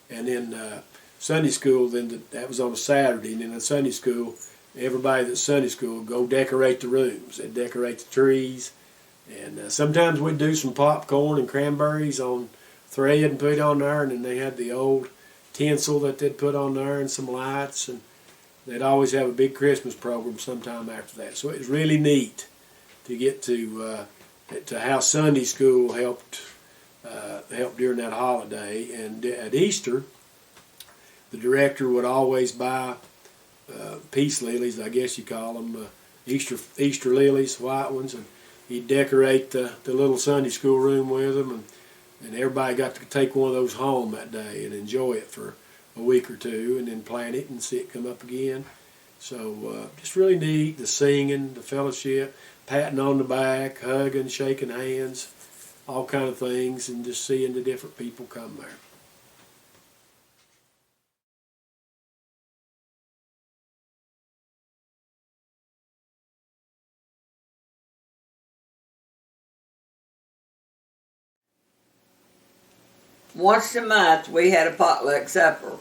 And then Sunday school, that was on a Saturday. And then in Sunday school, everybody that's Sunday school would go decorate the rooms. They'd decorate the trees. And sometimes we'd do some popcorn and cranberries on thread and put it on there. And then they had the old tinsel that they'd put on there and some lights. And they'd always have a big Christmas program sometime after that. So it was really neat to get to how Sunday school helped during that holiday. And at Easter, the director would always buy peace lilies, I guess you call them, Easter lilies, white ones, and he'd decorate the little Sunday school room with them, and everybody got to take one of those home that day and enjoy it for a week or two, and then plant it and see it come up again. So just really neat, the singing, the fellowship, patting on the back, hugging, shaking hands, all kind of things, and just seeing the different people come there. Once a month, we had a potluck supper.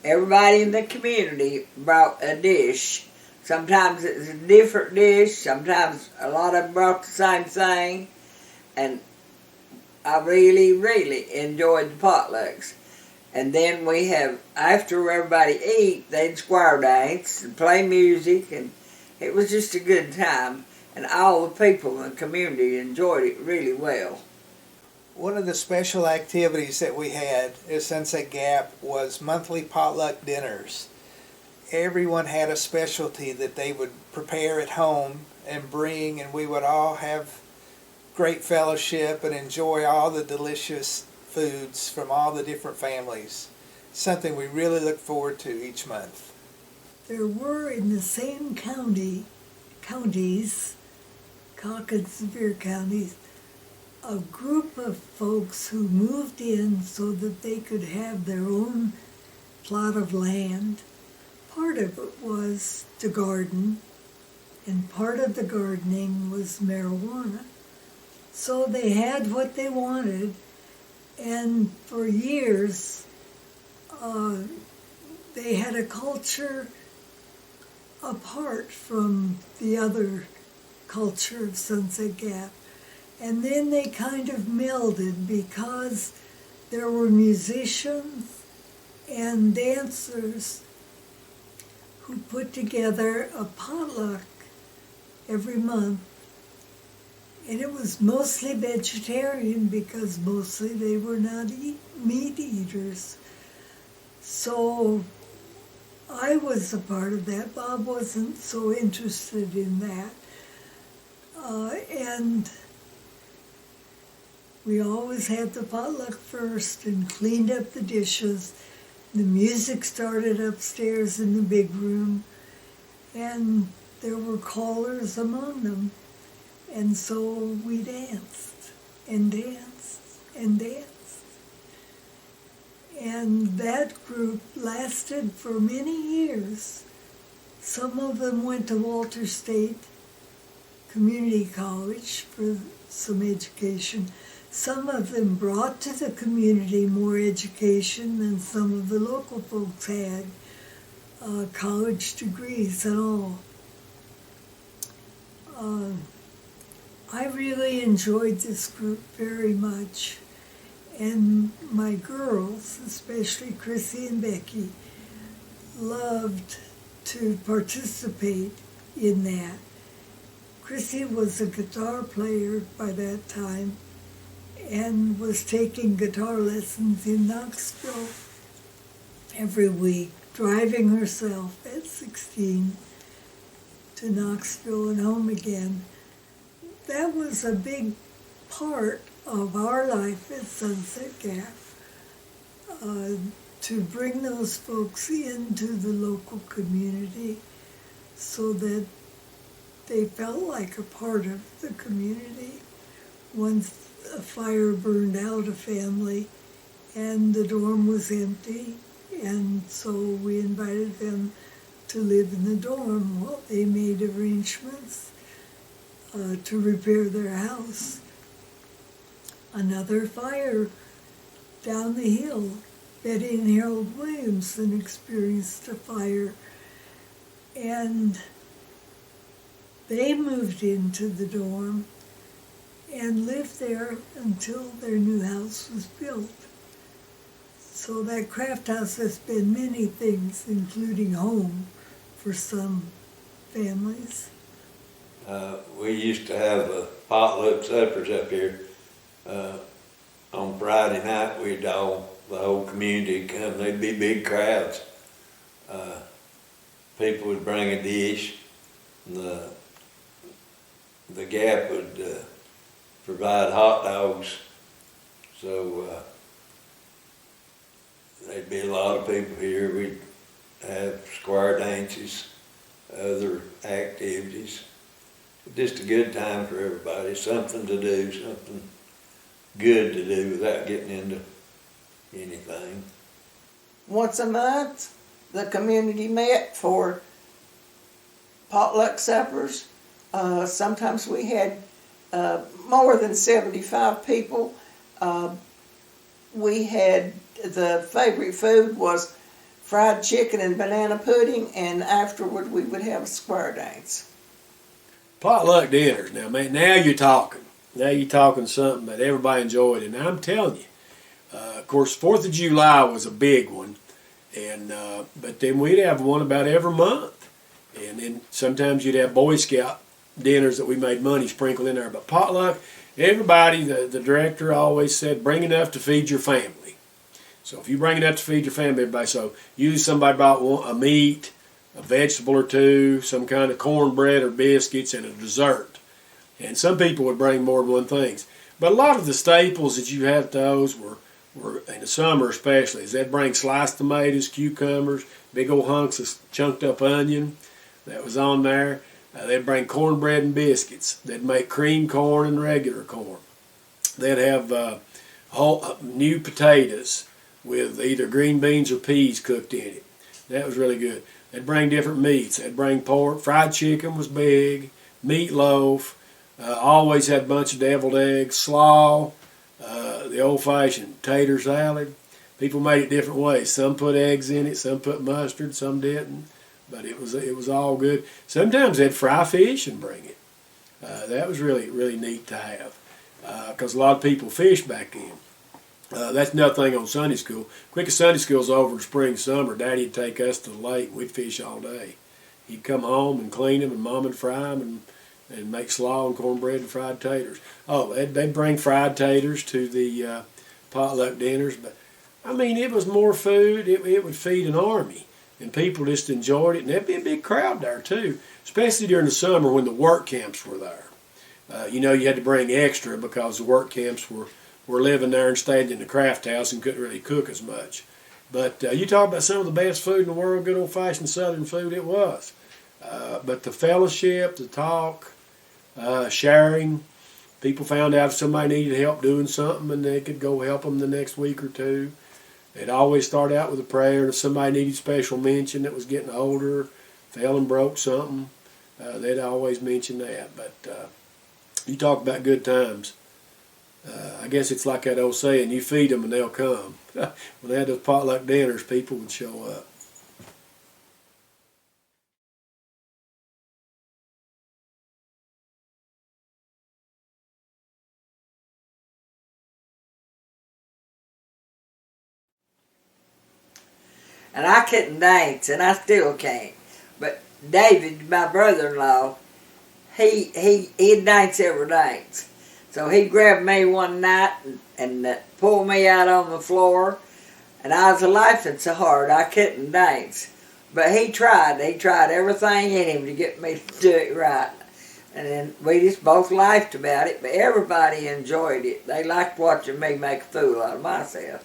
Everybody in the community brought a dish. Sometimes it was a different dish. Sometimes a lot of them brought the same thing. And I really, really enjoyed the potlucks. And then we have, after everybody eat, they'd square dance and play music. And it was just a good time. And all the people in the community enjoyed it really well. One of the special activities that we had at Sunset Gap was monthly potluck dinners. Everyone had a specialty that they would prepare at home and bring, and we would all have great fellowship and enjoy all the delicious foods from all the different families. Something we really look forward to each month. There were in the same counties, Cocke and Sevier counties, a group of folks who moved in so that they could have their own plot of land. Part of it was to garden, and part of the gardening was marijuana. So they had what they wanted, and for years they had a culture apart from the other culture of Sunset Gap. And then they kind of melded because there were musicians and dancers who put together a potluck every month. And it was mostly vegetarian because mostly they were not meat eaters. So I was a part of that. Bob wasn't so interested in that. And we always had the potluck first and cleaned up the dishes. The music started upstairs in the big room, and there were callers among them. And so we danced and danced and danced. And that group lasted for many years. Some of them went to Walter State Community College for some education. Some of them brought to the community more education than some of the local folks had, college degrees and all. I really enjoyed this group very much, and my girls, especially Chrissy and Becky, loved to participate in that. Chrissy was a guitar player by that time, and was taking guitar lessons in Knoxville every week, driving herself at 16 to Knoxville and home again. That was a big part of our life at Sunset Gap, to bring those folks into the local community so that they felt like a part of the community. Once a fire burned out a family and the dorm was empty, and so we invited them to live in the dorm while they made arrangements to repair their house. Another fire down the hill, Betty and Harold Williamson experienced a fire, and they moved into the dorm and lived there until their new house was built. So that craft house has been many things, including home for some families. We used to have potluck suppers up here. On Friday night, the whole community come. They'd be big crowds. People would bring a dish. The Gap would provide hot dogs. So there'd be a lot of people here. We'd have square dances, other activities. Just a good time for everybody. Something to do, something good to do without getting into anything. Once a month, the community met for potluck suppers. Sometimes we had more than 75 people. We had, the favorite food was fried chicken and banana pudding, and afterward we would have a square dance. Potluck dinners. Now, man, now you're talking. Now you're talking something that everybody enjoyed. And I'm telling you, of course, 4th of July was a big one. And but then we'd have one about every month. And then sometimes you'd have Boy Scout dinners that we made money sprinkled in there. But potluck, everybody, the director always said, bring enough to feed your family. So if you bring enough to feed your family, everybody, so usually somebody brought a meat, a vegetable or two, some kind of cornbread or biscuits, and a dessert. And some people would bring more than one thing. But a lot of the staples that you had at those were in the summer especially, is they'd bring sliced tomatoes, cucumbers, big old hunks of chunked up onion that was on there. They'd bring cornbread and biscuits. They'd make cream corn and regular corn. They'd have whole new potatoes with either green beans or peas cooked in it. That was really good. They'd bring different meats. They'd bring pork. Fried chicken was big. Meatloaf. Always had a bunch of deviled eggs. Slaw. The old-fashioned tater salad. People made it different ways. Some put eggs in it. Some put mustard. Some didn't. But it was all good. Sometimes they'd fry fish and bring it. That was really, really neat to have. Because a lot of people fished back then. That's another thing on Sunday school. Quick as Sunday school's over in spring, summer, Daddy would take us to the lake and we'd fish all day. He'd come home and clean them, and Mom would fry them and make slaw and cornbread and fried taters. Oh, they'd bring fried taters to the potluck dinners. But, I mean, it was more food. It would feed an army. And people just enjoyed it. And there'd be a big crowd there, too, especially during the summer when the work camps were there. You had to bring extra because the work camps were living there and stayed in the craft house and couldn't really cook as much. But you talk about some of the best food in the world, good old-fashioned Southern food, it was. But the fellowship, the talk, sharing, people found out if somebody needed help doing something and they could go help them the next week or two. They'd always start out with a prayer, and if somebody needed special mention that was getting older, fell and broke something, they'd always mention that. But you talk about good times. I guess it's like that old saying, you feed them and they'll come. When they had those potluck dinners, people would show up. And I couldn't dance, and I still can't. But David, my brother-in-law, he'd dance every dance. So he grabbed me one night and pulled me out on the floor, and I was laughing so hard I couldn't dance. But he tried everything in him to get me to do it right. And then we just both laughed about it, but everybody enjoyed it. They liked watching me make a fool out of myself.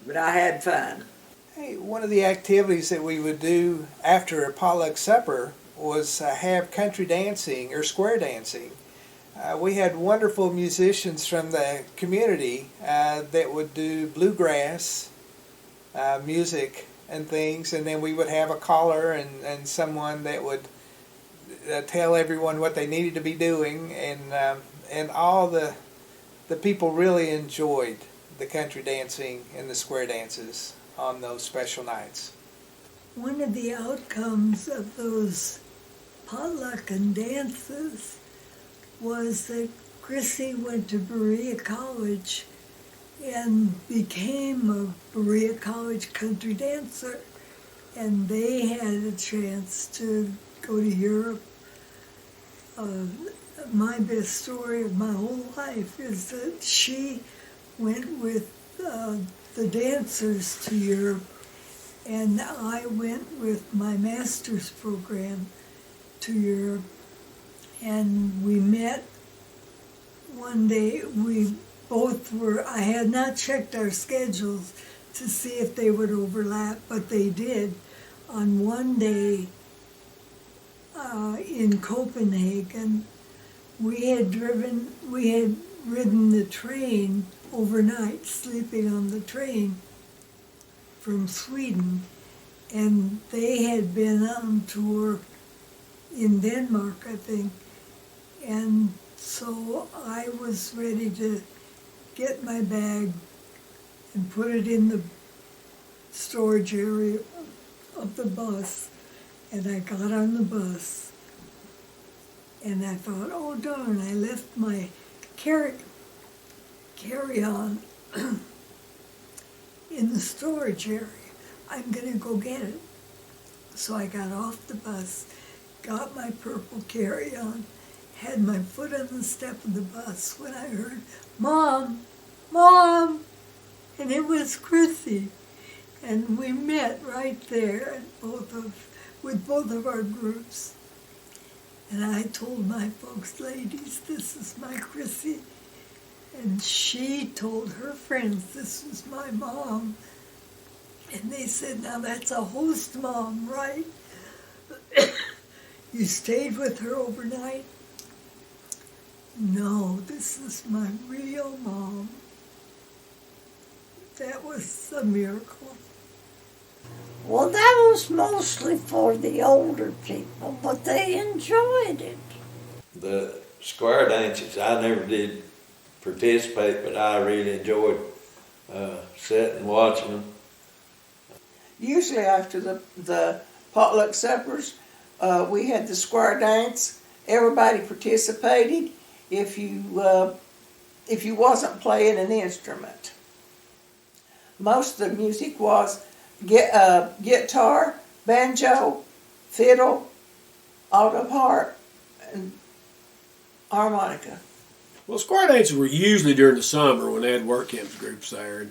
But I had fun. Hey, one of the activities that we would do after a potluck supper was have country dancing or square dancing. We had wonderful musicians from the community that would do bluegrass music and things, and then we would have a caller and someone that would tell everyone what they needed to be doing, and all the people really enjoyed the country dancing and the square dances on those special nights. One of the outcomes of those potluck and dances was that Chrissy went to Berea College and became a Berea College country dancer, and they had a chance to go to Europe. My best story of my whole life is that she went with the dancers to Europe, and I went with my master's program to Europe, and we met one day. We both were, I had not checked our schedules to see if they would overlap, but they did. On one day in Copenhagen, we had ridden the train overnight, sleeping on the train from Sweden, and they had been on tour in Denmark, I think, and so I was ready to get my bag and put it in the storage area of the bus, and I got on the bus, and I thought, oh darn, I left my carry-on in the storage area. I'm gonna go get it. So I got off the bus, got my purple carry-on, had my foot on the step of the bus when I heard, Mom, Mom, and it was Chrissy. And we met right there with both of our groups. And I told my folks, ladies, this is my Chrissy. And she told her friends, this is my mom. And they said, now that's a host mom, right? You stayed with her overnight? No, this is my real mom. That was a miracle. Well, that was mostly for the older people, but they enjoyed it. The square dances, I never did participate, but I really enjoyed sitting and watching them. Usually after the potluck suppers, we had the square dance. Everybody participated if you wasn't playing an instrument. Most of the music was guitar, banjo, fiddle, alto harp, and harmonica. Well, square dances were usually during the summer when they had work camps groups there,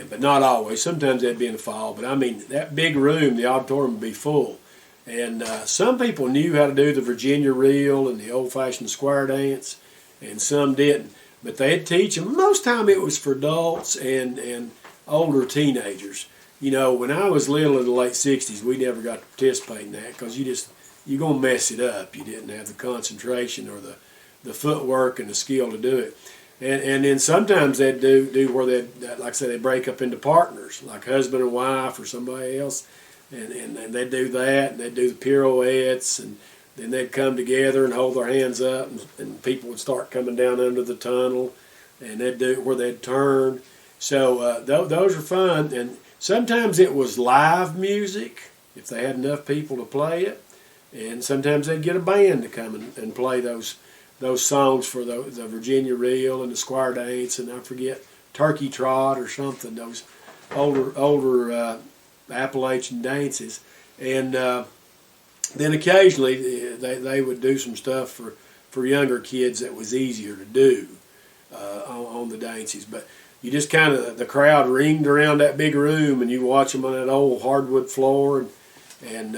but not always. Sometimes they'd be in the fall. But I mean, that big room, the auditorium, would be full. And some people knew how to do the Virginia reel and the old-fashioned square dance, and some didn't. But they'd teach them. Most time it was for adults and older teenagers. You know, when I was little in the late 60s, we never got to participate in that because you're going to mess it up. You didn't have the concentration or the footwork and the skill to do it. And then sometimes they'd do where they'd, like I said, they'd break up into partners, like husband and wife or somebody else. And they'd do that, and they'd do the pirouettes, and then they'd come together and hold their hands up, and people would start coming down under the tunnel, and they'd do it where they'd turn. So those are fun, and sometimes it was live music, if they had enough people to play it, and sometimes they'd get a band to come and play those songs for the Virginia reel and the square dance, and I forget, Turkey Trot or something, those older Appalachian dances. And then occasionally they would do some stuff for for younger kids that was easier to do on the dances. But you just kind of, the crowd ringed around that big room, and you watch them on that old hardwood floor, and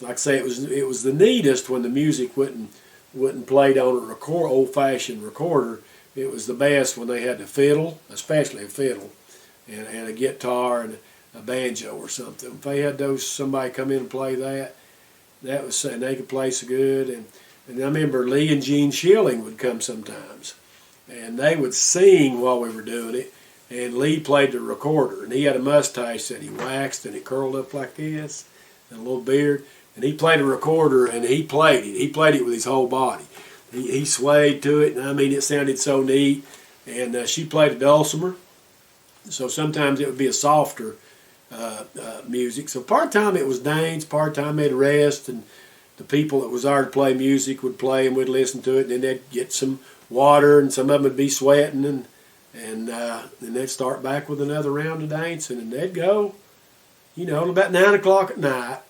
like I say, it was the neatest when the music wasn't played on a old-fashioned recorder. It was the best when they had a fiddle, especially a fiddle, and a guitar and a banjo or something. If they had somebody come in and play that was, and they could play so good. And I remember Lee and Gene Schilling would come sometimes, and they would sing while we were doing it. And Lee played the recorder, and he had a mustache that he waxed, and it curled up like this, and a little beard. And he played a recorder, and he played it. He played it with his whole body. He swayed to it, and I mean, it sounded so neat. And she played a dulcimer, so sometimes it would be a softer music. So part-time it was dance, part-time they'd rest, and the people that was there to play music would play, and we'd listen to it, and then they'd get some water, and some of them would be sweating, and then they'd start back with another round of dancing, and they'd go, till about 9 o'clock at night,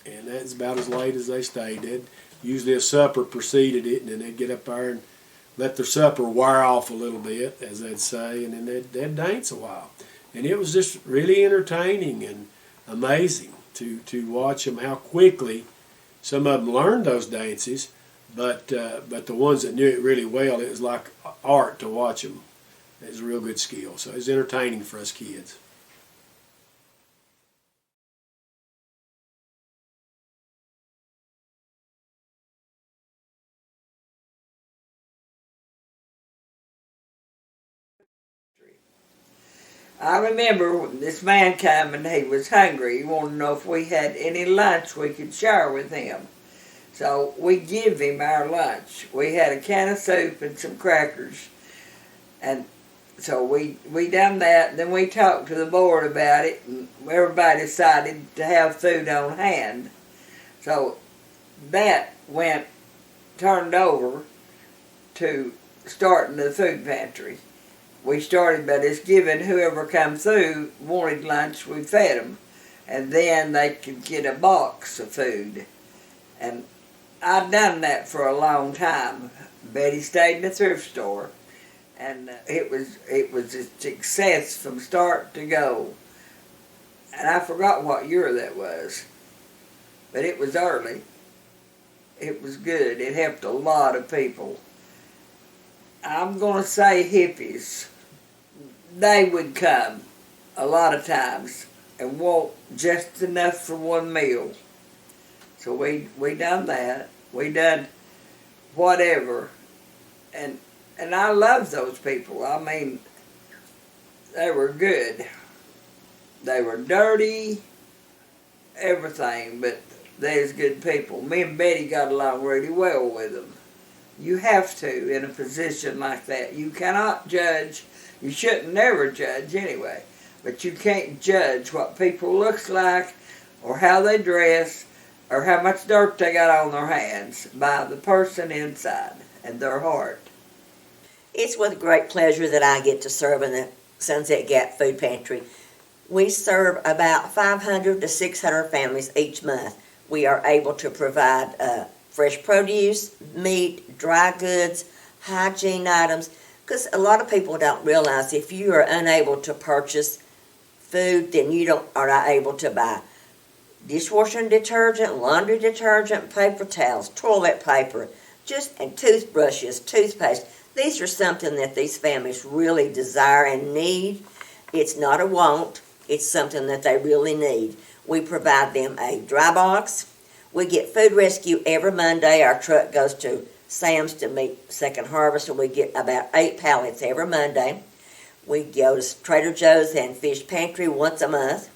and that's about as late as they stayed. Usually a supper preceded it, and then they'd get up there and let their supper wear off a little bit, as they'd say, and then they'd dance a while. And it was just really entertaining and amazing to watch them, how quickly some of them learned those dances, but the ones that knew it really well, it was like art to watch them. It was a real good skill, so it was entertaining for us kids. I remember this man came and he was hungry. He wanted to know if we had any lunch we could share with him. So we give him our lunch. We had a can of soup and some crackers. And so we done that. Then we talked to the board about it, and everybody decided to have food on hand. So that turned over to starting the food pantry. We started by just giving whoever come through wanted lunch, we fed them, and then they could get a box of food. And I'd done that for a long time. Betty stayed in the thrift store, and it was a success from start to go. And I forgot what year that was, but it was early. It was good. It helped a lot of people. I'm going to say hippies. They would come a lot of times and want just enough for one meal. So we done that. We done whatever. And I love those people. I mean, they were good. They were dirty, everything, but they was good people. Me and Betty got along really well with them. You have to in a position like that. You cannot judge. You shouldn't never judge anyway. But you can't judge what people looks like or how they dress or how much dirt they got on their hands by the person inside and their heart. It's with great pleasure that I get to serve in the Sunset Gap Food Pantry. We serve about 500 to 600 families each month. We are able to provide fresh produce, meat, dry goods, hygiene items, because a lot of people don't realize if you are unable to purchase food, then you are not able to buy dishwashing detergent, laundry detergent, paper towels, toilet paper, and toothbrushes, toothpaste. These are something that these families really desire and need. It's not a want. It's something that they really need. We provide them a dry box. We get food rescue every Monday. Our truck goes to Sam's to meet Second Harvest, and we get about 8 pallets every Monday. We go to Trader Joe's and Fish Pantry once a month.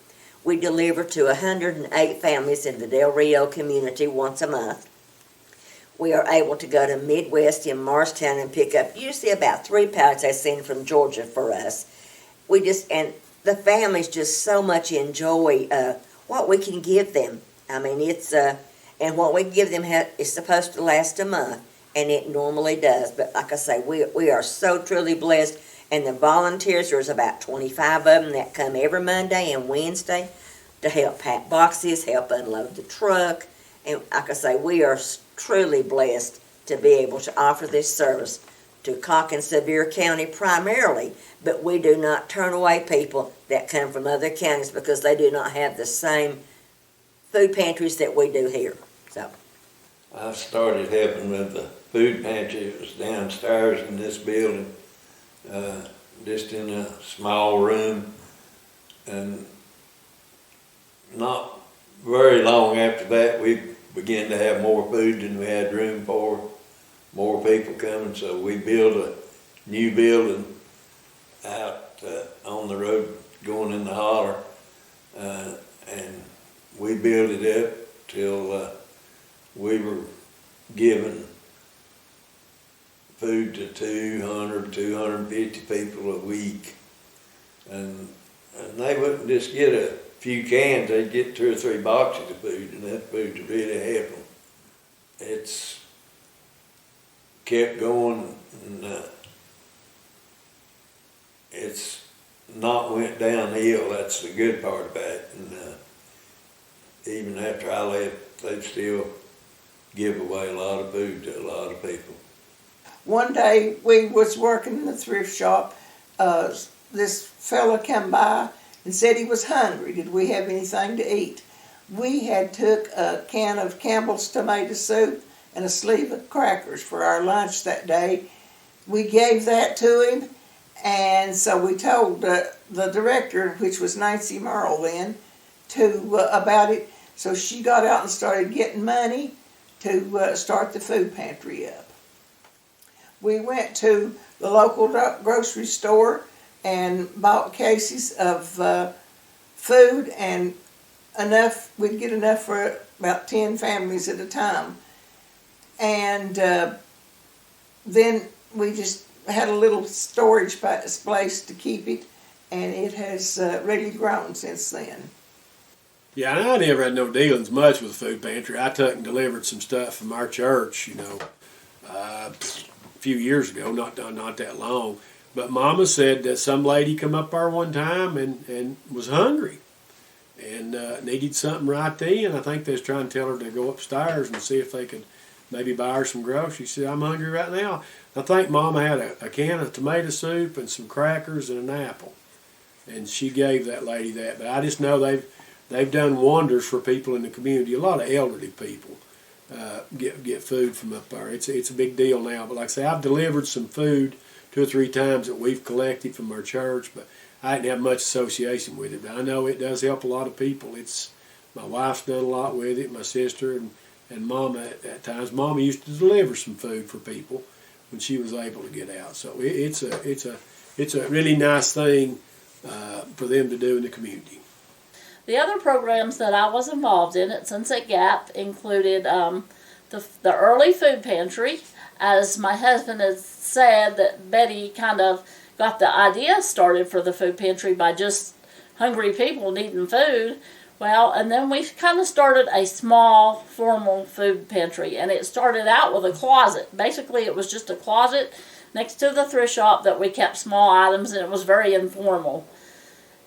We deliver to 108 families in the Del Rio community once a month. We are able to go to Midwest in Morristown and pick up usually about 3 pallets they send from Georgia for us. And the families just so much enjoy what we can give them. I mean, and what we give them is supposed to last a month, and it normally does. But like I say, we are so truly blessed, and the volunteers, there's about 25 of them that come every Monday and Wednesday to help pack boxes, help unload the truck. And like I say, we are truly blessed to be able to offer this service to Cocke and Sevier County primarily, but we do not turn away people that come from other counties because they do not have the same food pantries that we do here. So I started helping with the food pantry. It was downstairs in this building, just in a small room, and not very long after that we began to have more food than we had room for, more people coming, so we built a new building out on the road going in the holler, and we built it up till we were giving food to 200, 250 people a week, and they wouldn't just get a few cans, they'd get 2 or 3 boxes of food, and that food to really help them. It's kept going, and it's not went downhill. That's the good part about it. And even after I left, they'd still give away a lot of food to a lot of people. One day we was working in the thrift shop. This fella came by and said he was hungry. Did we have anything to eat? We had took a can of Campbell's tomato soup and a sleeve of crackers for our lunch that day. We gave that to him, and so we told the director, which was Nancy Merle then, about it. So she got out and started getting money to start the food pantry up. We went to the local grocery store and bought cases of food, and we'd get enough for about 10 families at a time. And then we just had a little storage place to keep it, and it has really grown since then. Yeah, and I never had no dealings much with the food pantry. I took and delivered some stuff from our church, a few years ago, not that long. But Mama said that some lady come up there one time and was hungry and needed something right then. I think they was trying to tell her to go upstairs and see if they could maybe buy her some groceries. She said, I'm hungry right now. I think Mama had a can of tomato soup and some crackers and an apple. And she gave that lady that. But I just know they've done wonders for people in the community. A lot of elderly people get food from up there. It's a big deal now. But like I say, I've delivered some food 2 or 3 times that we've collected from our church, but I didn't have much association with it. But I know it does help a lot of people. My wife's done a lot with it, my sister, and Mama at times. Mama used to deliver some food for people when she was able to get out. So it's a really nice thing for them to do in the community. The other programs that I was involved in at Sunset Gap included the early food pantry. As my husband has said, that Betty kind of got the idea started for the food pantry by just hungry people needing food. Well, and then we kind of started a small formal food pantry, and it started out with a closet. Basically, it was just a closet next to the thrift shop that we kept small items, and it was very informal.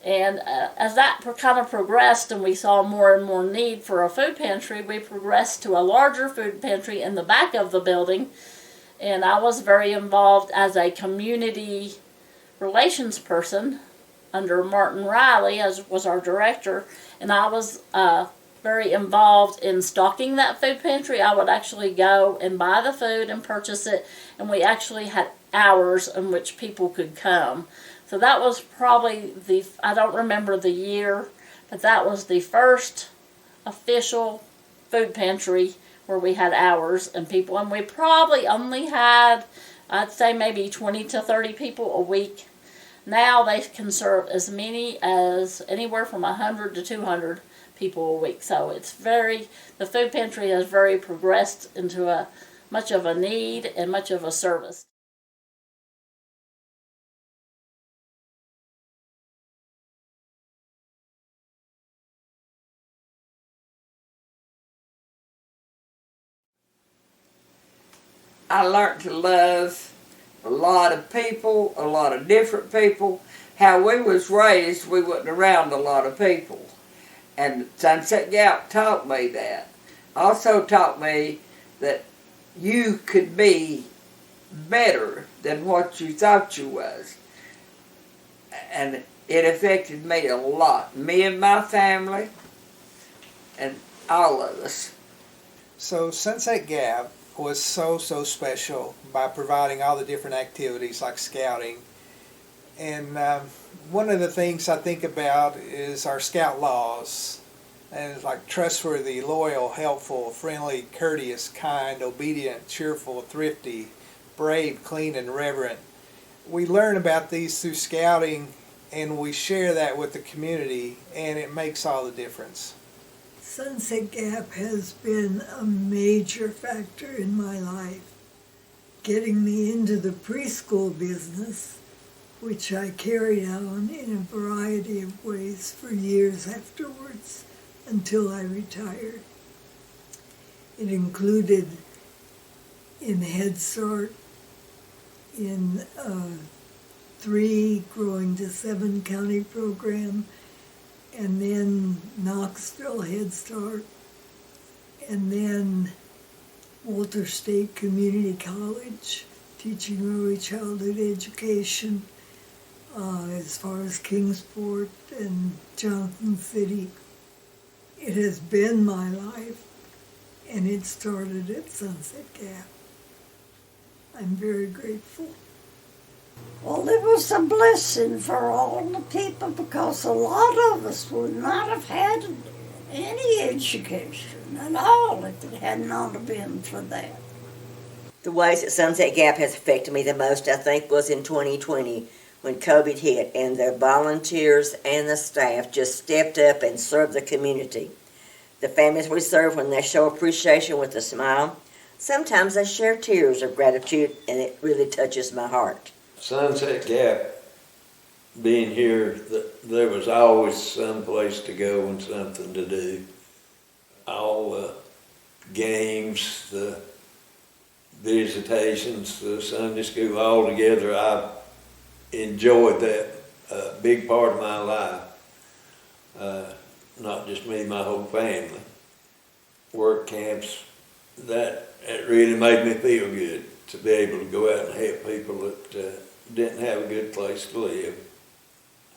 And as that kind of progressed and we saw more and more need for a food pantry, we progressed to a larger food pantry in the back of the building. And I was very involved as a community relations person under Martin Riley, as was our director. And I was very involved in stocking that food pantry. I would actually go and buy the food and purchase it. And we actually had hours in which people could come. So that was probably I don't remember the year, but that was the first official food pantry where we had hours and people. And we probably only had, I'd say maybe 20 to 30 people a week. Now they can serve as many as anywhere from 100 to 200 people a week. So the food pantry has very progressed into much of a need and much of a service. I learned to love a lot of people, a lot of different people. How we was raised, we wasn't around a lot of people. And Sunset Gap taught me that. Also taught me that you could be better than what you thought you was. And it affected me a lot. Me and my family and all of us. So Sunset Gap was so special by providing all the different activities like scouting. And one of the things I think about is our scout laws. And it's like trustworthy, loyal, helpful, friendly, courteous, kind, obedient, cheerful, thrifty, brave, clean, and reverent. We learn about these through scouting, and we share that with the community, and it makes all the difference. Sunset Gap has been a major factor in my life, getting me into the preschool business, which I carried on in a variety of ways for years afterwards until I retired. It included in Head Start, in 3 growing to 7 county program, and then Knoxville Head Start, and then Walter State Community College, teaching early childhood education, as far as Kingsport and Johnson City. It has been my life, and it started at Sunset Gap. I'm very grateful. Well, it was a blessing for all the people because a lot of us would not have had any education at all if it had not have been for that. The ways that Sunset Gap has affected me the most, I think, was in 2020 when COVID hit and the volunteers and the staff just stepped up and served the community. The families we serve, when they show appreciation with a smile, sometimes they share tears of gratitude, and it really touches my heart. Sunset Gap, being here, there was always some place to go and something to do. All the games, the visitations, the Sunday school, all together, I enjoyed that big part of my life. Not just me, my whole family. Work camps, it really made me feel good to be able to go out and help people that didn't have a good place to live.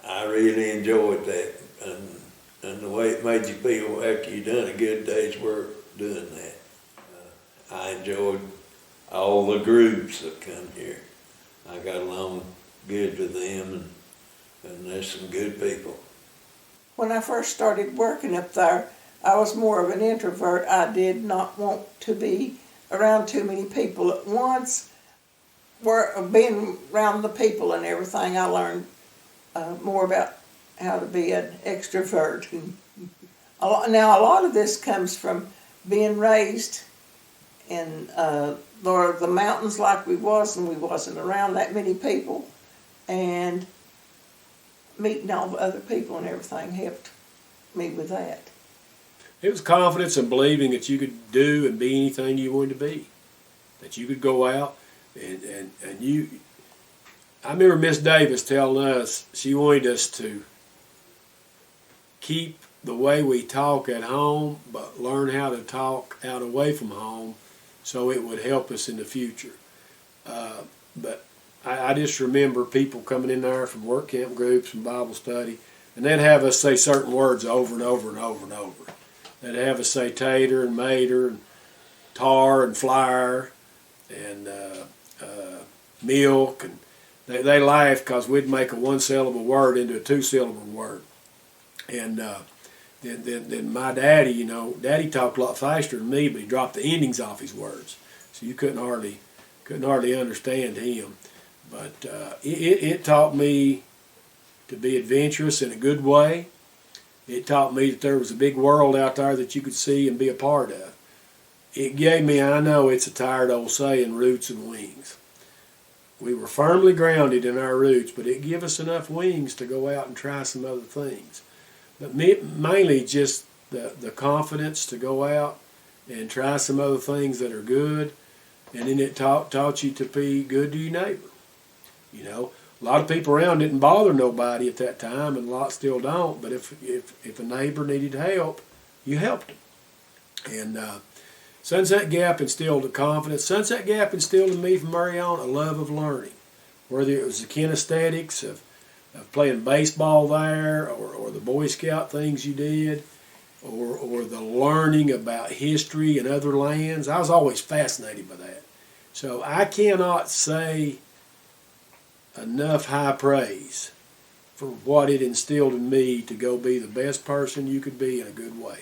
I really enjoyed that, and the way it made you feel after you'd done a good day's work doing that. I enjoyed all the groups that come here. I got along good with them, and there's some good people. When I first started working up there, I was more of an introvert. I did not want to be around too many people at once. Being around the people and everything, I learned more about how to be an extrovert. Now, a lot of this comes from being raised in the mountains like we was, and we wasn't around that many people, and meeting all the other people and everything helped me with that. It was confidence and believing that you could do and be anything you wanted to be. That you could go out and you... I remember Miss Davis telling us she wanted us to keep the way we talk at home, but learn how to talk out away from home so it would help us in the future. But I just remember people coming in there from work camp groups and Bible study, and they'd have us say certain words over and over and over and over. They'd have us say tater and mater and tar and flyer and milk, and they laughed because we'd make a one-syllable word into a two-syllable word. And then my daddy, Daddy talked a lot faster than me, but he dropped the endings off his words, so you couldn't hardly understand him. But it taught me to be adventurous in a good way. It taught me that there was a big world out there that you could see and be a part of. It gave me, I know it's a tired old saying, roots and wings. We were firmly grounded in our roots, but it gave us enough wings to go out and try some other things. But mainly just the confidence to go out and try some other things that are good. And then it taught you to be good to your neighbor. A lot of people around didn't bother nobody at that time, and a lot still don't. But if a neighbor needed help, you helped them. And Sunset Gap instilled a confidence. Sunset Gap instilled in me from early on a love of learning, whether it was the kinesthetics of playing baseball there, or the Boy Scout things you did, or the learning about history and other lands. I was always fascinated by that. So I cannot say enough high praise for what it instilled in me to go be the best person you could be in a good way.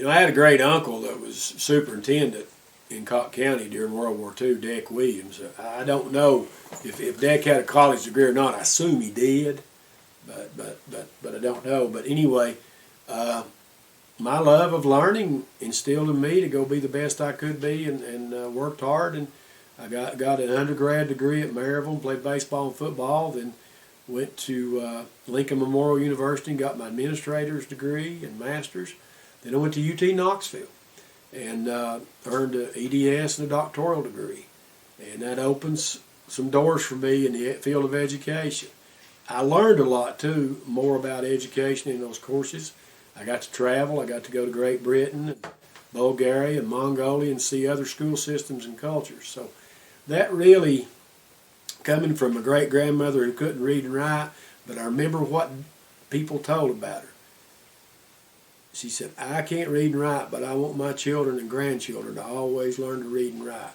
I had a great uncle that was superintendent in Cotton County during World War II, Deck Williams. I don't know if Deck had a college degree or not. I assume he did, but I don't know. But anyway, my love of learning instilled in me to go be the best I could be, and worked hard. And I got an undergrad degree at Maryville and played baseball and football. Then went to Lincoln Memorial University and got my administrator's degree and master's. Then I went to UT Knoxville and earned an EDS and a doctoral degree. And that opens some doors for me in the field of education. I learned a lot, too, more about education in those courses. I got to travel. I got to go to Great Britain and Bulgaria and Mongolia and see other school systems and cultures. So that really, coming from a great-grandmother who couldn't read and write, but I remember what people told about her. She said, I can't read and write, but I want my children and grandchildren to always learn to read and write.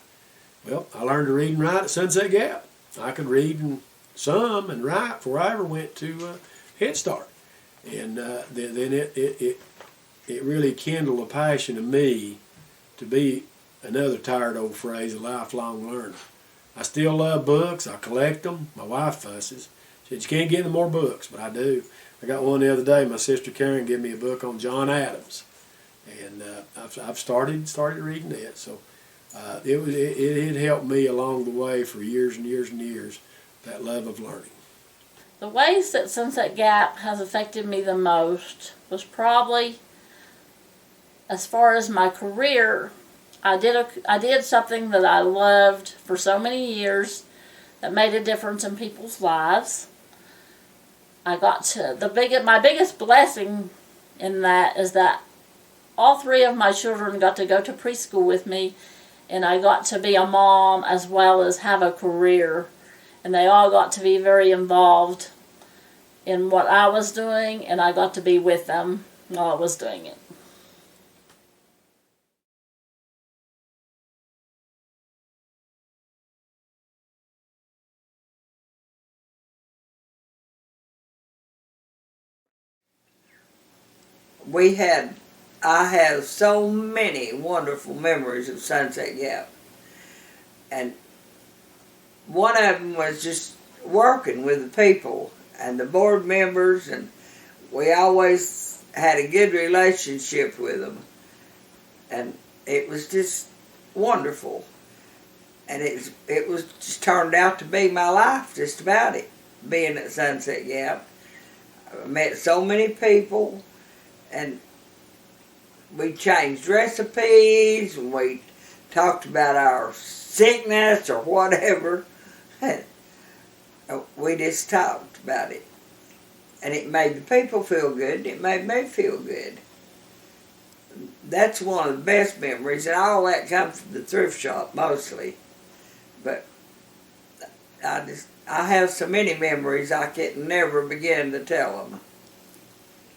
Well, I learned to read and write at Sunset Gap. I could read and write before I ever went to Head Start. And then it really kindled a passion in me to be, another tired old phrase, a lifelong learner. I still love books. I collect them. My wife fusses. She said, you can't get any more books, but I do. I got one the other day. My sister Karen gave me a book on John Adams, and I've started reading it. So it helped me along the way for years and years and years, that love of learning. The ways that Sunset Gap has affected me the most was probably, as far as my career, I did something that I loved for so many years that made a difference in people's lives. I got to my biggest blessing in that is that all three of my children got to go to preschool with me, and I got to be a mom as well as have a career, and they all got to be very involved in what I was doing, and I got to be with them while I was doing it. I have so many wonderful memories of Sunset Gap. And one of them was just working with the people and the board members, and we always had a good relationship with them. And it was just wonderful. And it was just turned out to be my life, just about it, being at Sunset Gap. I met so many people, and we changed recipes, and we talked about our sickness or whatever. We just talked about it. And it made the people feel good, and it made me feel good. That's one of the best memories, and all that comes from the thrift shop mostly. But I have so many memories I can never begin to tell them.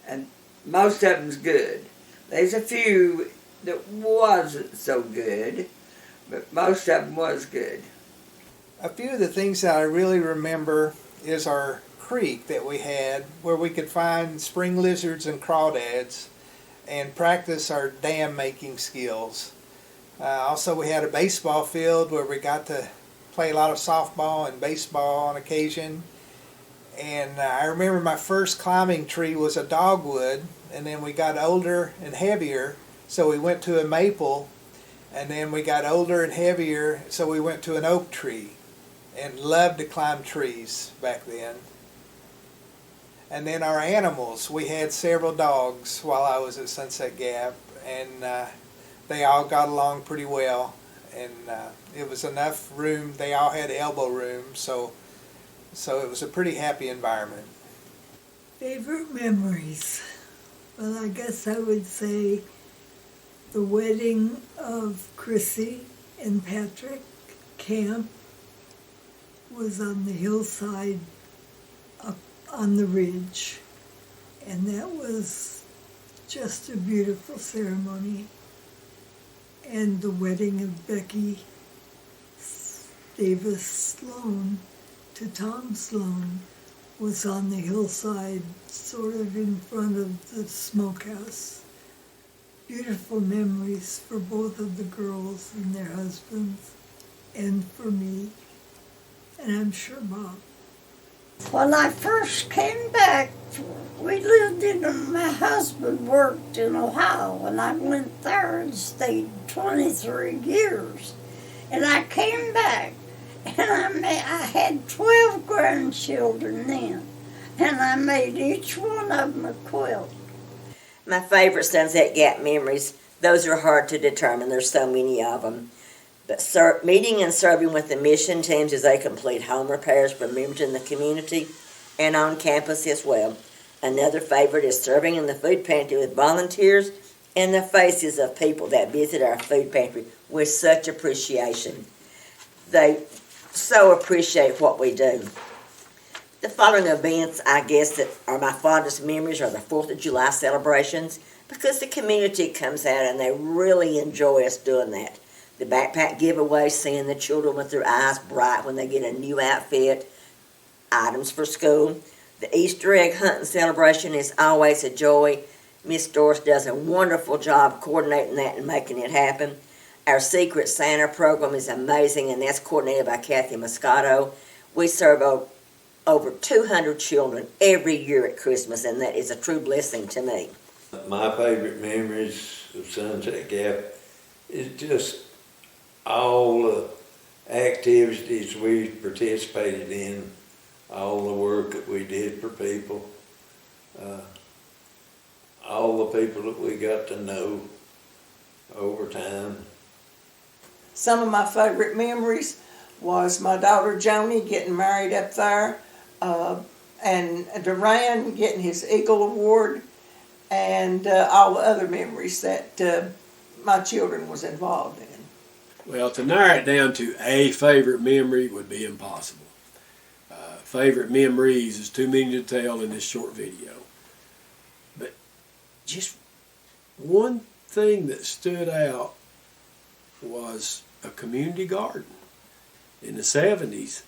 And most of them's good. There's a few that wasn't so good, but most of them was good. A few of the things that I really remember is our creek that we had, where we could find spring lizards and crawdads and practice our dam making skills. Also, we had a baseball field where we got to play a lot of softball and baseball on occasion. And I remember my first climbing tree was a dogwood, and then we got older and heavier, so we went to a maple, and then we got older and heavier, so we went to an oak tree, and loved to climb trees back then. And then our animals, we had several dogs while I was at Sunset Gap, and they all got along pretty well, and it was enough room. They all had elbow room, so it was a pretty happy environment. Favorite memories? Well, I guess I would say The wedding of Chrissy and Patrick Camp was on the hillside up on the ridge. And that was just a beautiful ceremony. And the wedding of Becky Davis Sloan to Tom Sloan was on the hillside, sort of in front of the smokehouse. Beautiful memories for both of the girls and their husbands, and for me, and I'm sure Bob. When I first came back, we lived my husband worked in Ohio, and I went there and stayed 23 years. And I came back, and I had 12 grandchildren then, and I made each one of them a quilt. My favorite Sunset Gap memories, those are hard to determine. There's so many of them. But meeting and serving with the mission teams as they complete home repairs for members in the community and on campus as well. Another favorite is serving in the food pantry with volunteers and the faces of people that visit our food pantry with such appreciation. They so appreciate what we do. The following events, I guess, that are my fondest memories are the 4th of July celebrations, because the community comes out and they really enjoy us doing that. The backpack giveaway, seeing the children with their eyes bright when they get a new outfit, items for school. The Easter egg hunting celebration is always a joy. Miss Doris does a wonderful job coordinating that and making it happen. Our Secret Santa program is amazing, and that's coordinated by Kathy Moscato. We serve over 200 children every year at Christmas, and that is a true blessing to me. My favorite memories of Sunset Gap is just all the activities we participated in, all the work that we did for people, all the people that we got to know over time. Some of my favorite memories was my daughter Joni getting married up there, and Duran getting his Eagle Award, and all the other memories that my children was involved in. Well, to narrow it down to a favorite memory would be impossible. Favorite memories is too many to tell in this short video. But just one thing that stood out was a community garden. In the 70s,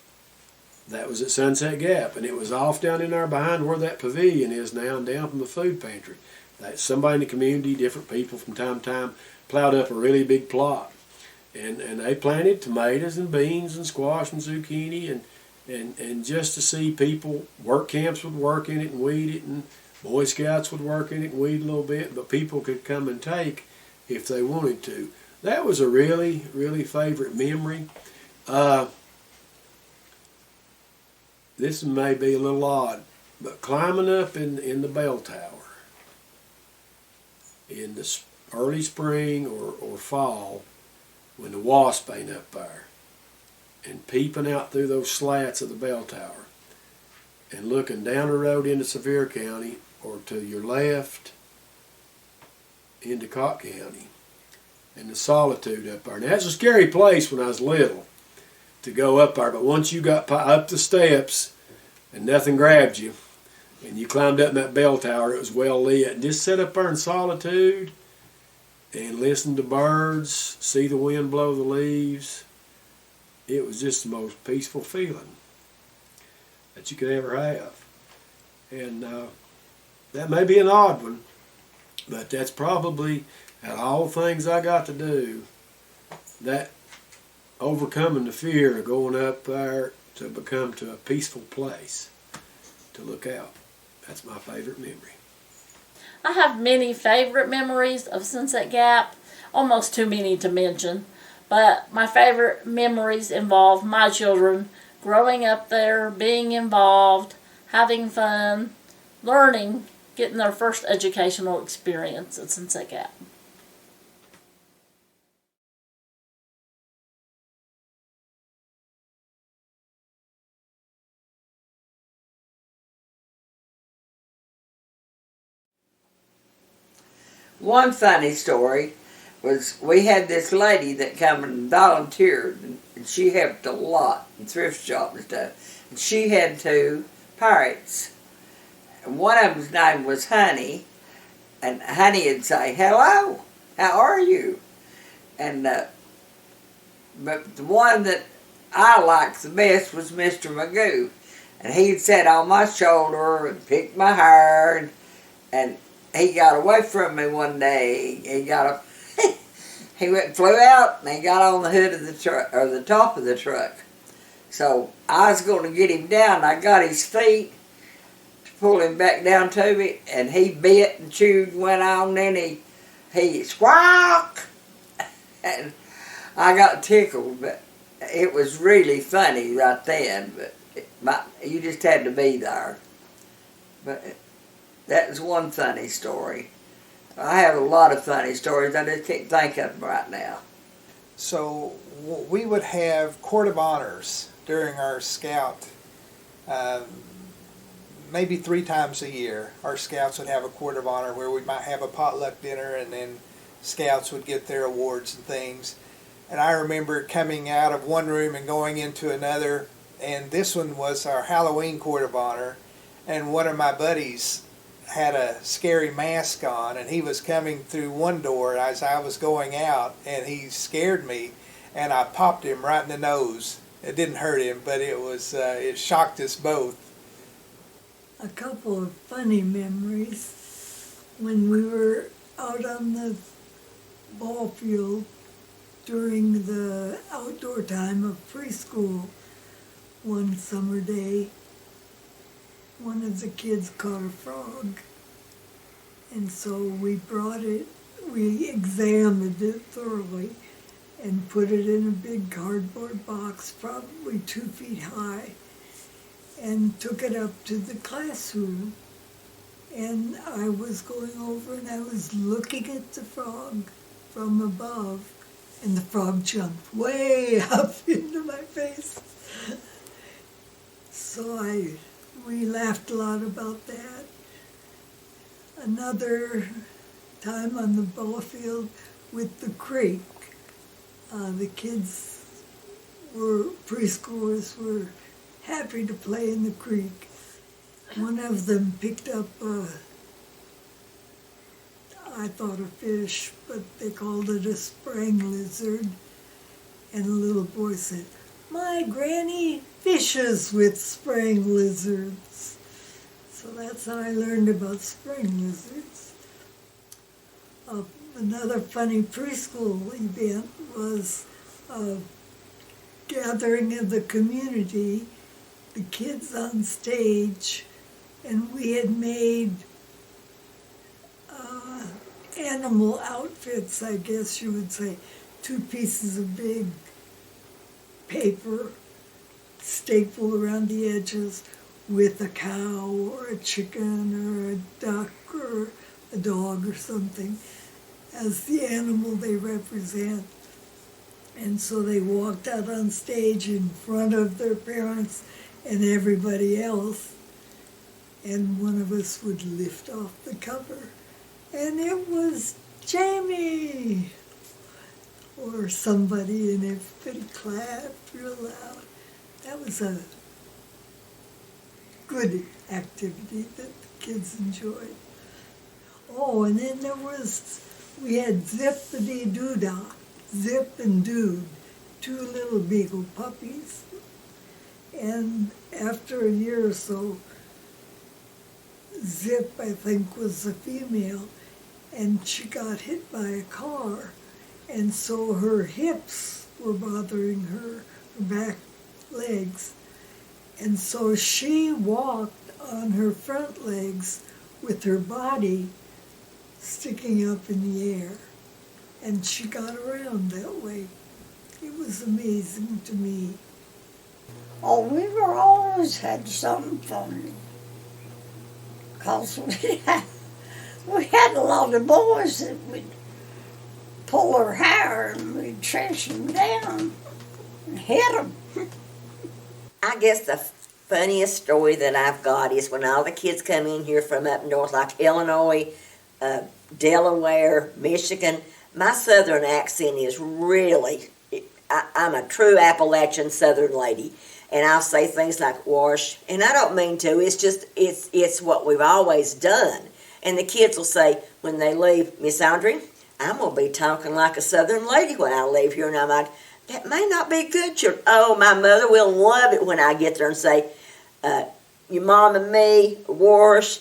that was at Sunset Gap, and it was off down in there behind where that pavilion is now and down from the food pantry. That somebody in the community, different people from time to time, plowed up a really big plot. And they planted tomatoes and beans and squash and zucchini, and just to see people, work camps would work in it and weed it, and Boy Scouts would work in it and weed a little bit, but people could come and take if they wanted to. That was a really, really favorite memory. This may be a little odd, but climbing up in the bell tower in the early spring or fall, when the wasp ain't up there, and peeping out through those slats of the bell tower and looking down the road into Sevier County or to your left into Cott County, and the solitude up there. Now, that's a scary place when I was little to go up there, but once you got up the steps and nothing grabbed you and you climbed up in that bell tower, it was well lit, and just sit up there in solitude and listen to birds, see the wind blow the leaves. It was just the most peaceful feeling that you could ever have. And that may be an odd one, but that's probably, out of all the things I got to do, that overcoming the fear of going up there to become to a peaceful place to look out. That's my favorite memory. I have many favorite memories of Sunset Gap, almost too many to mention, but my favorite memories involve my children growing up there, being involved, having fun, learning, getting their first educational experience at Sunset Gap. One funny story, was we had this lady that come and volunteered, and she helped a lot in Thrift Shop and stuff. And she had 2 parrots. And one of them's name was Honey, and Honey would say, "Hello, how are you?" And but the one that I liked the best was Mr. Magoo, and he'd sit on my shoulder and pick my hair, and he got away from me one day. He flew out, and he got on the hood of the truck, or the top of the truck. So I was going to get him down. I got his feet to pull him back down to me, and he bit and chewed and went on. Then he squawked, and I got tickled. But it was really funny right then. But you just had to be there. But that was one funny story. I have a lot of funny stories. I just can't think of them right now. So we would have court of honors during our scout, maybe 3 times a year. Our scouts would have a court of honor where we might have a potluck dinner, and then scouts would get their awards and things. And I remember coming out of one room and going into another, and this one was our Halloween court of honor, and one of my buddies had a scary mask on, and he was coming through one door as I was going out, and he scared me, and I popped him right in the nose. It didn't hurt him, but it shocked us both. A couple of funny memories. When we were out on the ball field during the outdoor time of preschool one summer day, one of the kids caught a frog, and so we examined it thoroughly and put it in a big cardboard box, probably 2 feet high, and took it up to the classroom. And I was going over and I was looking at the frog from above, and the frog jumped way up into my face. So we laughed a lot about that. Another time on the ball field with the creek, the kids preschoolers were happy to play in the creek. One of them picked up I thought a fish, but they called it a spring lizard. And the little boy said, "My granny fishes with spring lizards." So that's how I learned about spring lizards. Another funny preschool event was a gathering of the community, the kids on stage, and we had made animal outfits, I guess you would say. 2 pieces of big paper stapled around the edges with a cow or a chicken or a duck or a dog or something as the animal they represent. And so they walked out on stage in front of their parents and everybody else, and one of us would lift off the cover, and it was Jamie or somebody, and everybody clapped real loud. That was a good activity that the kids enjoyed. Oh, and then we had Zippity-Doo-Dah, Zip and Dude, 2 little beagle puppies. And after a year or so, Zip, I think, was a female, and she got hit by a car, and so her hips were bothering her back legs, and so she walked on her front legs with her body sticking up in the air, and she got around that way. It was amazing to me. Oh, we were always had something funny. Because we had a lot of boys that would pull her hair and we'd chase them down and hit them. I guess the funniest story that I've got is when all the kids come in here from up north, like Illinois, Delaware, Michigan, My southern accent is really, I'm a true Appalachian southern lady. And I'll say things like wash, and I don't mean to, it's what we've always done. And the kids will say, when they leave, Miss Audrey, I'm going to be talking like a southern lady when I leave here. And I'm like, that may not be good, children. Oh, my mother will love it when I get there and say, your mom and me, wash.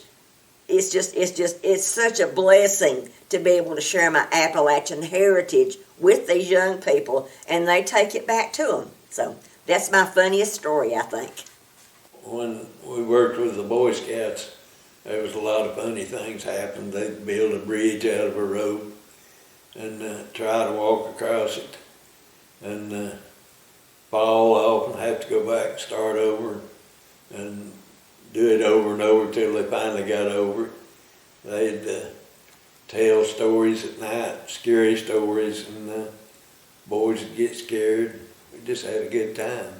It's such a blessing to be able to share my Appalachian heritage with these young people, and they take it back to them. So that's my funniest story, I think. When we worked with the Boy Scouts, there was a lot of funny things happened. They'd build a bridge out of a rope and try to walk across it and fall off and have to go back and start over and do it over and over till they finally got over it. They'd tell stories at night, scary stories, and the boys would get scared. We just had a good time.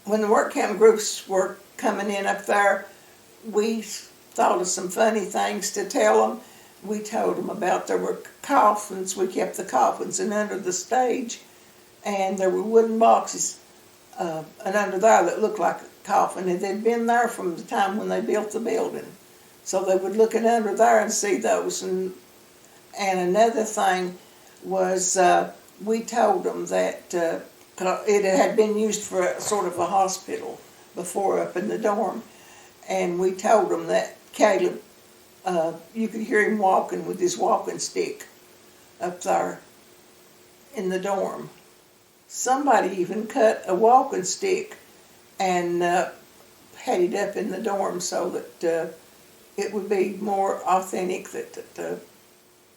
When the work camp groups were coming in up there, we thought of some funny things to tell them. We told them about there were coffins. We kept the coffins in under the stage, and there were wooden boxes and under there that looked like a coffin, and they'd been there from the time when they built the building. So they would look in under there and see those. And another thing was we told them that it had been used for a sort of a hospital before up in the dorm. And we told them that Caleb, you could hear him walking with his walking stick up there in the dorm. Somebody even cut a walking stick and had it up in the dorm so that it would be more authentic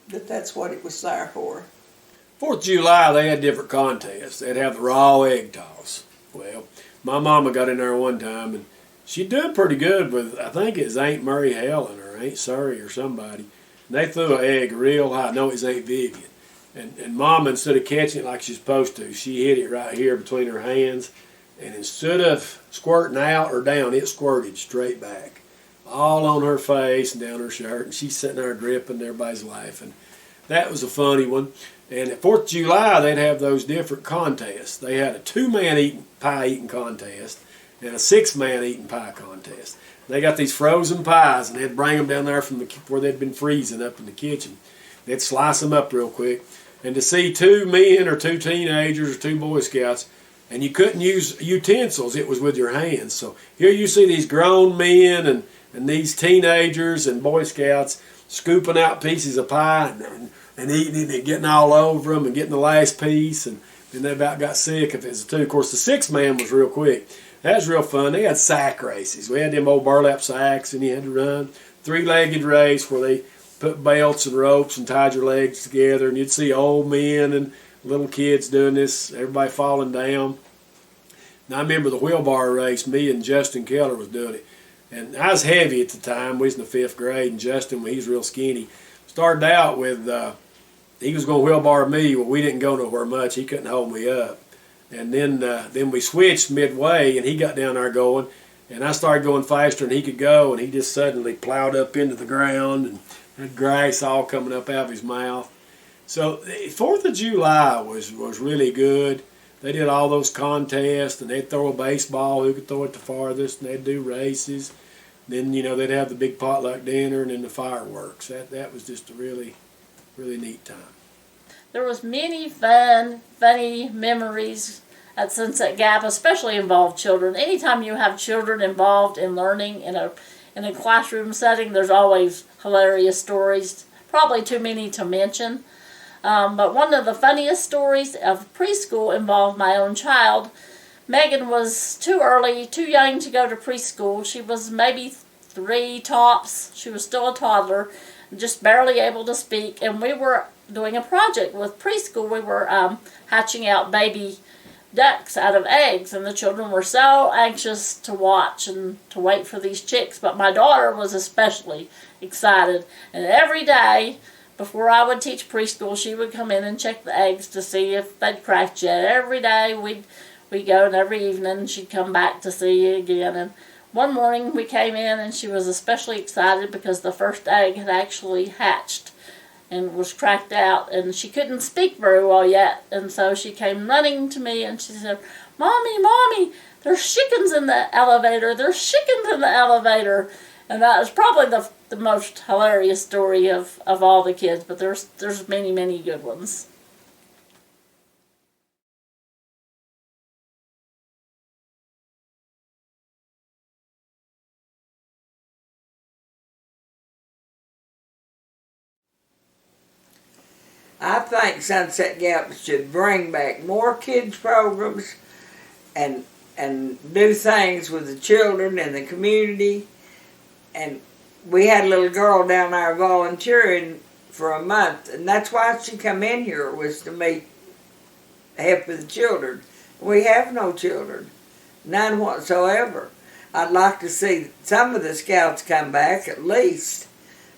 that's what it was there for. 4th of July, they had different contests. They'd have the raw egg toss. Well, my mama got in there one time, and she did pretty good with, I think it was Aunt Mary Helen or Aunt Surrey or somebody. And they threw an egg real high. No, it was Aunt Vivian. And Mama, instead of catching it like she's supposed to, she hit it right here between her hands. And instead of squirting out or down, it squirted straight back. All on her face and down her shirt. And she's sitting there dripping, and everybody's laughing. That was a funny one. And at 4th of July, they'd have those different contests. They had a 2-man pie eating contest and a 6-man eating pie contest. They got these frozen pies, and they'd bring them down there from where they'd been freezing up in the kitchen. They'd slice them up real quick. And to see 2 men or 2 teenagers or 2 Boy Scouts, and you couldn't use utensils, it was with your hands. So here you see these grown men and these teenagers and Boy Scouts scooping out pieces of pie and eating it and getting all over them and getting the last piece, and then they about got sick if it was a 2. Of course, the 6-man was real quick. That was real fun. They had sack races. We had them old burlap sacks, and you had to run 3-legged race where they put belts and ropes and tied your legs together, and you'd see old men and little kids doing this, everybody falling down. And I remember the wheelbarrow race, me and Justin Keller was doing it. And I was heavy at the time. We was in the 5th grade, and Justin, when he was real skinny, started out with, he was going to wheelbarrow me. Well, we didn't go nowhere much. He couldn't hold me up. And then we switched midway, and he got down there going, and I started going faster than he could go, and he just suddenly plowed up into the ground and had grass all coming up out of his mouth. So 4th of July was really good. They did all those contests, and they'd throw a baseball, who could throw it the farthest, and they'd do races. Then, they'd have the big potluck dinner and then the fireworks. That was just a really, really neat time. There was many funny memories at Sunset Gap, especially involved children. Anytime you have children involved in learning in a classroom setting, there's always hilarious stories, probably too many to mention. But one of the funniest stories of preschool involved my own child. Megan was too young to go to preschool. She was maybe 3 tops. She was still a toddler, just barely able to speak. And we were doing a project with preschool. We were hatching out baby ducks out of eggs, and the children were so anxious to watch and to wait for these chicks. But my daughter was especially excited. And every day, before I would teach preschool, she would come in and check the eggs to see if they'd cracked yet. Every day we'd go, and every evening she'd come back to see again. And one morning we came in, and she was especially excited because the first egg had actually hatched. and was cracked out, and she couldn't speak very well yet. And so she came running to me and she said, "Mommy, Mommy, there's chickens in the elevator. There's chickens in the elevator." And that was probably the most hilarious story of all the kids, but there's many, many good ones. I think Sunset Gap should bring back more kids programs and do things with the children and the community. And we had a little girl down there volunteering for a month, and that's why she come in here, was to meet, help with the children. We have no children, none whatsoever. I'd like to see some of the scouts come back at least.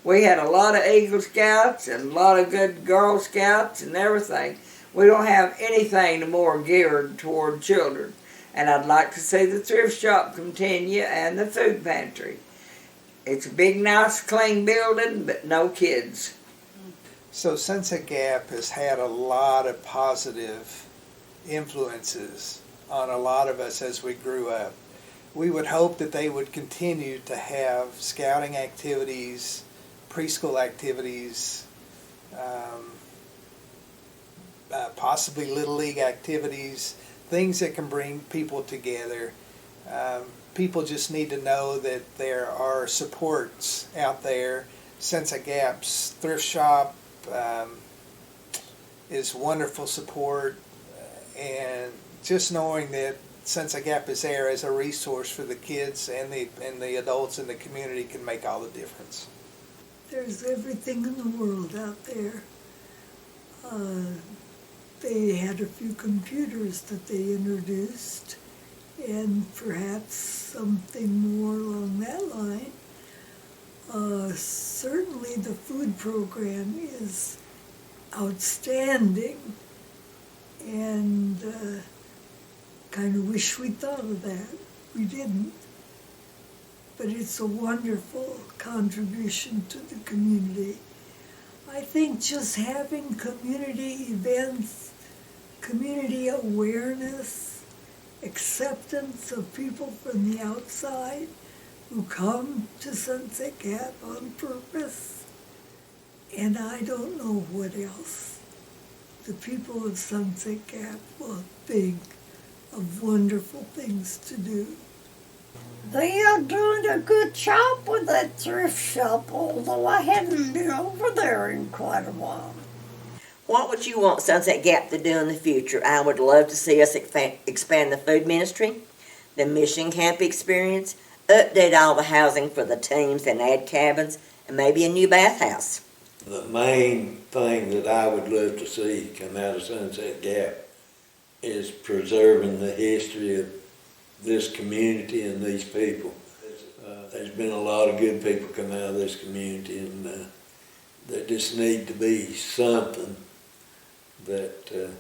We had a lot of Eagle Scouts and a lot of good Girl Scouts and everything. We don't have anything more geared toward children. And I'd like to see the Thrift Shop continue and the food pantry. It's a big, nice, clean building, but no kids. So Sunset Gap has had a lot of positive influences on a lot of us as we grew up. We would hope that they would continue to have scouting activities, preschool activities, possibly Little League activities, things that can bring people together. People just need to know that there are supports out there. Sunset Gap's Thrift Shop is wonderful support, and just knowing that Sunset Gap is there as a resource for the kids and the adults in the community can make all the difference. There's everything in the world out there. They had a few computers that they introduced, and perhaps something more along that line. Certainly the food program is outstanding, and kind of wish we'd thought of that. We didn't. But it's a wonderful contribution to the community. I think just having community events, community awareness, acceptance of people from the outside who come to Sunset Gap on purpose, and I don't know what else. The people of Sunset Gap will think of wonderful things to do. They are doing a good job with that thrift shop, although I hadn't been over there in quite a while. What would you want Sunset Gap to do in the future? I would love to see us expand the food ministry, the mission camp experience, update all the housing for the teams and add cabins, and maybe a new bathhouse. The main thing that I would love to see come out of Sunset Gap is preserving the history of this community and these people. There's been a lot of good people come out of this community, and there just need to be something that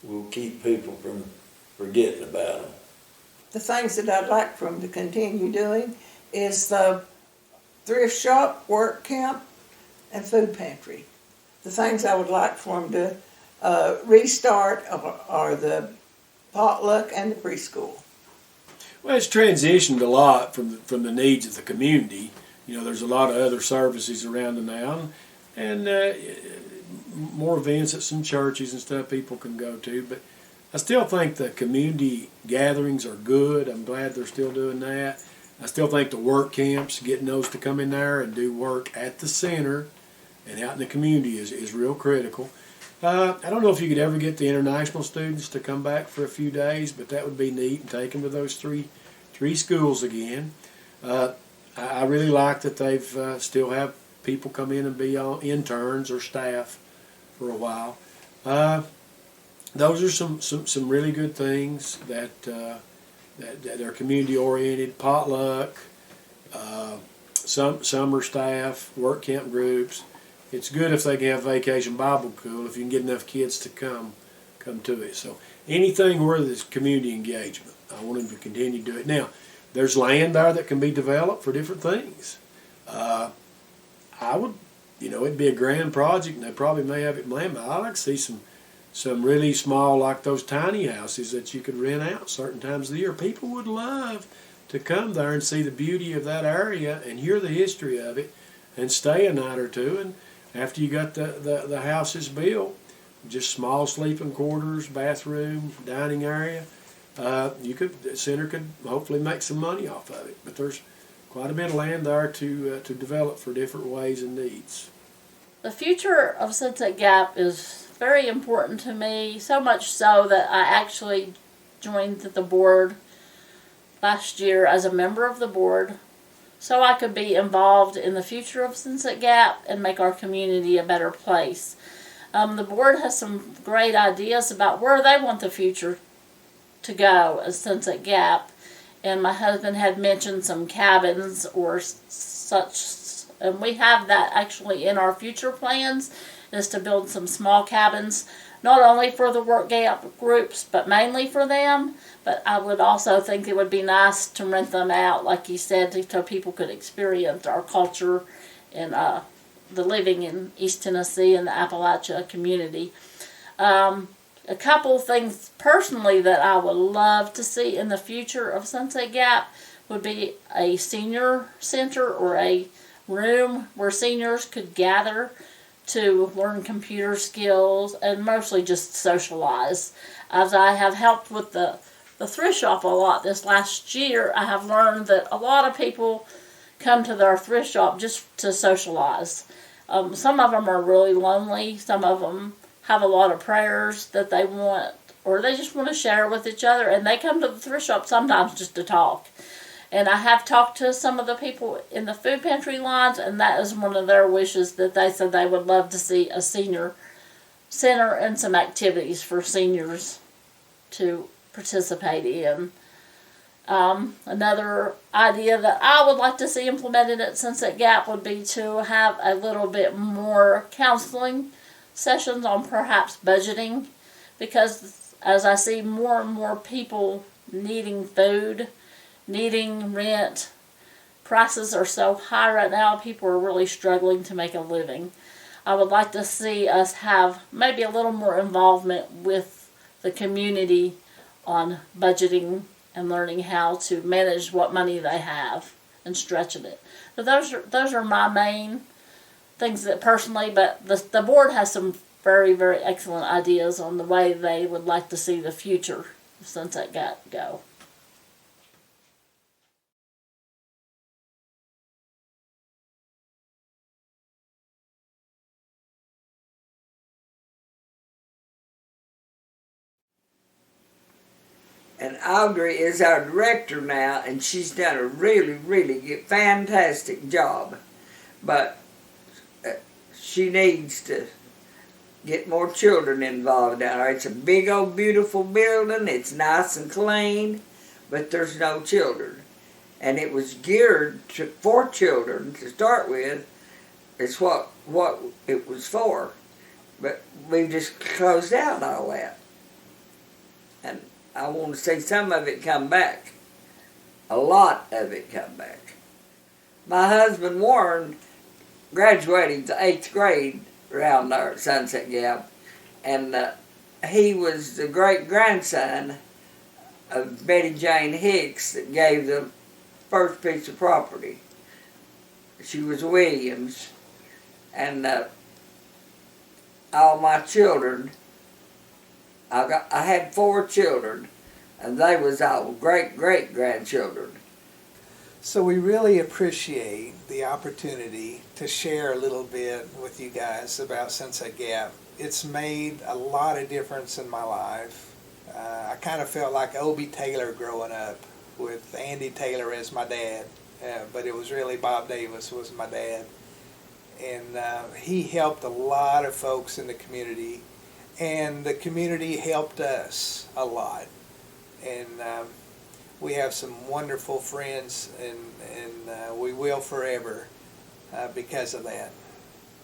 will keep people from forgetting about them. The things that I'd like for them to continue doing is the thrift shop, work camp, and food pantry. The things I would like for them to restart are the potluck and the preschool. Well, it's transitioned a lot from the needs of the community. You know, there's a lot of other services around the now, and more events at some churches and stuff people can go to. But I still think the community gatherings are good. I'm glad they're still doing that. I still think the work camps, getting those to come in there and do work at the center and out in the community is real critical. I don't know if you could ever get the international students to come back for a few days, but that would be neat, and take them to those three schools again. I really like that they've still have people come in and be interns or staff for a while. Those are some really good things that are community oriented. Potluck, some summer staff, work camp groups. It's good if they can have Vacation Bible School, if you can get enough kids to come to it. So anything where there's community engagement, I want them to continue to do it. Now, there's land there that can be developed for different things. I would it'd be a grand project, and they probably may have it planned, but I like to see some really small, like those tiny houses that you could rent out certain times of the year. People would love to come there and see the beauty of that area and hear the history of it and stay a night or two. And after you got the houses built, just small sleeping quarters, bathroom, dining area, the center could hopefully make some money off of it. But there's quite a bit of land there to develop for different ways and needs. The future of Sunset Gap is very important to me, so much so that I actually joined the board last year as a member of the board so I could be involved in the future of Sunset Gap and make our community a better place. The board has some great ideas about where they want the future to go as Sunset Gap, and my husband had mentioned some cabins or such, and we have that actually in our future plans, is to build some small cabins, not only for the work gap groups, but mainly for them. But I would also think it would be nice to rent them out, like you said, so people could experience our culture and the living in East Tennessee and the Appalachia community. A couple of things personally that I would love to see in the future of Sunset Gap would be a senior center or a room where seniors could gather to learn computer skills and mostly just socialize. As I have helped with the thrift shop a lot this last year, I have learned that a lot of people come to their thrift shop just to socialize. Some of them are really lonely. Some of them have a lot of prayers that they want, or they just want to share with each other, and they come to the thrift shop sometimes just to talk. And I have talked to some of the people in the food pantry lines, and that is one of their wishes, that they said they would love to see a senior center and some activities for seniors to participate in. Another idea that I would like to see implemented at Sunset Gap would be to have a little bit more counseling sessions on perhaps budgeting, because as I see more and more people needing food, needing rent, prices are so high right now, people are really struggling to make a living. I would like to see us have maybe a little more involvement with the community on budgeting and learning how to manage what money they have and stretching it. So those are my main things that personally, but the board has some very, very excellent ideas on the way they would like to see the future of Sunset Gap go. And Audrey is our director now, and she's done a really, really fantastic job. But she needs to get more children involved down there. It's a big old beautiful building. It's nice and clean, but there's no children. And it was geared for children to start with. It's what it was for. But we just closed out all that. And I want to see some of it come back. A lot of it come back. My husband Warren graduated to 8th grade around there at Sunset Gap, and he was the great-grandson of Betty Jane Hicks that gave the first piece of property. She was Williams, and all my children, I had 4 children, and they was all great-great-grandchildren. So we really appreciate the opportunity to share a little bit with you guys about Sunset Gap. It's made a lot of difference in my life. I kind of felt like Obie Taylor growing up with Andy Taylor as my dad, but it was really Bob Davis was my dad. And he helped a lot of folks in the community, and the community helped us a lot. And we have some wonderful friends, and we will forever because of that.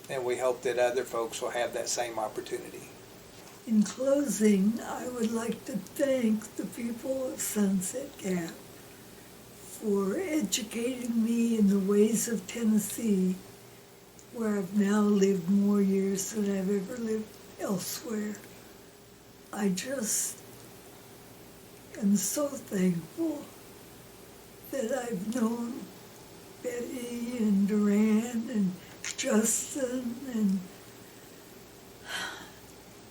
And we hope that other folks will have that same opportunity. In closing, I would like to thank the people of Sunset Gap for educating me in the ways of Tennessee where I've now lived more years than I've ever lived elsewhere. I just am so thankful that I've known Betty and Duran and Justin and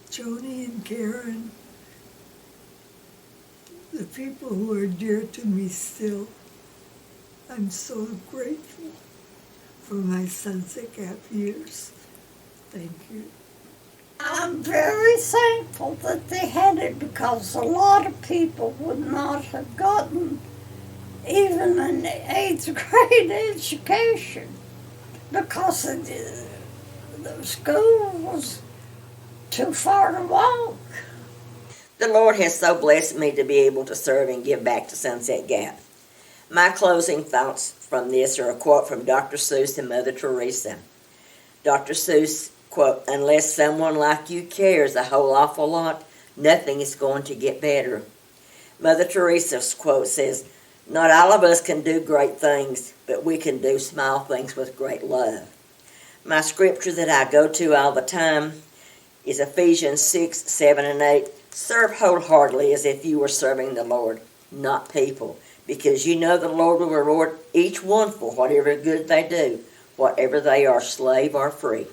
Joni and Karen, the people who are dear to me still. I'm so grateful for my Sunset Gap years. Thank you. I'm very thankful that they had it because a lot of people would not have gotten even an 8th grade education because the school was too far to walk. The Lord has so blessed me to be able to serve and give back to Sunset Gap. My closing thoughts from this are a quote from Dr. Seuss and Mother Teresa. Dr. Seuss, quote, "Unless someone like you cares a whole awful lot, nothing is going to get better." Mother Teresa's quote says, "Not all of us can do great things, but we can do small things with great love." My scripture that I go to all the time is Ephesians 6, 7, and 8. Serve wholeheartedly as if you were serving the Lord, not people, because you know the Lord will reward each one for whatever good they do, whatever they are, slave or free.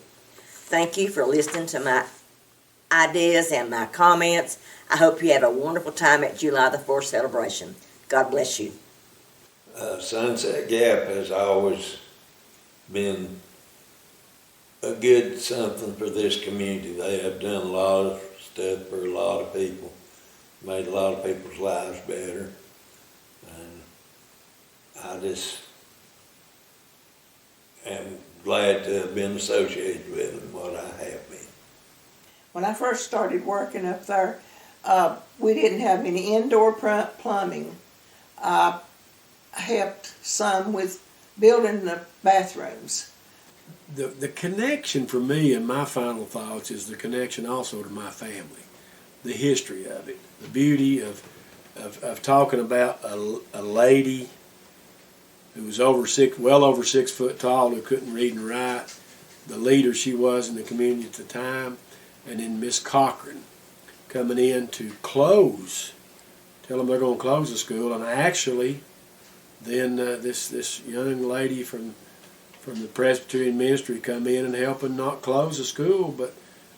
Thank you for listening to my ideas and my comments. I hope you have a wonderful time at July the 4th celebration. God bless you. Sunset Gap has always been a good something for this community. They have done a lot of stuff for a lot of people, made a lot of people's lives better, and I just am glad to have been associated with them, what I have been. When I first started working up there, we didn't have any indoor plumbing. I helped some with building the bathrooms. The connection for me and my final thoughts is the connection also to my family, the history of it, the beauty of talking about a lady who was well over 6 foot tall, who couldn't read and write, the leader she was in the community at the time, and then Miss Cochran coming in to tell them they're going to close the school, and actually then this young lady from the Presbyterian ministry come in and helping not close the school, but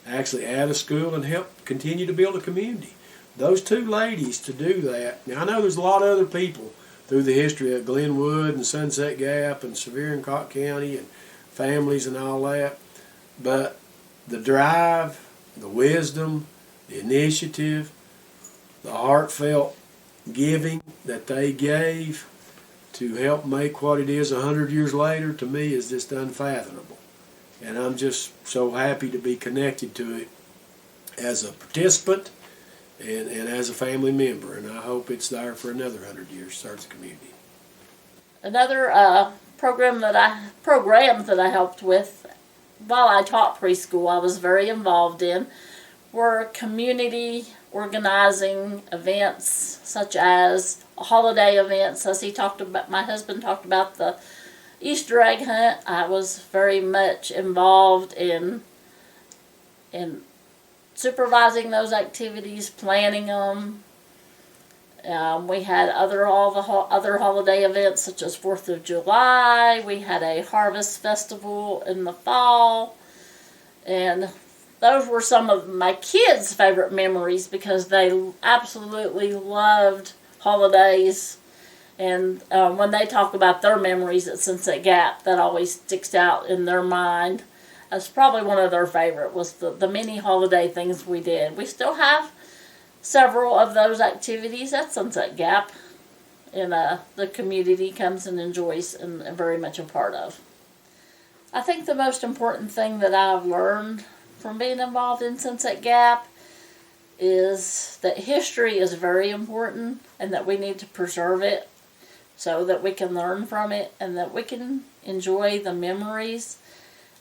actually add a school and help continue to build a community. Those two ladies to do that. Now I know there's a lot of other people through the history of Glenwood and Sunset Gap and Sevier and Cott County and families and all that, but the drive, the wisdom, the initiative, the heartfelt giving that they gave to help make what it is 100 years later, to me, is just unfathomable. And I'm just so happy to be connected to it as a participant and as a family member. And I hope it's there for another 100 years, serves the community. Another program that I helped with while I taught preschool, I was very involved in, were community organizing events such as holiday events. As my husband talked about the Easter egg hunt. I was very much involved in supervising those activities, planning them. We had other holiday events such as 4th of July. We had a harvest festival in the fall, and those were some of my kids' favorite memories because they absolutely loved holidays. And when they talk about their memories at Sunset Gap, that always sticks out in their mind. That's probably one of their favorite, was the many holiday things we did. We still have several of those activities at Sunset Gap, and the community comes and enjoys and very much a part of. I think the most important thing that I've learned from being involved in Sunset Gap is that history is very important and that we need to preserve it so that we can learn from it and that we can enjoy the memories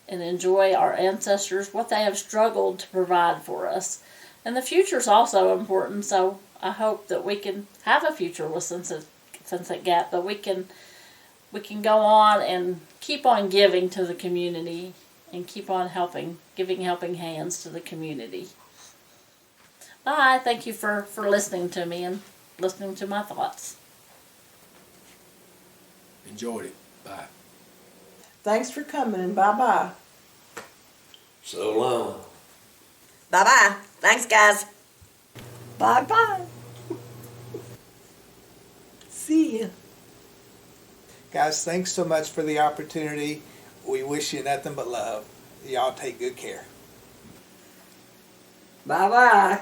and enjoy our ancestors, what they have struggled to provide for us. And the future is also important, so I hope that we can have a future with Sunset Gap, that we can go on and keep on giving to the community and keep on giving helping hands to the community. Bye. Thank you for listening to me and listening to my thoughts. Enjoyed it. Bye. Thanks for coming and bye-bye. So long. Bye-bye. Thanks, guys. Bye-bye. See ya. Guys, thanks so much for the opportunity. We wish you nothing but love. Y'all take good care. Bye-bye.